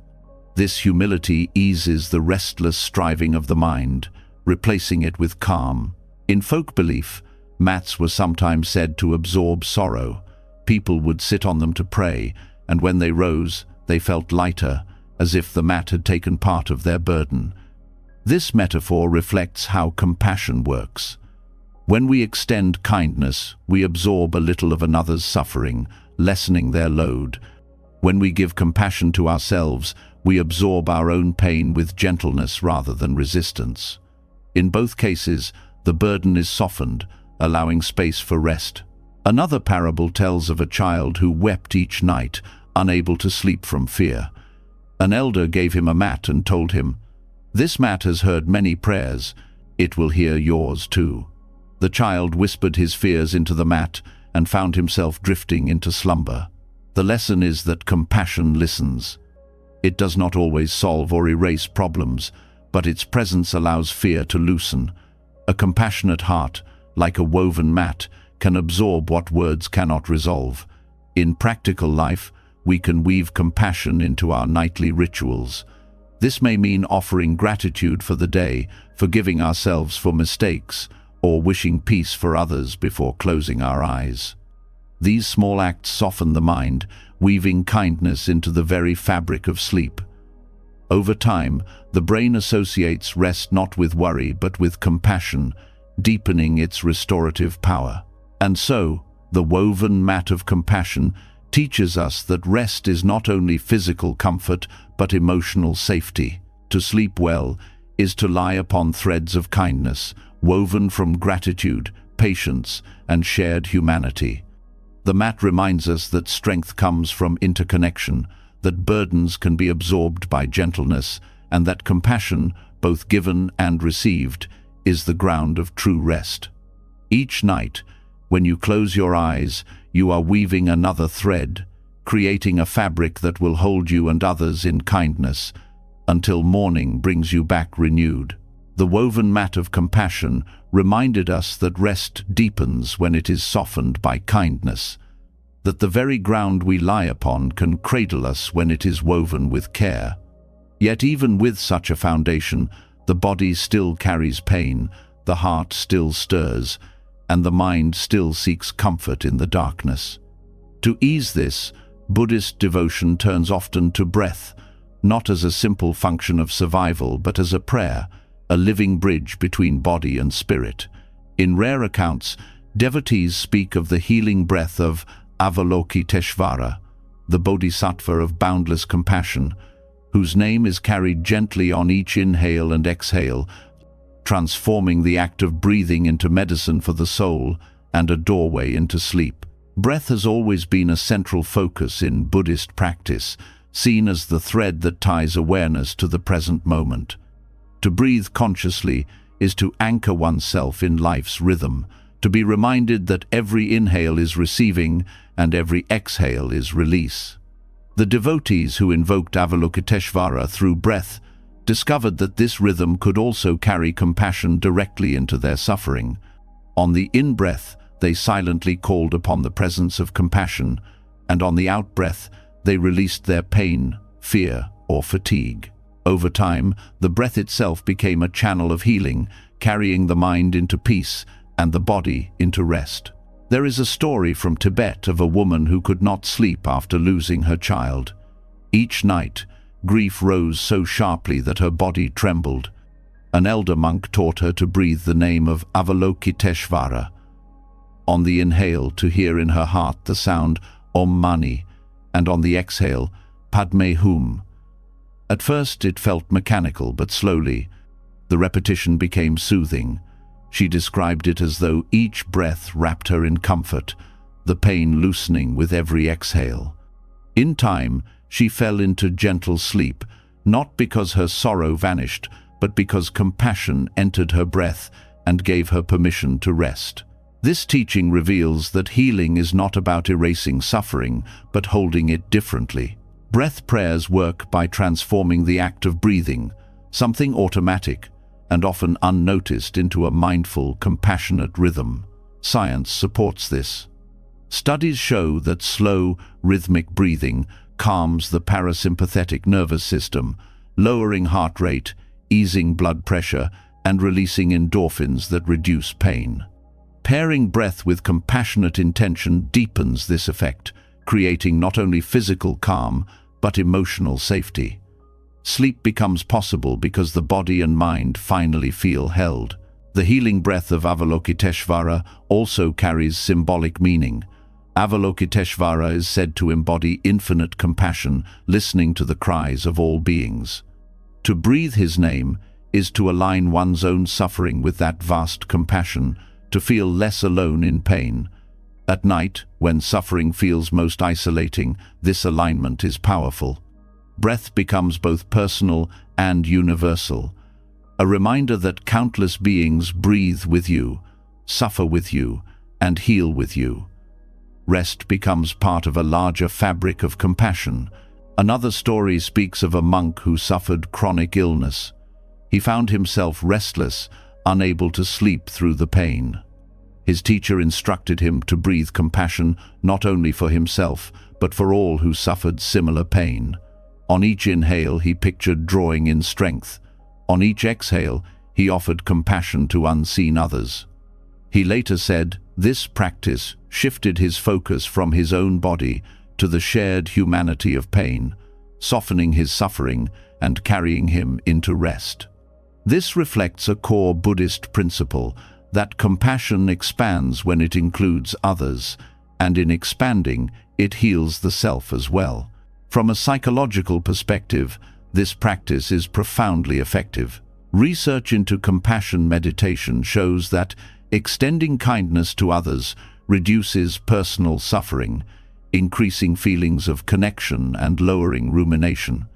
This humility eases the restless striving of the mind, replacing it with calm. In folk belief, mats were sometimes said to absorb sorrow. People would sit on them to pray, and when they rose, they felt lighter, as if the mat had taken part of their burden. This metaphor reflects how compassion works. When we extend kindness, we absorb a little of another's suffering, lessening their load. When we give compassion to ourselves, we absorb our own pain with gentleness rather than resistance. In both cases, the burden is softened, allowing space for rest. Another parable tells of a child who wept each night, unable to sleep from fear. An elder gave him a mat and told him, "This mat has heard many prayers. It will hear yours too." The child whispered his fears into the mat and found himself drifting into slumber. The lesson is that compassion listens. It does not always solve or erase problems, but its presence allows fear to loosen. A compassionate heart, like a woven mat, can absorb what words cannot resolve. In practical life, we can weave compassion into our nightly rituals. This may mean offering gratitude for the day, forgiving ourselves for mistakes, or wishing peace for others before closing our eyes. These small acts soften the mind, weaving kindness into the very fabric of sleep. Over time, the brain associates rest not with worry but with compassion, deepening its restorative power. And so, the woven mat of compassion teaches us that rest is not only physical comfort but emotional safety. To sleep well is to lie upon threads of kindness, woven from gratitude, patience, and shared humanity. The mat reminds us that strength comes from interconnection, that burdens can be absorbed by gentleness, and that compassion, both given and received, is the ground of true rest. Each night, when you close your eyes, you are weaving another thread, creating a fabric that will hold you and others in kindness, until morning brings you back renewed. The woven mat of compassion reminded us that rest deepens when it is softened by kindness, that the very ground we lie upon can cradle us when it is woven with care. Yet even with such a foundation, the body still carries pain, the heart still stirs, and the mind still seeks comfort in the darkness. To ease this, Buddhist devotion turns often to breath, not as a simple function of survival but as a prayer, a living bridge between body and spirit. In rare accounts, devotees speak of the healing breath of Avalokiteshvara, the bodhisattva of boundless compassion, whose name is carried gently on each inhale and exhale, transforming the act of breathing into medicine for the soul and a doorway into sleep. Breath has always been a central focus in Buddhist practice, seen as the thread that ties awareness to the present moment. To breathe consciously is to anchor oneself in life's rhythm, to be reminded that every inhale is receiving and every exhale is release. The devotees who invoked Avalokiteshvara through breath discovered that this rhythm could also carry compassion directly into their suffering. On the in-breath, they silently called upon the presence of compassion, and on the out-breath, they released their pain, fear, or fatigue. Over time, the breath itself became a channel of healing, carrying the mind into peace and the body into rest. There is a story from Tibet of a woman who could not sleep after losing her child. Each night, grief rose so sharply that her body trembled. An elder monk taught her to breathe the name of Avalokiteshvara. On the inhale, to hear in her heart the sound Om Mani, and on the exhale, Padme Hum. At first it felt mechanical, but slowly, the repetition became soothing. She described it as though each breath wrapped her in comfort, the pain loosening with every exhale. In time, she fell into gentle sleep, not because her sorrow vanished, but because compassion entered her breath and gave her permission to rest. This teaching reveals that healing is not about erasing suffering, but holding it differently. Breath prayers work by transforming the act of breathing, something automatic and often unnoticed, into a mindful, compassionate rhythm. Science supports this. Studies show that slow, rhythmic breathing calms the parasympathetic nervous system, lowering heart rate, easing blood pressure, and releasing endorphins that reduce pain. Pairing breath with compassionate intention deepens this effect, creating not only physical calm, but emotional safety. Sleep becomes possible because the body and mind finally feel held. The healing breath of Avalokiteshvara also carries symbolic meaning. Avalokiteshvara is said to embody infinite compassion, listening to the cries of all beings. To breathe his name is to align one's own suffering with that vast compassion, to feel less alone in pain. At night, when suffering feels most isolating, this alignment is powerful. Breath becomes both personal and universal, a reminder that countless beings breathe with you, suffer with you, and heal with you. Rest becomes part of a larger fabric of compassion. Another story speaks of a monk who suffered chronic illness. He found himself restless, unable to sleep through the pain. His teacher instructed him to breathe compassion not only for himself, but for all who suffered similar pain. On each inhale, he pictured drawing in strength. On each exhale, he offered compassion to unseen others. He later said, this practice shifted his focus from his own body to the shared humanity of pain, softening his suffering and carrying him into rest. This reflects a core Buddhist principle that compassion expands when it includes others, and in expanding, it heals the self as well. From a psychological perspective, this practice is profoundly effective. Research into compassion meditation shows that extending kindness to others reduces personal suffering, increasing feelings of connection and lowering rumination.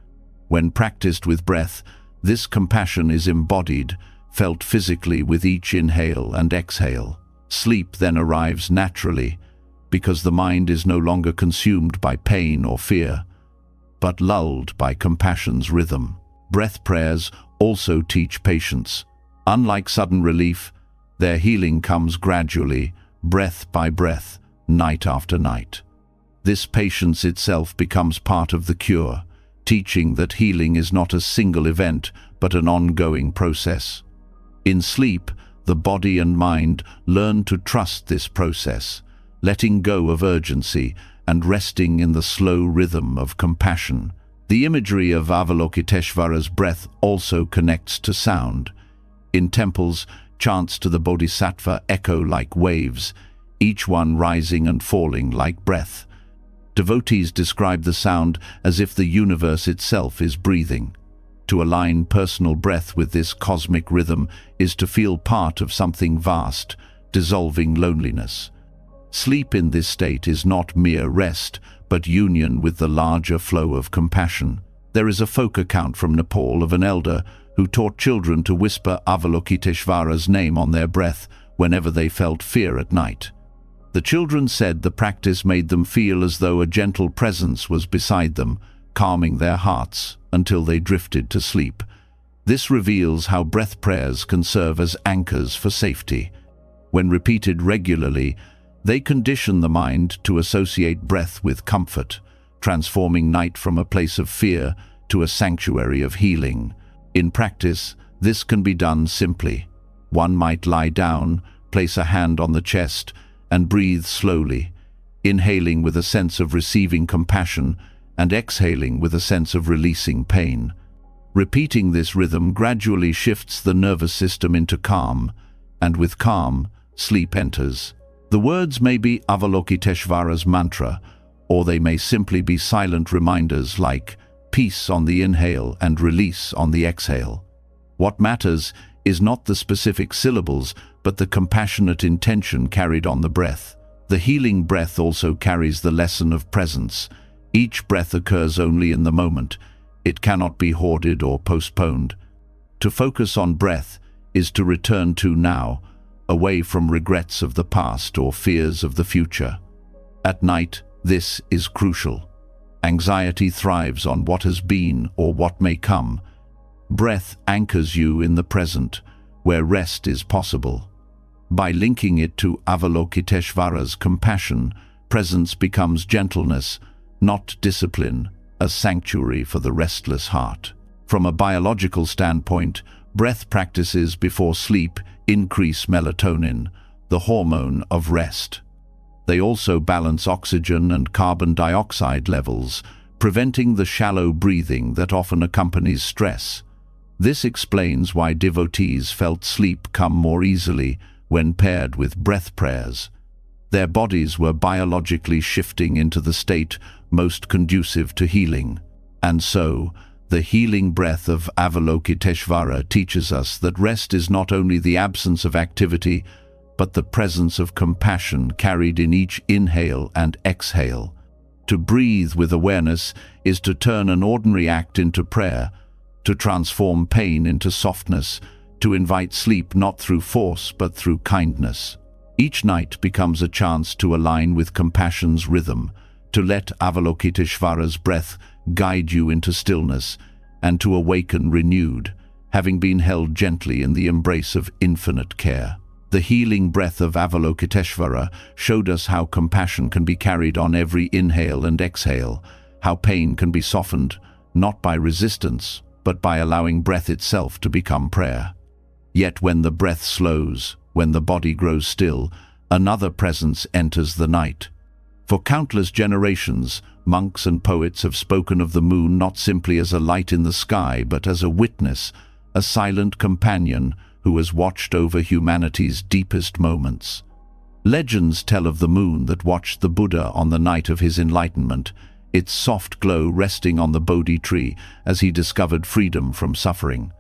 When practiced with breath, this compassion is embodied, felt physically with each inhale and exhale. Sleep then arrives naturally, because the mind is no longer consumed by pain or fear, but lulled by compassion's rhythm. Breath prayers also teach patience. Unlike sudden relief, their healing comes gradually, breath by breath, night after night. This patience itself becomes part of the cure, teaching that healing is not a single event, but an ongoing process. In sleep, the body and mind learn to trust this process, letting go of urgency and resting in the slow rhythm of compassion. The imagery of Avalokiteshvara's breath also connects to sound. In temples, chants to the Bodhisattva echo like waves, each one rising and falling like breath. Devotees describe the sound as if the universe itself is breathing. To align personal breath with this cosmic rhythm is to feel part of something vast, dissolving loneliness. Sleep in this state is not mere rest, but union with the larger flow of compassion. There is a folk account from Nepal of an elder who taught children to whisper Avalokiteshvara's name on their breath whenever they felt fear at night. The children said the practice made them feel as though a gentle presence was beside them, calming their hearts until they drifted to sleep. This reveals how breath prayers can serve as anchors for safety. When repeated regularly, they condition the mind to associate breath with comfort, transforming night from a place of fear to a sanctuary of healing. In practice, this can be done simply. One might lie down, place a hand on the chest, and breathe slowly, inhaling with a sense of receiving compassion and exhaling with a sense of releasing pain. Repeating this rhythm gradually shifts the nervous system into calm, and with calm, sleep enters. The words may be Avalokiteshvara's mantra, or they may simply be silent reminders like peace on the inhale and release on the exhale. What matters is not the specific syllables, but the compassionate intention carried on the breath. The healing breath also carries the lesson of presence. Each breath occurs only in the moment. It cannot be hoarded or postponed. To focus on breath is to return to now, away from regrets of the past or fears of the future. At night, this is crucial. Anxiety thrives on what has been or what may come. Breath anchors you in the present, where rest is possible. By linking it to Avalokiteshvara's compassion, presence becomes gentleness, not discipline, a sanctuary for the restless heart. From a biological standpoint, breath practices before sleep increase melatonin, the hormone of rest. They also balance oxygen and carbon dioxide levels, preventing the shallow breathing that often accompanies stress. This explains why devotees felt sleep come more easily when paired with breath prayers. Their bodies were biologically shifting into the state most conducive to healing. And so, the healing breath of Avalokiteshvara teaches us that rest is not only the absence of activity, but the presence of compassion carried in each inhale and exhale. To breathe with awareness is to turn an ordinary act into prayer, to transform pain into softness, to invite sleep not through force but through kindness. Each night becomes a chance to align with compassion's rhythm, to let Avalokiteshvara's breath guide you into stillness, and to awaken renewed, having been held gently in the embrace of infinite care. The healing breath of Avalokiteshvara showed us how compassion can be carried on every inhale and exhale, how pain can be softened, not by resistance, but by allowing breath itself to become prayer. Yet when the breath slows, when the body grows still, another presence enters the night. For countless generations, monks and poets have spoken of the moon not simply as a light in the sky, but as a witness, a silent companion who has watched over humanity's deepest moments. Legends tell of the moon that watched the Buddha on the night of his enlightenment, its soft glow resting on the Bodhi tree as he discovered freedom from suffering.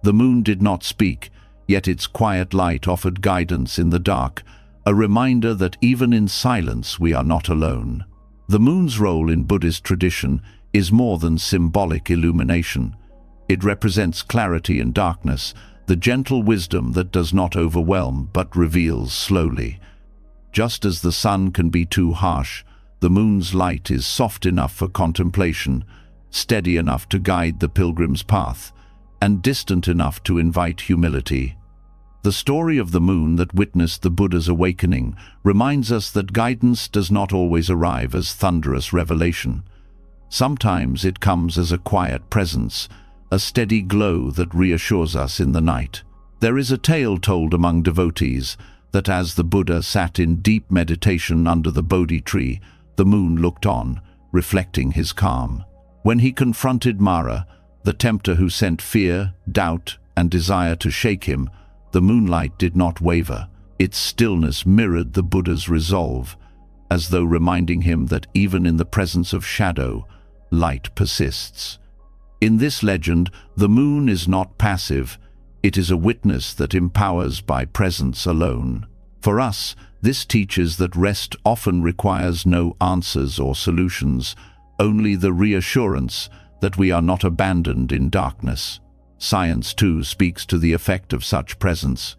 The moon did not speak, yet its quiet light offered guidance in the dark, a reminder that even in silence we are not alone. The moon's role in Buddhist tradition is more than symbolic illumination. It represents clarity in darkness, the gentle wisdom that does not overwhelm but reveals slowly. Just as the sun can be too harsh, the moon's light is soft enough for contemplation, steady enough to guide the pilgrim's path, and distant enough to invite humility. The story of the moon that witnessed the Buddha's awakening reminds us that guidance does not always arrive as thunderous revelation. Sometimes it comes as a quiet presence, a steady glow that reassures us in the night. There is a tale told among devotees that as the Buddha sat in deep meditation under the Bodhi tree, the moon looked on, reflecting his calm. When he confronted Mara, the tempter who sent fear, doubt, and desire to shake him, the moonlight did not waver. Its stillness mirrored the Buddha's resolve, as though reminding him that even in the presence of shadow, light persists. In this legend, the moon is not passive, it is a witness that empowers by presence alone. For us, this teaches that rest often requires no answers or solutions, only the reassurance that we are not abandoned in darkness. Science, too, speaks to the effect of such presence.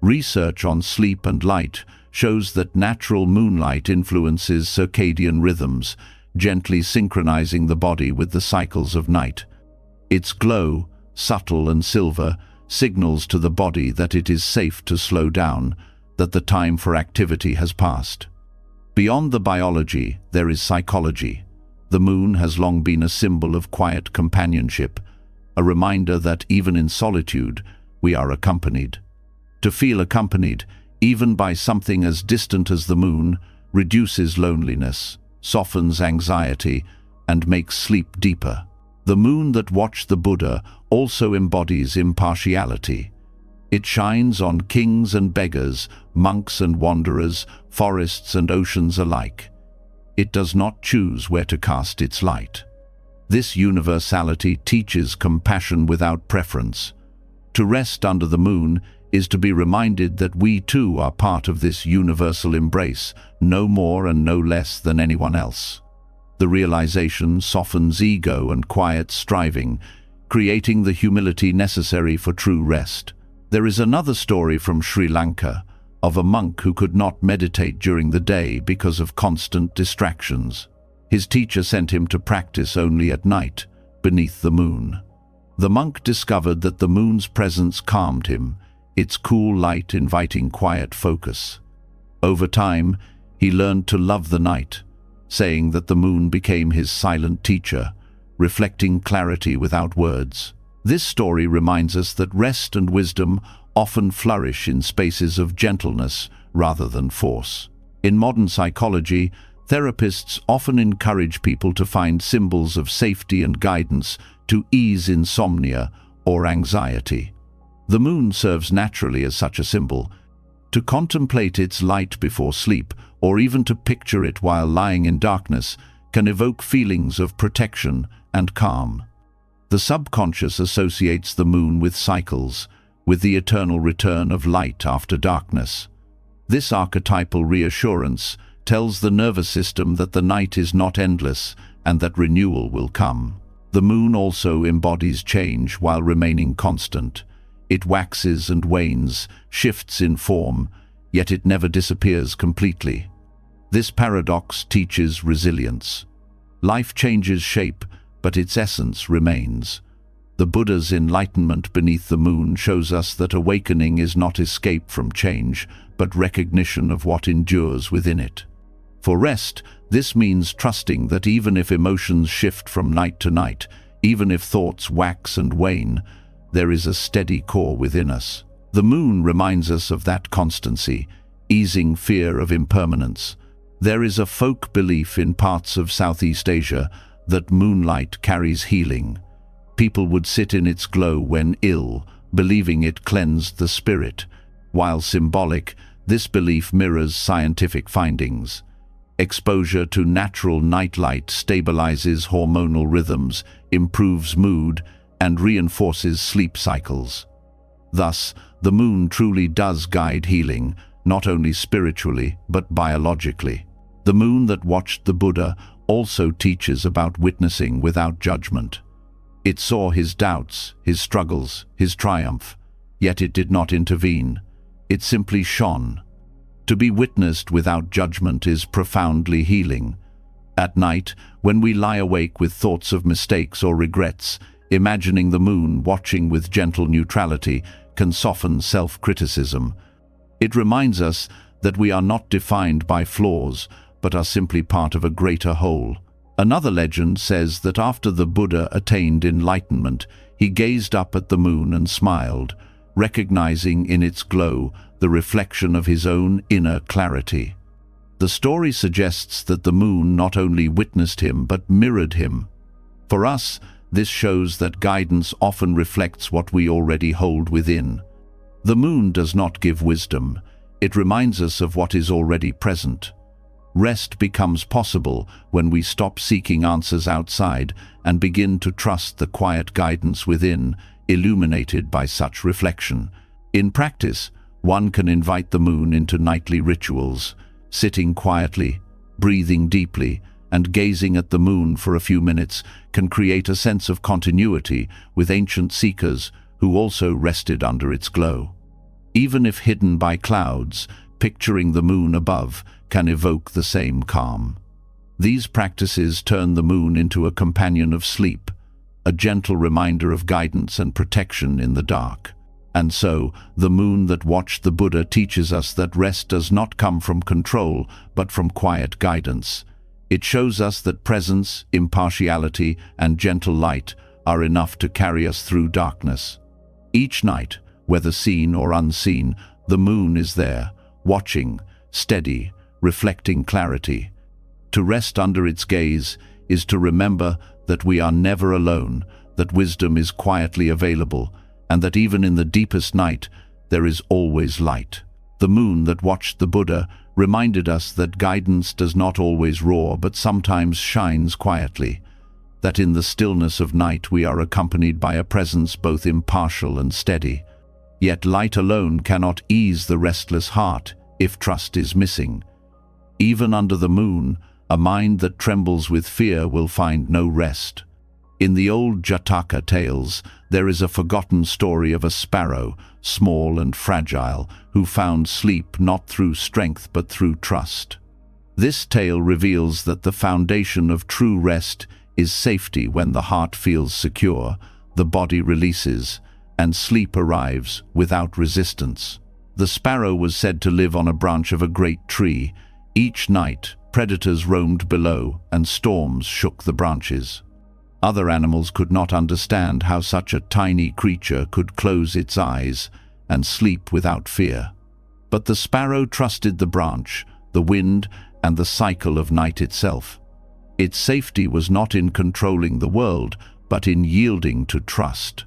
Research on sleep and light shows that natural moonlight influences circadian rhythms, gently synchronizing the body with the cycles of night. Its glow, subtle and silver, signals to the body that it is safe to slow down, that the time for activity has passed. Beyond the biology, there is psychology. The moon has long been a symbol of quiet companionship, a reminder that even in solitude, we are accompanied. To feel accompanied, even by something as distant as the moon, reduces loneliness, softens anxiety, and makes sleep deeper. The moon that watched the Buddha also embodies impartiality. It shines on kings and beggars, monks and wanderers, forests and oceans alike. It does not choose where to cast its light. This universality teaches compassion without preference. To rest under the moon is to be reminded that we too are part of this universal embrace, no more and no less than anyone else. The realization softens ego and quiets striving, creating the humility necessary for true rest. There is another story from Sri Lanka of a monk who could not meditate during the day because of constant distractions. His teacher sent him to practice only at night, beneath the moon. The monk discovered that the moon's presence calmed him, its cool light inviting quiet focus. Over time, he learned to love the night, saying that the moon became his silent teacher, reflecting clarity without words. This story reminds us that rest and wisdom often flourish in spaces of gentleness rather than force. In modern psychology, therapists often encourage people to find symbols of safety and guidance to ease insomnia or anxiety. The moon serves naturally as such a symbol. To contemplate its light before sleep, or even to picture it while lying in darkness, can evoke feelings of protection and calm. The subconscious associates the moon with cycles, with the eternal return of light after darkness. This archetypal reassurance tells the nervous system that the night is not endless and that renewal will come. The moon also embodies change while remaining constant. It waxes and wanes, shifts in form, yet it never disappears completely. This paradox teaches resilience. Life changes shape, but its essence remains. The Buddha's enlightenment beneath the moon shows us that awakening is not escape from change, but recognition of what endures within it. For rest, this means trusting that even if emotions shift from night to night, even if thoughts wax and wane, there is a steady core within us. The moon reminds us of that constancy, easing fear of impermanence. There is a folk belief in parts of Southeast Asia that moonlight carries healing. People would sit in its glow when ill, believing it cleansed the spirit. While symbolic, this belief mirrors scientific findings. Exposure to natural nightlight stabilizes hormonal rhythms, improves mood, and reinforces sleep cycles. Thus, the moon truly does guide healing, not only spiritually, but biologically. The moon that watched the Buddha also teaches about witnessing without judgment. It saw his doubts, his struggles, his triumph, yet it did not intervene. It simply shone. To be witnessed without judgment is profoundly healing. At night, when we lie awake with thoughts of mistakes or regrets, imagining the moon watching with gentle neutrality can soften self-criticism. It reminds us that we are not defined by flaws, but are simply part of a greater whole. Another legend says that after the Buddha attained enlightenment, he gazed up at the moon and smiled, recognizing in its glow the reflection of his own inner clarity. The story suggests that the moon not only witnessed him but mirrored him. For us, this shows that guidance often reflects what we already hold within. The moon does not give wisdom. It reminds us of what is already present. Rest becomes possible when we stop seeking answers outside and begin to trust the quiet guidance within, illuminated by such reflection. In practice, one can invite the moon into nightly rituals, sitting quietly, breathing deeply, and gazing at the moon for a few minutes can create a sense of continuity with ancient seekers who also rested under its glow. Even if hidden by clouds, picturing the moon above can evoke the same calm. These practices turn the moon into a companion of sleep, a gentle reminder of guidance and protection in the dark. And so, the moon that watched the Buddha teaches us that rest does not come from control, but from quiet guidance. It shows us that presence, impartiality, and gentle light are enough to carry us through darkness. Each night, whether seen or unseen, the moon is there, watching, steady, reflecting clarity. To rest under its gaze is to remember that we are never alone, that wisdom is quietly available, and that even in the deepest night, there is always light. The moon that watched the Buddha reminded us that guidance does not always roar, but sometimes shines quietly, that in the stillness of night we are accompanied by a presence both impartial and steady. Yet light alone cannot ease the restless heart if trust is missing. Even under the moon, a mind that trembles with fear will find no rest. In the old Jataka tales, there is a forgotten story of a sparrow, small and fragile, who found sleep not through strength but through trust. This tale reveals that the foundation of true rest is safety. When the heart feels secure, the body releases, and sleep arrives without resistance. The sparrow was said to live on a branch of a great tree. Each night, predators roamed below, and storms shook the branches. Other animals could not understand how such a tiny creature could close its eyes and sleep without fear. But the sparrow trusted the branch, the wind, and the cycle of night itself. Its safety was not in controlling the world, but in yielding to trust.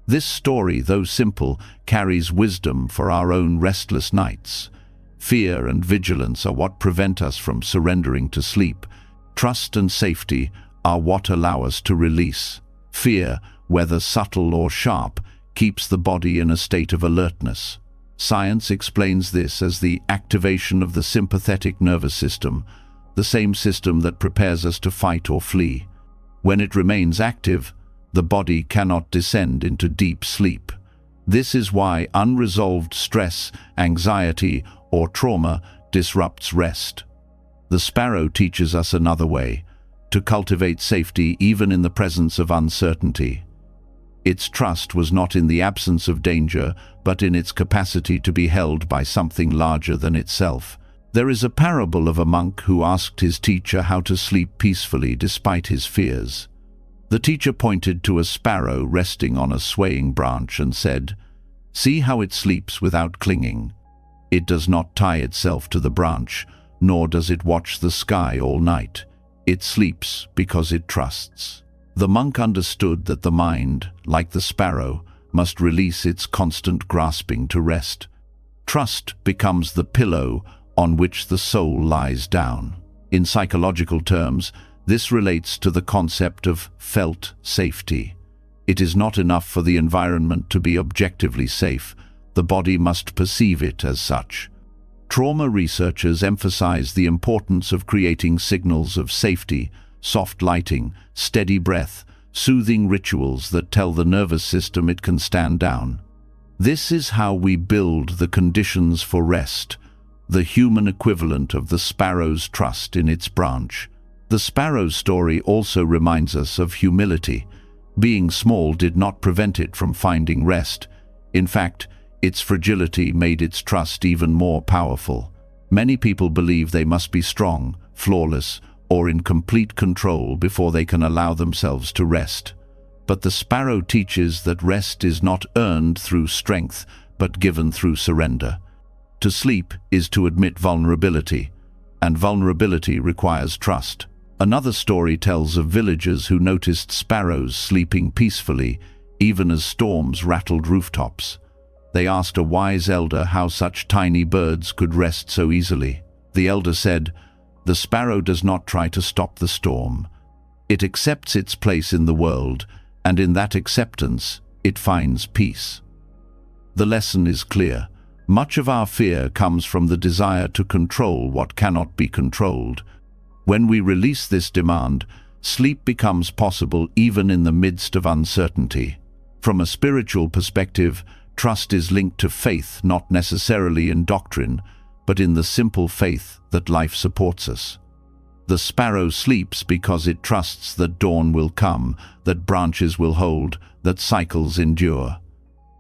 This story, though simple, carries wisdom for our own restless nights. Fear and vigilance are what prevent us from surrendering to sleep. Trust and safety are what allow us to release. Fear, whether subtle or sharp, keeps the body in a state of alertness. Science explains this as the activation of the sympathetic nervous system, the same system that prepares us to fight or flee. When it remains active, the body cannot descend into deep sleep. This is why unresolved stress, anxiety, or trauma disrupts rest. The sparrow teaches us another way, to cultivate safety even in the presence of uncertainty. Its trust was not in the absence of danger, but in its capacity to be held by something larger than itself. There is a parable of a monk who asked his teacher how to sleep peacefully despite his fears. The teacher pointed to a sparrow resting on a swaying branch and said, "See how it sleeps without clinging. It does not tie itself to the branch, nor does it watch the sky all night. It sleeps because it trusts." The monk understood that the mind, like the sparrow, must release its constant grasping to rest. Trust becomes the pillow on which the soul lies down. In psychological terms, this relates to the concept of felt safety. It is not enough for the environment to be objectively safe. The body must perceive it as such. Trauma researchers emphasize the importance of creating signals of safety, soft lighting, steady breath, soothing rituals that tell the nervous system it can stand down. This is how we build the conditions for rest, the human equivalent of the sparrow's trust in its branch. The sparrow's story also reminds us of humility. Being small did not prevent it from finding rest. In fact, its fragility made its trust even more powerful. Many people believe they must be strong, flawless, or in complete control before they can allow themselves to rest. But the sparrow teaches that rest is not earned through strength, but given through surrender. To sleep is to admit vulnerability, and vulnerability requires trust. Another story tells of villagers who noticed sparrows sleeping peacefully, even as storms rattled rooftops. They asked a wise elder how such tiny birds could rest so easily. The elder said, "The sparrow does not try to stop the storm. It accepts its place in the world, and in that acceptance, it finds peace." The lesson is clear. Much of our fear comes from the desire to control what cannot be controlled. When we release this demand, sleep becomes possible even in the midst of uncertainty. From a spiritual perspective, trust is linked to faith, not necessarily in doctrine, but in the simple faith that life supports us. The sparrow sleeps because it trusts that dawn will come, that branches will hold, that cycles endure.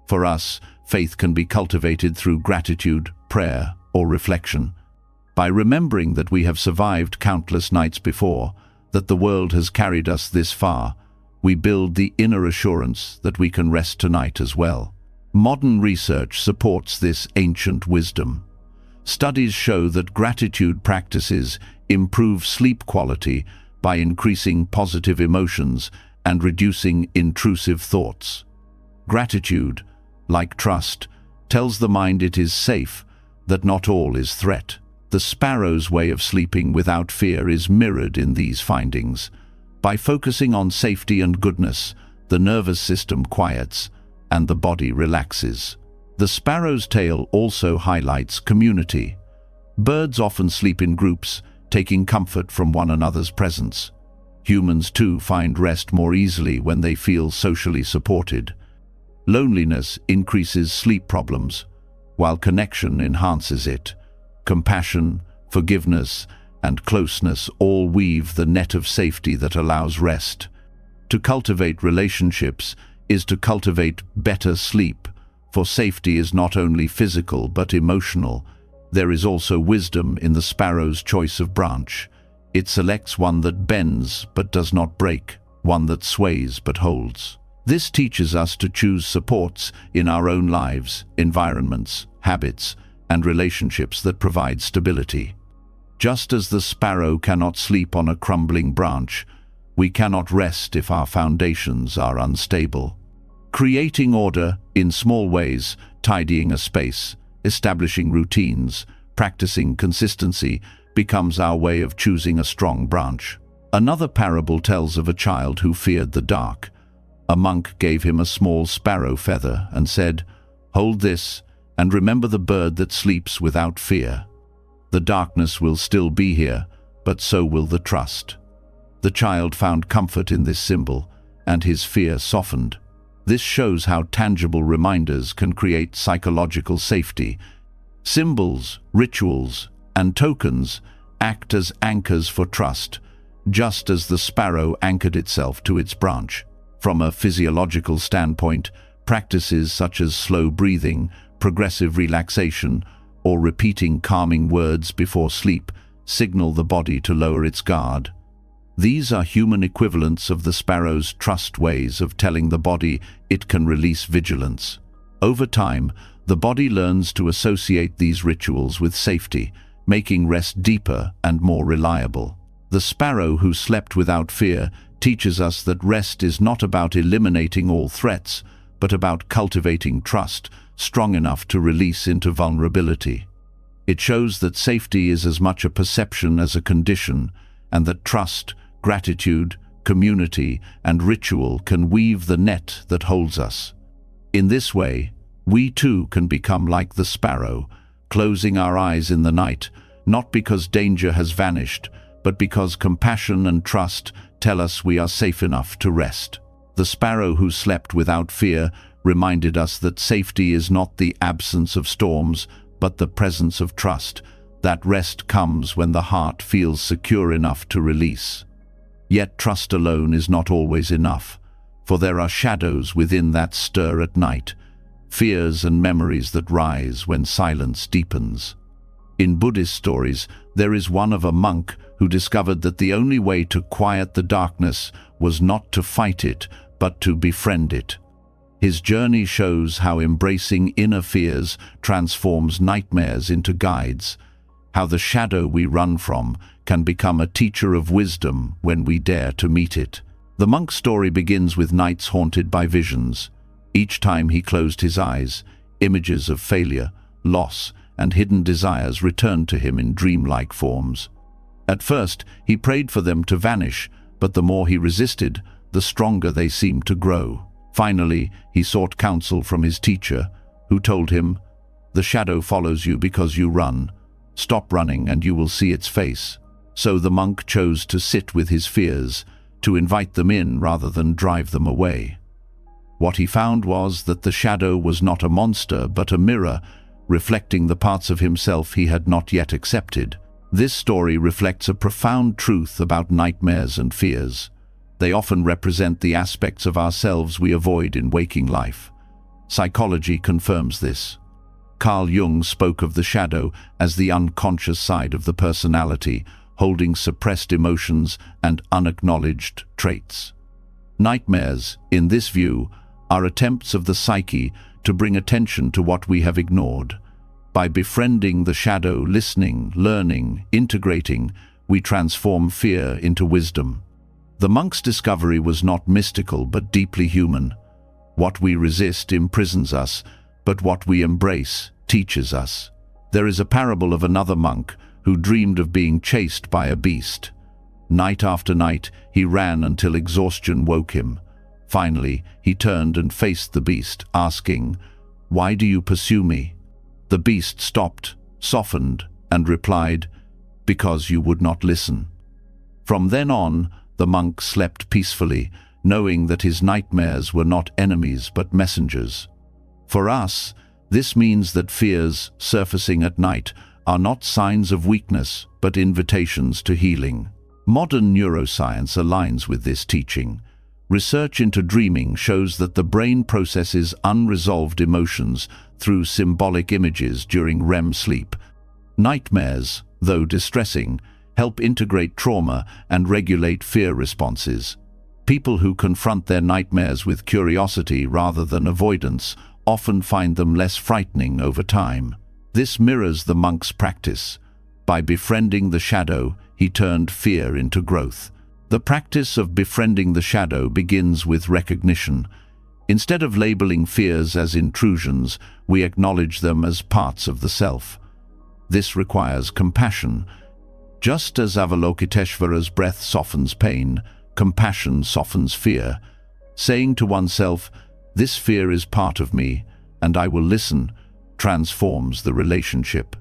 For us, faith can be cultivated through gratitude, prayer, or reflection. By remembering that we have survived countless nights before, that the world has carried us this far, we build the inner assurance that we can rest tonight as well. Modern research supports this ancient wisdom. Studies show that gratitude practices improve sleep quality by increasing positive emotions and reducing intrusive thoughts. Gratitude, like trust, tells the mind it is safe, that not all is threat. The sparrow's way of sleeping without fear is mirrored in these findings. By focusing on safety and goodness, the nervous system quiets and the body relaxes. The sparrow's tale also highlights community. Birds often sleep in groups, taking comfort from one another's presence. Humans too find rest more easily when they feel socially supported. Loneliness increases sleep problems, while connection enhances it. Compassion, forgiveness, and closeness all weave the net of safety that allows rest. To cultivate relationships is to cultivate better sleep, for safety is not only physical but emotional. There is also wisdom in the sparrow's choice of branch. It selects one that bends but does not break, one that sways but holds. This teaches us to choose supports in our own lives, environments, habits, and relationships that provide stability. Just as the sparrow cannot sleep on a crumbling branch, we cannot rest if our foundations are unstable. Creating order in small ways, tidying a space, establishing routines, practicing consistency, becomes our way of choosing a strong branch. Another parable tells of a child who feared the dark. A monk gave him a small sparrow feather and said, "Hold this, and remember the bird that sleeps without fear. The darkness will still be here, but so will the trust." The child found comfort in this symbol, and his fear softened. This shows how tangible reminders can create psychological safety. Symbols, rituals, and tokens act as anchors for trust, just as the sparrow anchored itself to its branch. From a physiological standpoint, practices such as slow breathing, progressive relaxation, or repeating calming words before sleep signal the body to lower its guard. These are human equivalents of the sparrow's trust ways of telling the body it can release vigilance. Over time, the body learns to associate these rituals with safety, making rest deeper and more reliable. The sparrow who slept without fear teaches us that rest is not about eliminating all threats, but about cultivating trust strong enough to release into vulnerability. It shows that safety is as much a perception as a condition, and that trust, gratitude, community, and ritual can weave the net that holds us. In this way, we too can become like the sparrow, closing our eyes in the night, not because danger has vanished, but because compassion and trust tell us we are safe enough to rest. The sparrow who slept without fear reminded us that safety is not the absence of storms, but the presence of trust. That rest comes when the heart feels secure enough to release. Yet trust alone is not always enough, for there are shadows within that stir at night, fears and memories that rise when silence deepens. In Buddhist stories, there is one of a monk who discovered that the only way to quiet the darkness was not to fight it, but to befriend it. His journey shows how embracing inner fears transforms nightmares into guides, how the shadow we run from can become a teacher of wisdom when we dare to meet it. The monk's story begins with nights haunted by visions. Each time he closed his eyes, images of failure, loss, and hidden desires returned to him in dreamlike forms. At first, he prayed for them to vanish, but the more he resisted, the stronger they seemed to grow. Finally, he sought counsel from his teacher, who told him, "The shadow follows you because you run. Stop running and you will see its face." So the monk chose to sit with his fears, to invite them in rather than drive them away. What he found was that the shadow was not a monster but a mirror, reflecting the parts of himself he had not yet accepted. This story reflects a profound truth about nightmares and fears. They often represent the aspects of ourselves we avoid in waking life. Psychology confirms this. Carl Jung spoke of the shadow as the unconscious side of the personality, holding suppressed emotions and unacknowledged traits. Nightmares, in this view, are attempts of the psyche to bring attention to what we have ignored. By befriending the shadow, listening, learning, integrating, we transform fear into wisdom. The monk's discovery was not mystical but deeply human. What we resist imprisons us, but what we embrace teaches us. There is a parable of another monk who dreamed of being chased by a beast. Night after night, he ran until exhaustion woke him. Finally, he turned and faced the beast, asking, "Why do you pursue me?" The beast stopped, softened, and replied, "Because you would not listen." From then on, the monk slept peacefully, knowing that his nightmares were not enemies but messengers. For us, this means that fears surfacing at night are not signs of weakness but invitations to healing. Modern neuroscience aligns with this teaching. Research into dreaming shows that the brain processes unresolved emotions through symbolic images during REM sleep. Nightmares, though distressing, help integrate trauma and regulate fear responses. People who confront their nightmares with curiosity rather than avoidance often find them less frightening over time. This mirrors the monk's practice. By befriending the shadow, he turned fear into growth. The practice of befriending the shadow begins with recognition. Instead of labeling fears as intrusions, we acknowledge them as parts of the self. This requires compassion. Just as Avalokiteshvara's breath softens pain, compassion softens fear. Saying to oneself, "This fear is part of me, and I will listen," transforms the relationship.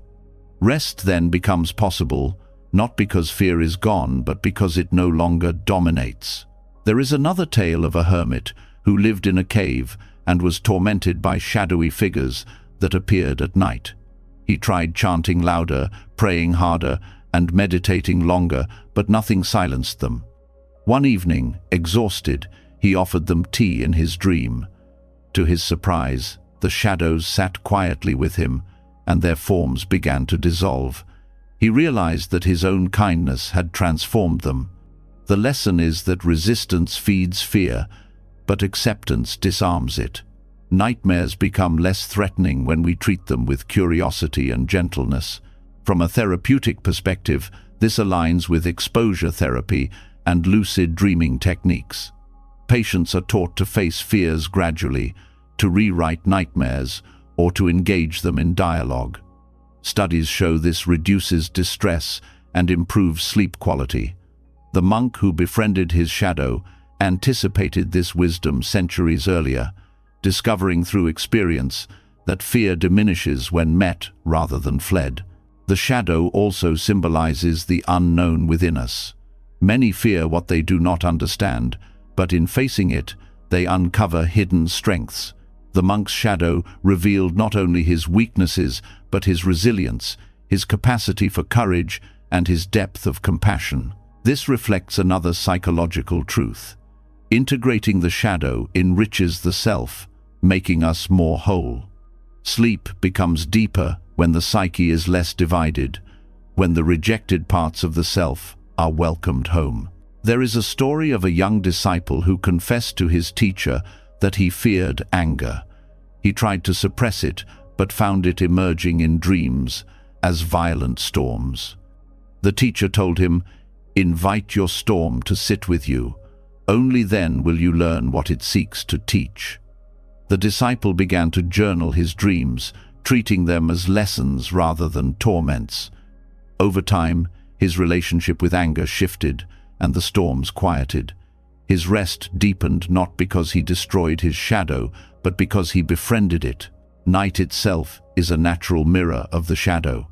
Rest then becomes possible, not because fear is gone, but because it no longer dominates. There is another tale of a hermit who lived in a cave and was tormented by shadowy figures that appeared at night. He tried chanting louder, praying harder, and meditating longer, but nothing silenced them. One evening, exhausted, he offered them tea in his dream. To his surprise, the shadows sat quietly with him, and their forms began to dissolve. He realized that his own kindness had transformed them. The lesson is that resistance feeds fear, but acceptance disarms it. Nightmares become less threatening when we treat them with curiosity and gentleness. From a therapeutic perspective, this aligns with exposure therapy and lucid dreaming techniques. Patients are taught to face fears gradually, to rewrite nightmares, or to engage them in dialogue. Studies show this reduces distress and improves sleep quality. The monk who befriended his shadow anticipated this wisdom centuries earlier, discovering through experience that fear diminishes when met rather than fled. The shadow also symbolizes the unknown within us. Many fear what they do not understand, but in facing it, they uncover hidden strengths. The monk's shadow revealed not only his weaknesses, but his resilience, his capacity for courage, and his depth of compassion. This reflects another psychological truth. Integrating the shadow enriches the self, making us more whole. Sleep becomes deeper when the psyche is less divided, when the rejected parts of the self are welcomed home. There is a story of a young disciple who confessed to his teacher that he feared anger. He tried to suppress it, but found it emerging in dreams as violent storms. The teacher told him, "Invite your storm to sit with you. Only then will you learn what it seeks to teach." The disciple began to journal his dreams, treating them as lessons rather than torments. Over time, his relationship with anger shifted, and the storms quieted. His rest deepened not because he destroyed his shadow, but because he befriended it. Night itself is a natural mirror of the shadow.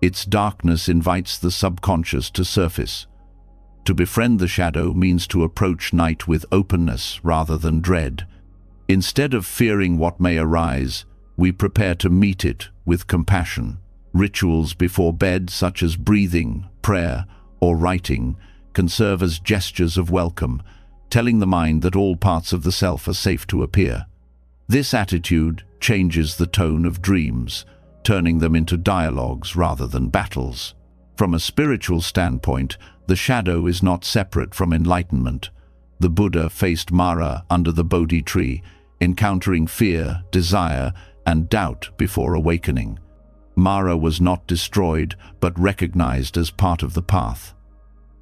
Its darkness invites the subconscious to surface. To befriend the shadow means to approach night with openness rather than dread. Instead of fearing what may arise, we prepare to meet it with compassion. Rituals before bed, such as breathing, prayer, or writing, can serve as gestures of welcome, telling the mind that all parts of the self are safe to appear. This attitude changes the tone of dreams, turning them into dialogues rather than battles. From a spiritual standpoint, the shadow is not separate from enlightenment. The Buddha faced Mara under the Bodhi tree, encountering fear, desire, and doubt before awakening. Mara was not destroyed, but recognized as part of the path.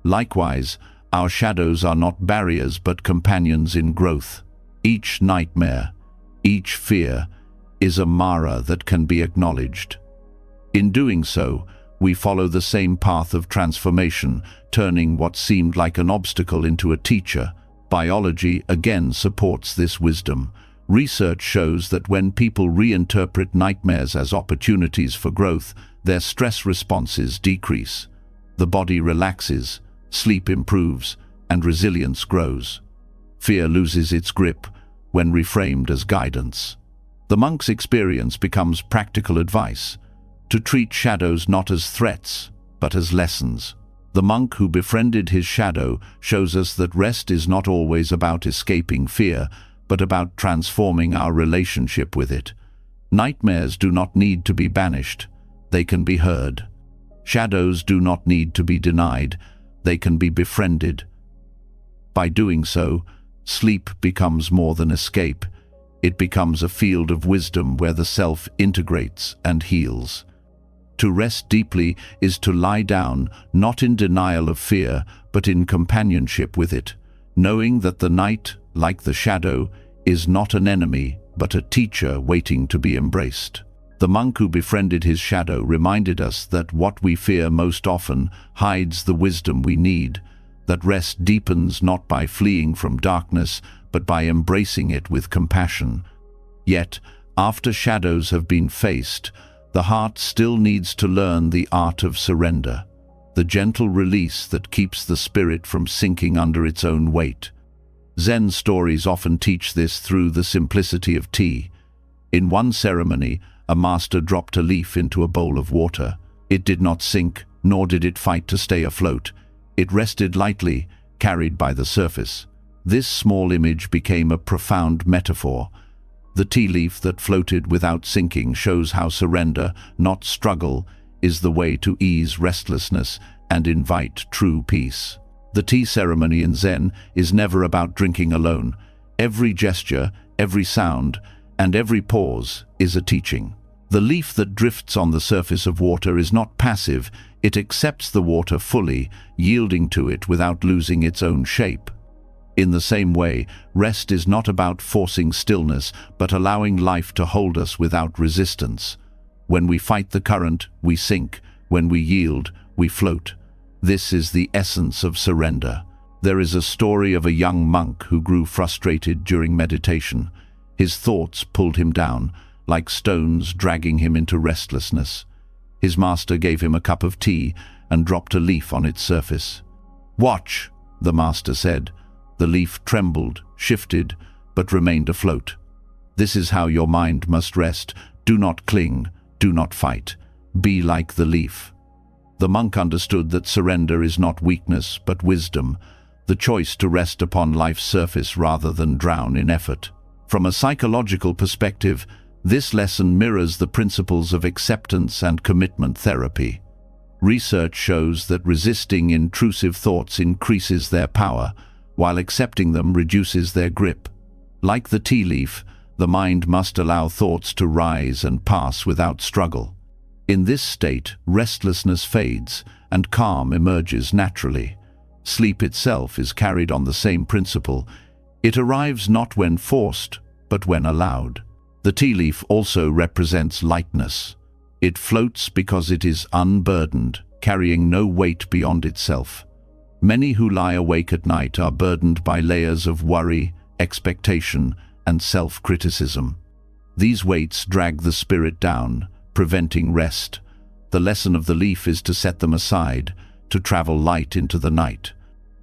Likewise, our shadows are not barriers but companions in growth. Each nightmare, each fear, is a Mara that can be acknowledged. In doing so, we follow the same path of transformation, turning what seemed like an obstacle into a teacher. Biology again supports this wisdom. Research shows that when people reinterpret nightmares as opportunities for growth, their stress responses decrease. The body relaxes, sleep improves, and resilience grows. Fear loses its grip when reframed as guidance. The monk's experience becomes practical advice, to treat shadows not as threats, but as lessons. The monk who befriended his shadow shows us that rest is not always about escaping fear, but about transforming our relationship with it. Nightmares do not need to be banished, they can be heard. Shadows do not need to be denied, they can be befriended. By doing so, sleep becomes more than escape. It becomes a field of wisdom where the self integrates and heals. To rest deeply is to lie down, not in denial of fear, but in companionship with it, knowing that the night, like the shadow, is not an enemy, but a teacher waiting to be embraced. The monk who befriended his shadow reminded us that what we fear most often hides the wisdom we need, that rest deepens not by fleeing from darkness, but by embracing it with compassion. Yet, after shadows have been faced, the heart still needs to learn the art of surrender, the gentle release that keeps the spirit from sinking under its own weight. Zen stories often teach this through the simplicity of tea. In one ceremony, a master dropped a leaf into a bowl of water. It did not sink, nor did it fight to stay afloat. It rested lightly, carried by the surface. This small image became a profound metaphor. The tea leaf that floated without sinking shows how surrender, not struggle, is the way to ease restlessness and invite true peace. The tea ceremony in Zen is never about drinking alone. Every gesture, every sound, and every pause is a teaching. The leaf that drifts on the surface of water is not passive, it accepts the water fully, yielding to it without losing its own shape. In the same way, rest is not about forcing stillness, but allowing life to hold us without resistance. When we fight the current, we sink. When we yield, we float. This is the essence of surrender. There is a story of a young monk who grew frustrated during meditation. His thoughts pulled him down, like stones dragging him into restlessness. His master gave him a cup of tea and dropped a leaf on its surface. "Watch," the master said. The leaf trembled, shifted, but remained afloat. "This is how your mind must rest. Do not cling, do not fight. Be like the leaf." The monk understood that surrender is not weakness, but wisdom, the choice to rest upon life's surface rather than drown in effort. From a psychological perspective, this lesson mirrors the principles of acceptance and commitment therapy. Research shows that resisting intrusive thoughts increases their power, while accepting them reduces their grip. Like the tea leaf, the mind must allow thoughts to rise and pass without struggle. In this state, restlessness fades and calm emerges naturally. Sleep itself is carried on the same principle. It arrives not when forced, but when allowed. The tea leaf also represents lightness. It floats because it is unburdened, carrying no weight beyond itself. Many who lie awake at night are burdened by layers of worry, expectation, and self-criticism. These weights drag the spirit down, preventing rest. The lesson of the leaf is to set them aside, to travel light into the night.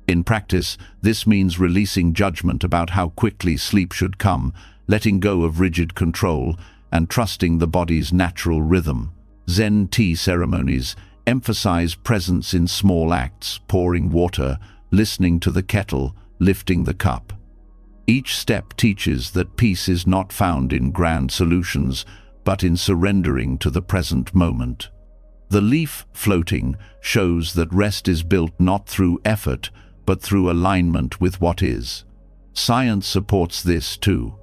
In practice, this means releasing judgment about how quickly sleep should come, letting go of rigid control, and trusting the body's natural rhythm. Zen tea ceremonies emphasize presence in small acts, pouring water, listening to the kettle, lifting the cup. Each step teaches that peace is not found in grand solutions, but in surrendering to the present moment. The leaf floating shows that rest is built not through effort, but through alignment with what is. Science supports this too.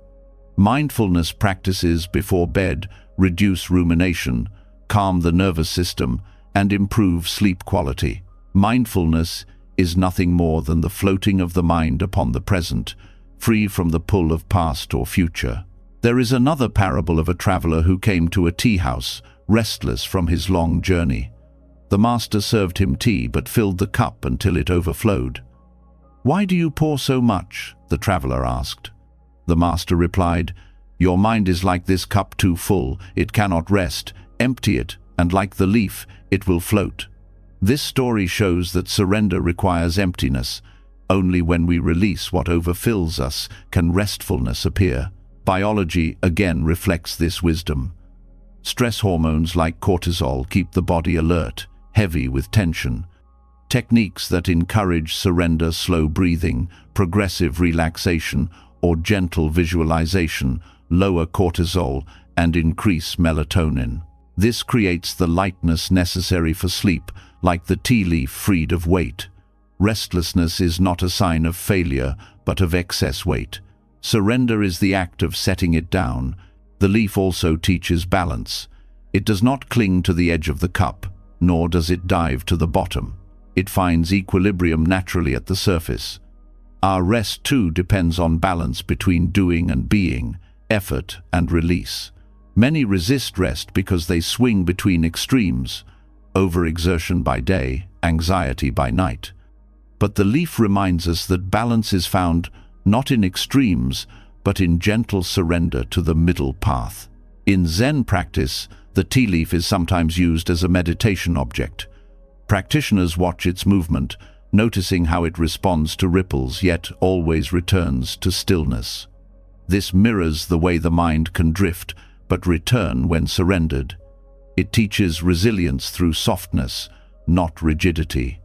Mindfulness practices before bed reduce rumination, calm the nervous system, and improve sleep quality. Mindfulness is nothing more than the floating of the mind upon the present, free from the pull of past or future. There is another parable of a traveler who came to a tea house, restless from his long journey. The master served him tea but filled the cup until it overflowed. "Why do you pour so much?" the traveler asked. The master replied, "Your mind is like this cup too full, it cannot rest. Empty it, and like the leaf, it will float." This story shows that surrender requires emptiness. Only when we release what overfills us can restfulness appear. Biology again reflects this wisdom. Stress hormones like cortisol keep the body alert, heavy with tension. Techniques that encourage surrender, slow breathing, progressive relaxation, or gentle visualization lower cortisol and increase melatonin. This creates the lightness necessary for sleep, like the tea leaf freed of weight. Restlessness is not a sign of failure, but of excess weight. Surrender is the act of setting it down. The leaf also teaches balance. It does not cling to the edge of the cup, nor does it dive to the bottom. It finds equilibrium naturally at the surface. Our rest too depends on balance between doing and being, effort and release. Many resist rest because they swing between extremes, overexertion by day, anxiety by night. But the leaf reminds us that balance is found not in extremes, but in gentle surrender to the middle path. In Zen practice, the tea leaf is sometimes used as a meditation object. Practitioners watch its movement, noticing how it responds to ripples yet always returns to stillness. This mirrors the way the mind can drift, but return when surrendered. It teaches resilience through softness, not rigidity.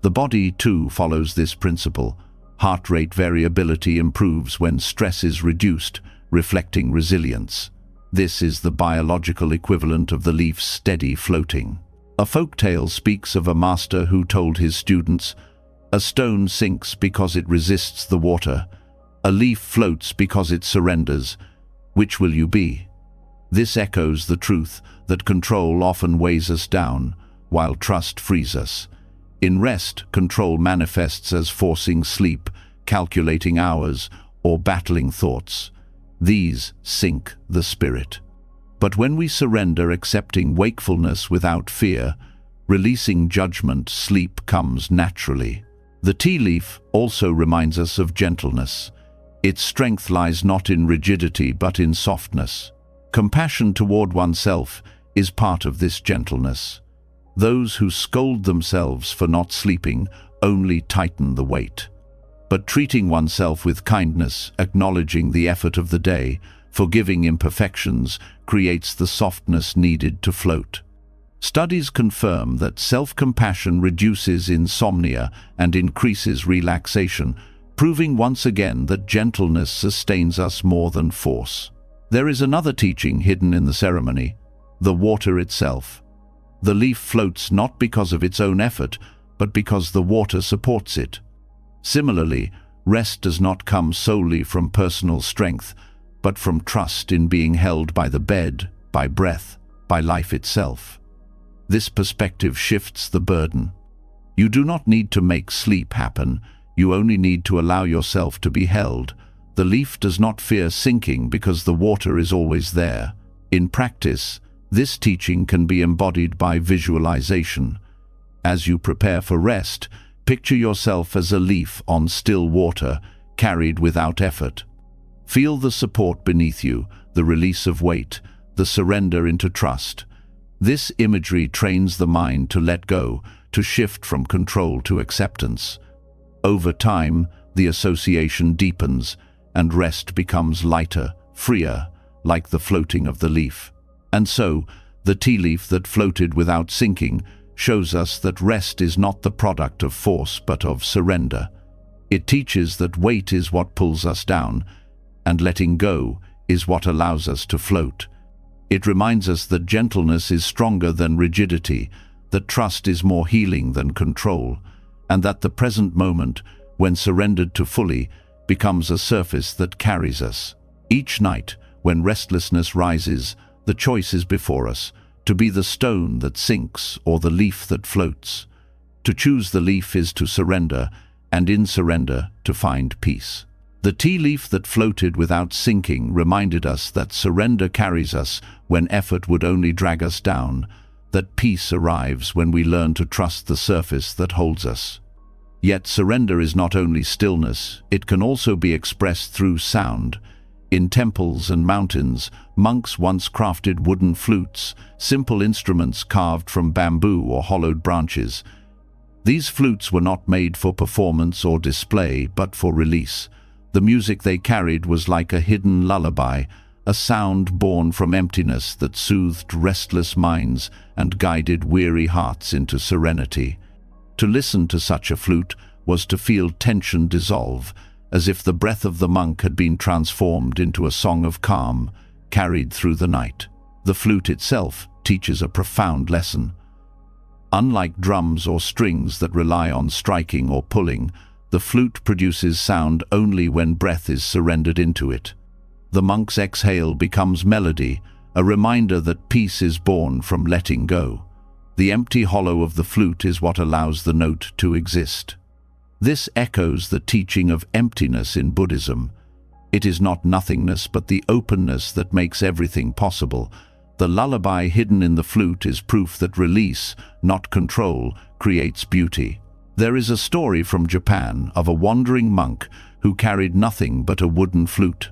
The body, too, follows this principle. Heart rate variability improves when stress is reduced, reflecting resilience. This is the biological equivalent of the leaf's steady floating. A folk tale speaks of a master who told his students, "A stone sinks because it resists the water. A leaf floats because it surrenders. Which will you be?" This echoes the truth that control often weighs us down, while trust frees us. In rest, control manifests as forcing sleep, calculating hours, or battling thoughts. These sink the spirit. But when we surrender, accepting wakefulness without fear, releasing judgment, sleep comes naturally. The tea leaf also reminds us of gentleness. Its strength lies not in rigidity but in softness. Compassion toward oneself is part of this gentleness. Those who scold themselves for not sleeping only tighten the weight. But treating oneself with kindness, acknowledging the effort of the day, forgiving imperfections, creates the softness needed to float. Studies confirm that self-compassion reduces insomnia and increases relaxation, proving once again that gentleness sustains us more than force. There is another teaching hidden in the ceremony: the water itself. The leaf floats not because of its own effort, but because the water supports it. Similarly, rest does not come solely from personal strength, but from trust in being held by the bed, by breath, by life itself. This perspective shifts the burden. You do not need to make sleep happen, you only need to allow yourself to be held. The leaf does not fear sinking because the water is always there. In practice, this teaching can be embodied by visualization. As you prepare for rest, picture yourself as a leaf on still water, carried without effort. Feel the support beneath you, the release of weight, the surrender into trust. This imagery trains the mind to let go, to shift from control to acceptance. Over time, the association deepens, and rest becomes lighter, freer, like the floating of the leaf. And so, the tea leaf that floated without sinking shows us that rest is not the product of force but of surrender. It teaches that weight is what pulls us down, and letting go is what allows us to float. It reminds us that gentleness is stronger than rigidity, that trust is more healing than control, and that the present moment, when surrendered to fully, becomes a surface that carries us. Each night, when restlessness rises, the choice is before us, to be the stone that sinks or the leaf that floats. To choose the leaf is to surrender, and in surrender to find peace. The tea leaf that floated without sinking reminded us that surrender carries us when effort would only drag us down, that peace arrives when we learn to trust the surface that holds us. Yet surrender is not only stillness, it can also be expressed through sound. In temples and mountains, monks once crafted wooden flutes, simple instruments carved from bamboo or hollowed branches. These flutes were not made for performance or display, but for release. The music they carried was like a hidden lullaby, a sound born from emptiness that soothed restless minds and guided weary hearts into serenity. To listen to such a flute was to feel tension dissolve, as if the breath of the monk had been transformed into a song of calm, carried through the night. The flute itself teaches a profound lesson. Unlike drums or strings that rely on striking or pulling, the flute produces sound only when breath is surrendered into it. The monk's exhale becomes melody, a reminder that peace is born from letting go. The empty hollow of the flute is what allows the note to exist. This echoes the teaching of emptiness in Buddhism. It is not nothingness but the openness that makes everything possible. The lullaby hidden in the flute is proof that release, not control, creates beauty. There is a story from Japan of a wandering monk who carried nothing but a wooden flute.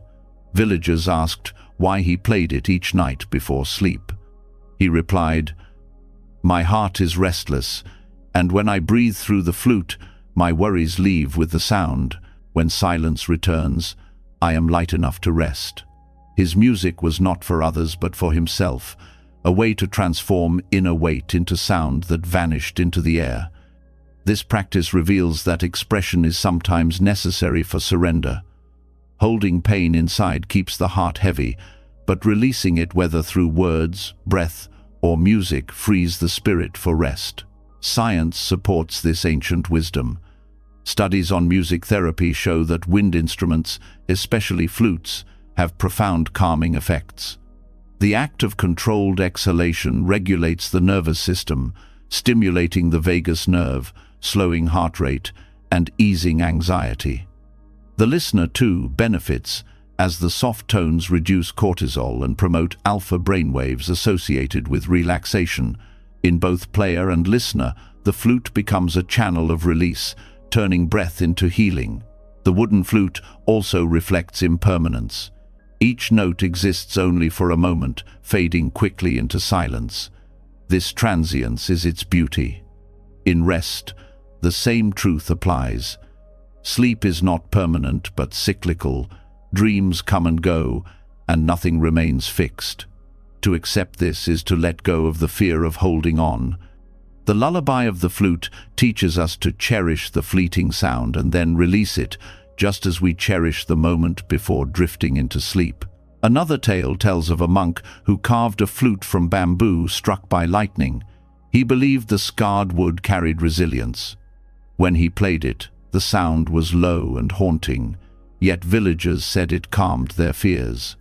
Villagers asked why he played it each night before sleep. He replied, "My heart is restless, and when I breathe through the flute, my worries leave with the sound. When silence returns, I am light enough to rest." His music was not for others but for himself, a way to transform inner weight into sound that vanished into the air. This practice reveals that expression is sometimes necessary for surrender. Holding pain inside keeps the heart heavy, but releasing it, whether through words, breath, or music, frees the spirit for rest. Science supports this ancient wisdom. Studies on music therapy show that wind instruments, especially flutes, have profound calming effects. The act of controlled exhalation regulates the nervous system, stimulating the vagus nerve, slowing heart rate, and easing anxiety. The listener, too, benefits, as the soft tones reduce cortisol and promote alpha brainwaves associated with relaxation. In both player and listener, the flute becomes a channel of release, turning breath into healing. The wooden flute also reflects impermanence. Each note exists only for a moment, fading quickly into silence. This transience is its beauty. In rest, the same truth applies. Sleep is not permanent but cyclical. Dreams come and go, and nothing remains fixed. To accept this is to let go of the fear of holding on. The lullaby of the flute teaches us to cherish the fleeting sound and then release it, just as we cherish the moment before drifting into sleep. Another tale tells of a monk who carved a flute from bamboo struck by lightning. He believed the scarred wood carried resilience. When he played it, the sound was low and haunting, yet villagers said it calmed their fears.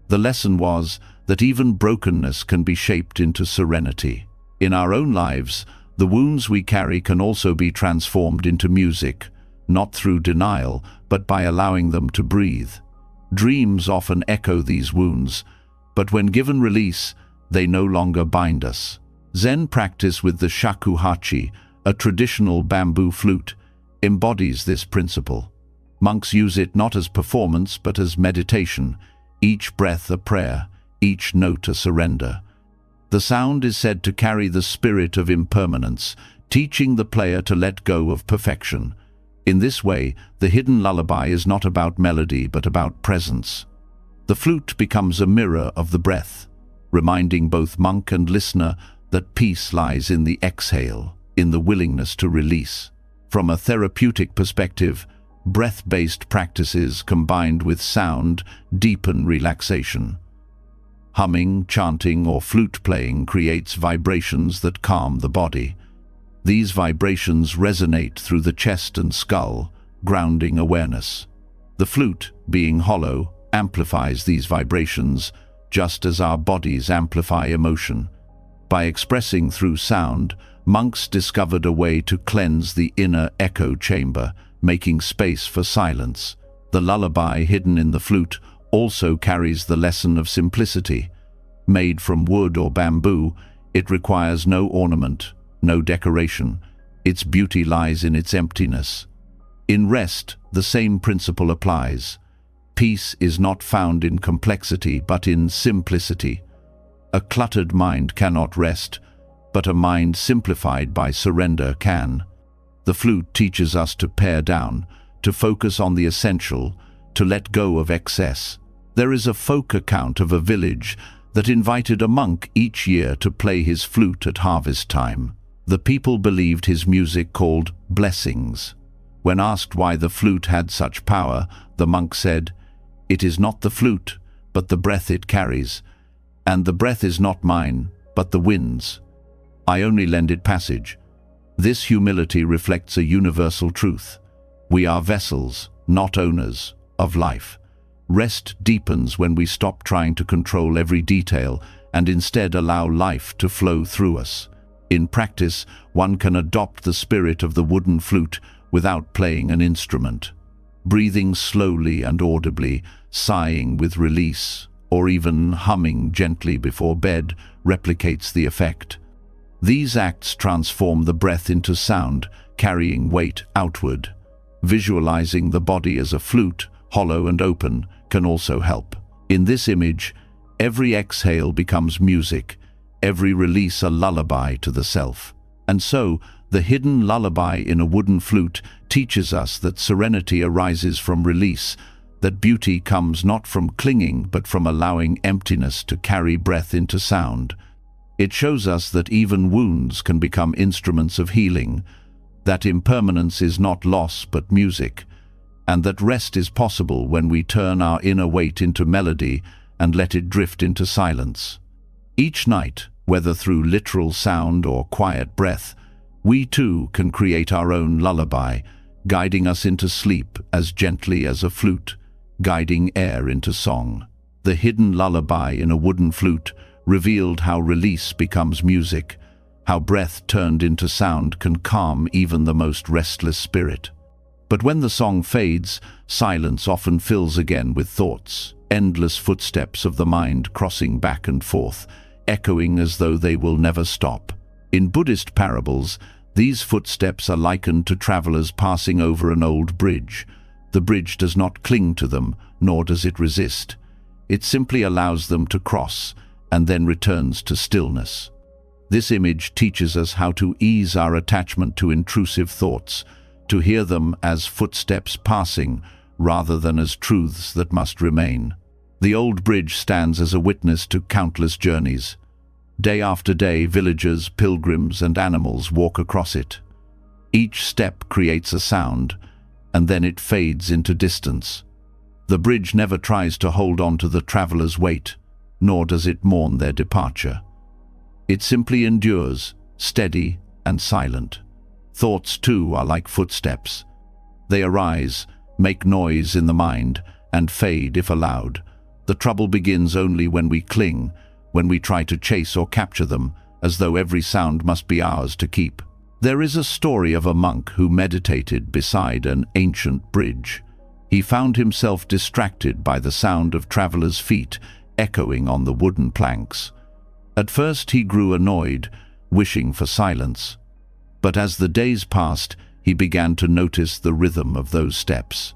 The lesson was that even brokenness can be shaped into serenity. In our own lives, the wounds we carry can also be transformed into music, not through denial, but by allowing them to breathe. Dreams often echo these wounds, but when given release, they no longer bind us. Zen practice with the shakuhachi, a traditional bamboo flute, embodies this principle. Monks use it not as performance but as meditation, each breath a prayer, each note a surrender. The sound is said to carry the spirit of impermanence, teaching the player to let go of perfection. In this way, the hidden lullaby is not about melody but about presence. The flute becomes a mirror of the breath, reminding both monk and listener that peace lies in the exhale, in the willingness to release. From a therapeutic perspective, breath-based practices combined with sound deepen relaxation. Humming, chanting, or flute playing creates vibrations that calm the body. These vibrations resonate through the chest and skull, grounding awareness. The flute, being hollow, amplifies these vibrations, just as our bodies amplify emotion. By expressing through sound, monks discovered a way to cleanse the inner echo chamber, making space for silence. The lullaby hidden in the flute also carries the lesson of simplicity. Made from wood or bamboo, it requires no ornament, no decoration. Its beauty lies in its emptiness. In rest, the same principle applies. Peace is not found in complexity, but in simplicity. A cluttered mind cannot rest, but a mind simplified by surrender can. The flute teaches us to pare down, to focus on the essential, to let go of excess. There is a folk account of a village that invited a monk each year to play his flute at harvest time. The people believed his music called blessings. When asked why the flute had such power, the monk said, "It is not the flute, but the breath it carries. And the breath is not mine, but the wind's. I only lend it passage." This humility reflects a universal truth. We are vessels, not owners, of life. Rest deepens when we stop trying to control every detail and instead allow life to flow through us. In practice, one can adopt the spirit of the wooden flute without playing an instrument. Breathing slowly and audibly, sighing with release, or even humming gently before bed replicates the effect. These acts transform the breath into sound, carrying weight outward. Visualizing the body as a flute, hollow and open, can also help. In this image, every exhale becomes music, every release a lullaby to the self. And so, the hidden lullaby in a wooden flute teaches us that serenity arises from release, that beauty comes not from clinging but from allowing emptiness to carry breath into sound. It shows us that even wounds can become instruments of healing, that impermanence is not loss but music, and that rest is possible when we turn our inner weight into melody and let it drift into silence. Each night, whether through literal sound or quiet breath, we too can create our own lullaby, guiding us into sleep as gently as a flute, guiding air into song. The hidden lullaby in a wooden flute revealed how release becomes music, how breath turned into sound can calm even the most restless spirit. But when the song fades, silence often fills again with thoughts, endless footsteps of the mind crossing back and forth, echoing as though they will never stop. In Buddhist parables, these footsteps are likened to travelers passing over an old bridge. The bridge does not cling to them, nor does it resist. It simply allows them to cross, and then returns to stillness. This image teaches us how to ease our attachment to intrusive thoughts, to hear them as footsteps passing, rather than as truths that must remain. The old bridge stands as a witness to countless journeys. Day after day, villagers, pilgrims, and animals walk across it. Each step creates a sound, and then it fades into distance. The bridge never tries to hold on to the traveler's weight, nor does it mourn their departure. It simply endures, steady and silent. Thoughts, too, are like footsteps. They arise, make noise in the mind, and fade if allowed. The trouble begins only when we cling, when we try to chase or capture them, as though every sound must be ours to keep. There is a story of a monk who meditated beside an ancient bridge. He found himself distracted by the sound of travelers' feet echoing on the wooden planks. At first he grew annoyed, wishing for silence. But as the days passed, he began to notice the rhythm of those steps.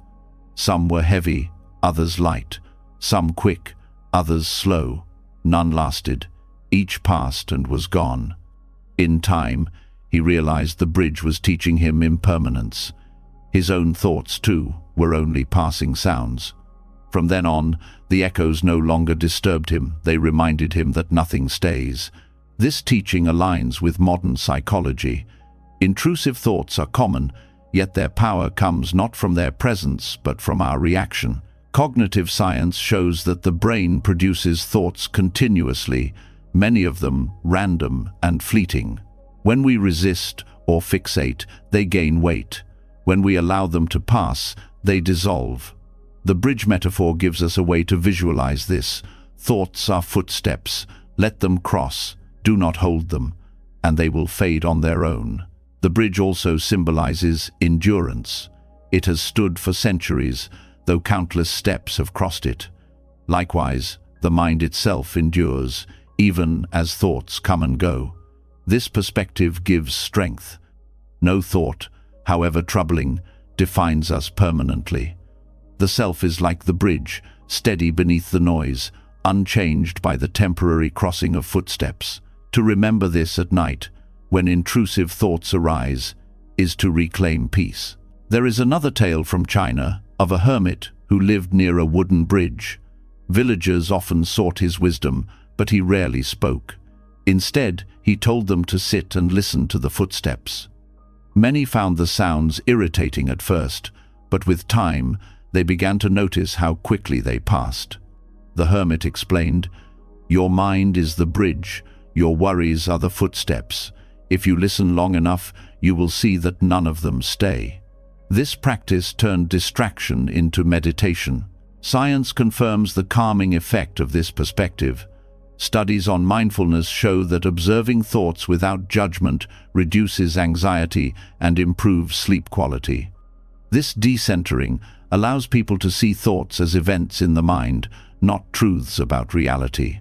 Some were heavy, others light, some quick, others slow. None lasted. Each passed and was gone. In time, he realized the bridge was teaching him impermanence. His own thoughts, too, were only passing sounds. From then on, the echoes no longer disturbed him. They reminded him that nothing stays. This teaching aligns with modern psychology. Intrusive thoughts are common, yet their power comes not from their presence, but from our reaction. Cognitive science shows that the brain produces thoughts continuously, many of them random and fleeting. When we resist or fixate, they gain weight. When we allow them to pass, they dissolve. The bridge metaphor gives us a way to visualize this. Thoughts are footsteps. Let them cross. Do not hold them, and they will fade on their own. The bridge also symbolizes endurance. It has stood for centuries, though countless steps have crossed it. Likewise, the mind itself endures, even as thoughts come and go. This perspective gives strength. No thought, however troubling, defines us permanently. The self is like the bridge, steady beneath the noise, unchanged by the temporary crossing of footsteps. To remember this at night, when intrusive thoughts arise, is to reclaim peace. There is another tale from China of a hermit who lived near a wooden bridge. Villagers often sought his wisdom, but he rarely spoke. Instead, he told them to sit and listen to the footsteps. Many found the sounds irritating at first, but with time, they began to notice how quickly they passed. The hermit explained, "Your mind is the bridge, your worries are the footsteps. If you listen long enough, you will see that none of them stay." This practice turned distraction into meditation. Science confirms the calming effect of this perspective. Studies on mindfulness show that observing thoughts without judgment reduces anxiety and improves sleep quality. This decentering allows people to see thoughts as events in the mind, not truths about reality.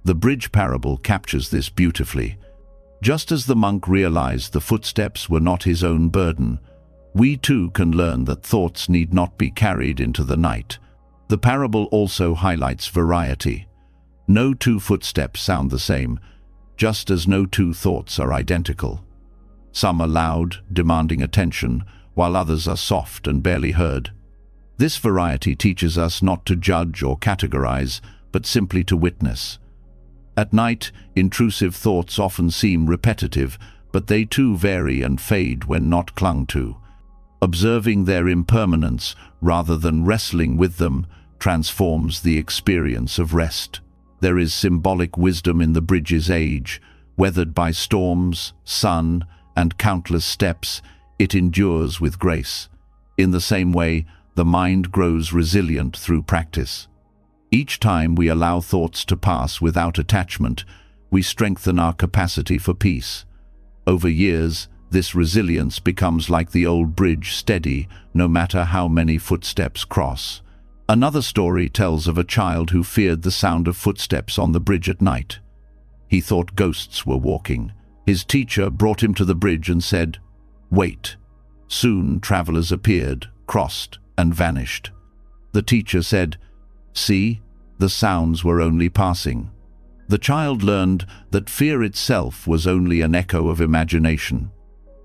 The bridge parable captures this beautifully. Just as the monk realized the footsteps were not his own burden, we too can learn that thoughts need not be carried into the night. The parable also highlights variety. No two footsteps sound the same, just as no two thoughts are identical. Some are loud, demanding attention, while others are soft and barely heard. This variety teaches us not to judge or categorize, but simply to witness. At night, intrusive thoughts often seem repetitive, but they too vary and fade when not clung to. Observing their impermanence, rather than wrestling with them, transforms the experience of rest. There is symbolic wisdom in the bridge's age. Weathered by storms, sun, and countless steps, it endures with grace. In the same way, the mind grows resilient through practice. Each time we allow thoughts to pass without attachment, we strengthen our capacity for peace. Over years, this resilience becomes like the old bridge, steady, no matter how many footsteps cross. Another story tells of a child who feared the sound of footsteps on the bridge at night. He thought ghosts were walking. His teacher brought him to the bridge and said, "Wait." Soon travelers appeared, crossed, and vanished. The teacher said, "See, the sounds were only passing." The child learned that fear itself was only an echo of imagination.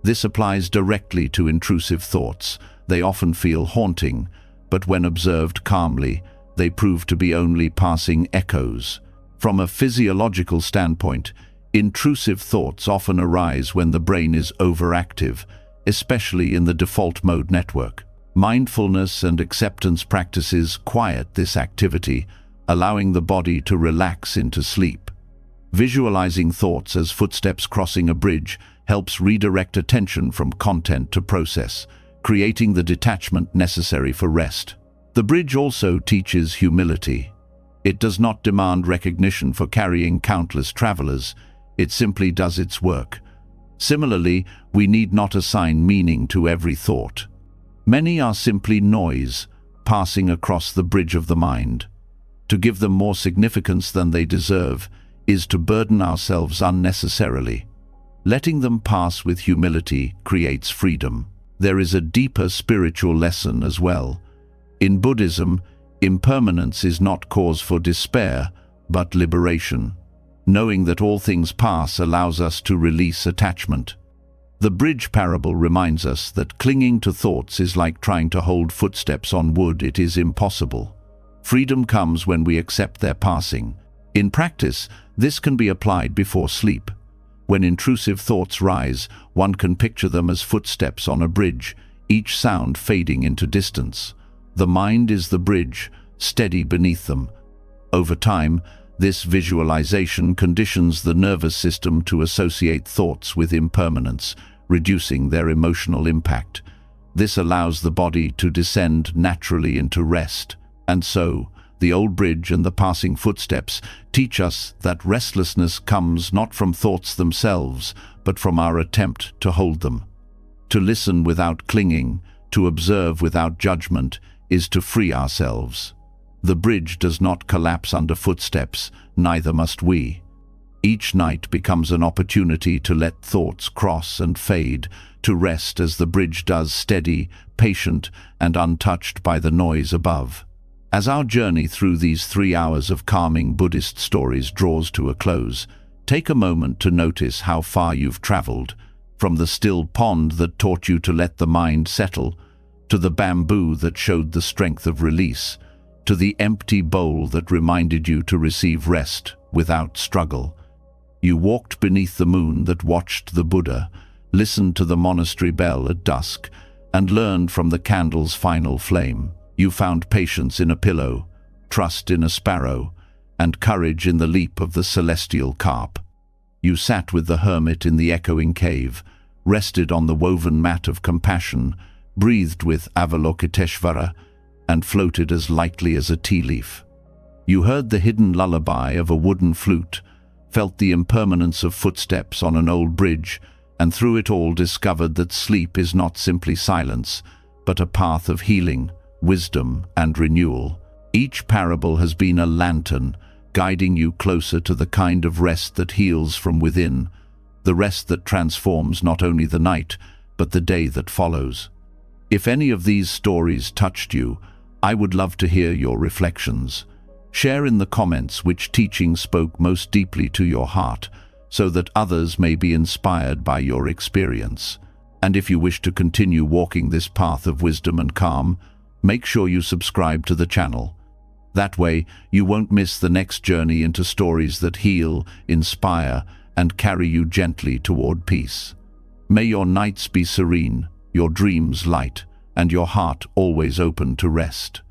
This applies directly to intrusive thoughts. They often feel haunting, but when observed calmly, they prove to be only passing echoes. From a physiological standpoint, intrusive thoughts often arise when the brain is overactive, especially in the default mode network. Mindfulness and acceptance practices quiet this activity, allowing the body to relax into sleep. Visualizing thoughts as footsteps crossing a bridge helps redirect attention from content to process, creating the detachment necessary for rest. The bridge also teaches humility. It does not demand recognition for carrying countless travelers. It simply does its work. Similarly, we need not assign meaning to every thought. Many are simply noise, passing across the bridge of the mind. To give them more significance than they deserve is to burden ourselves unnecessarily. Letting them pass with humility creates freedom. There is a deeper spiritual lesson as well. In Buddhism, impermanence is not cause for despair, but liberation. Knowing that all things pass allows us to release attachment. The bridge parable reminds us that clinging to thoughts is like trying to hold footsteps on wood. It is impossible. Freedom comes when we accept their passing. In practice, this can be applied before sleep. When intrusive thoughts rise, one can picture them as footsteps on a bridge, each sound fading into distance. The mind is the bridge, steady beneath them. Over time, this visualization conditions the nervous system to associate thoughts with impermanence, reducing their emotional impact. This allows the body to descend naturally into rest. And so, the old bridge and the passing footsteps teach us that restlessness comes not from thoughts themselves, but from our attempt to hold them. To listen without clinging, to observe without judgment, is to free ourselves. The bridge does not collapse under footsteps, neither must we. Each night becomes an opportunity to let thoughts cross and fade, to rest as the bridge does, steady, patient, and untouched by the noise above. As our journey through these 3 hours of calming Buddhist stories draws to a close, take a moment to notice how far you've traveled, from the still pond that taught you to let the mind settle, to the bamboo that showed the strength of release, to the empty bowl that reminded you to receive rest without struggle. You walked beneath the moon that watched the Buddha, listened to the monastery bell at dusk, and learned from the candle's final flame. You found patience in a pillow, trust in a sparrow, and courage in the leap of the celestial carp. You sat with the hermit in the echoing cave, rested on the woven mat of compassion, breathed with Avalokiteshvara, and floated as lightly as a tea leaf. You heard the hidden lullaby of a wooden flute, felt the impermanence of footsteps on an old bridge, and through it all discovered that sleep is not simply silence, but a path of healing, wisdom, and renewal. Each parable has been a lantern, guiding you closer to the kind of rest that heals from within, the rest that transforms not only the night, but the day that follows. If any of these stories touched you, I would love to hear your reflections. Share in the comments which teaching spoke most deeply to your heart, so that others may be inspired by your experience. And if you wish to continue walking this path of wisdom and calm, make sure you subscribe to the channel. That way, you won't miss the next journey into stories that heal, inspire, and carry you gently toward peace. May your nights be serene, your dreams light, and your heart always open to rest.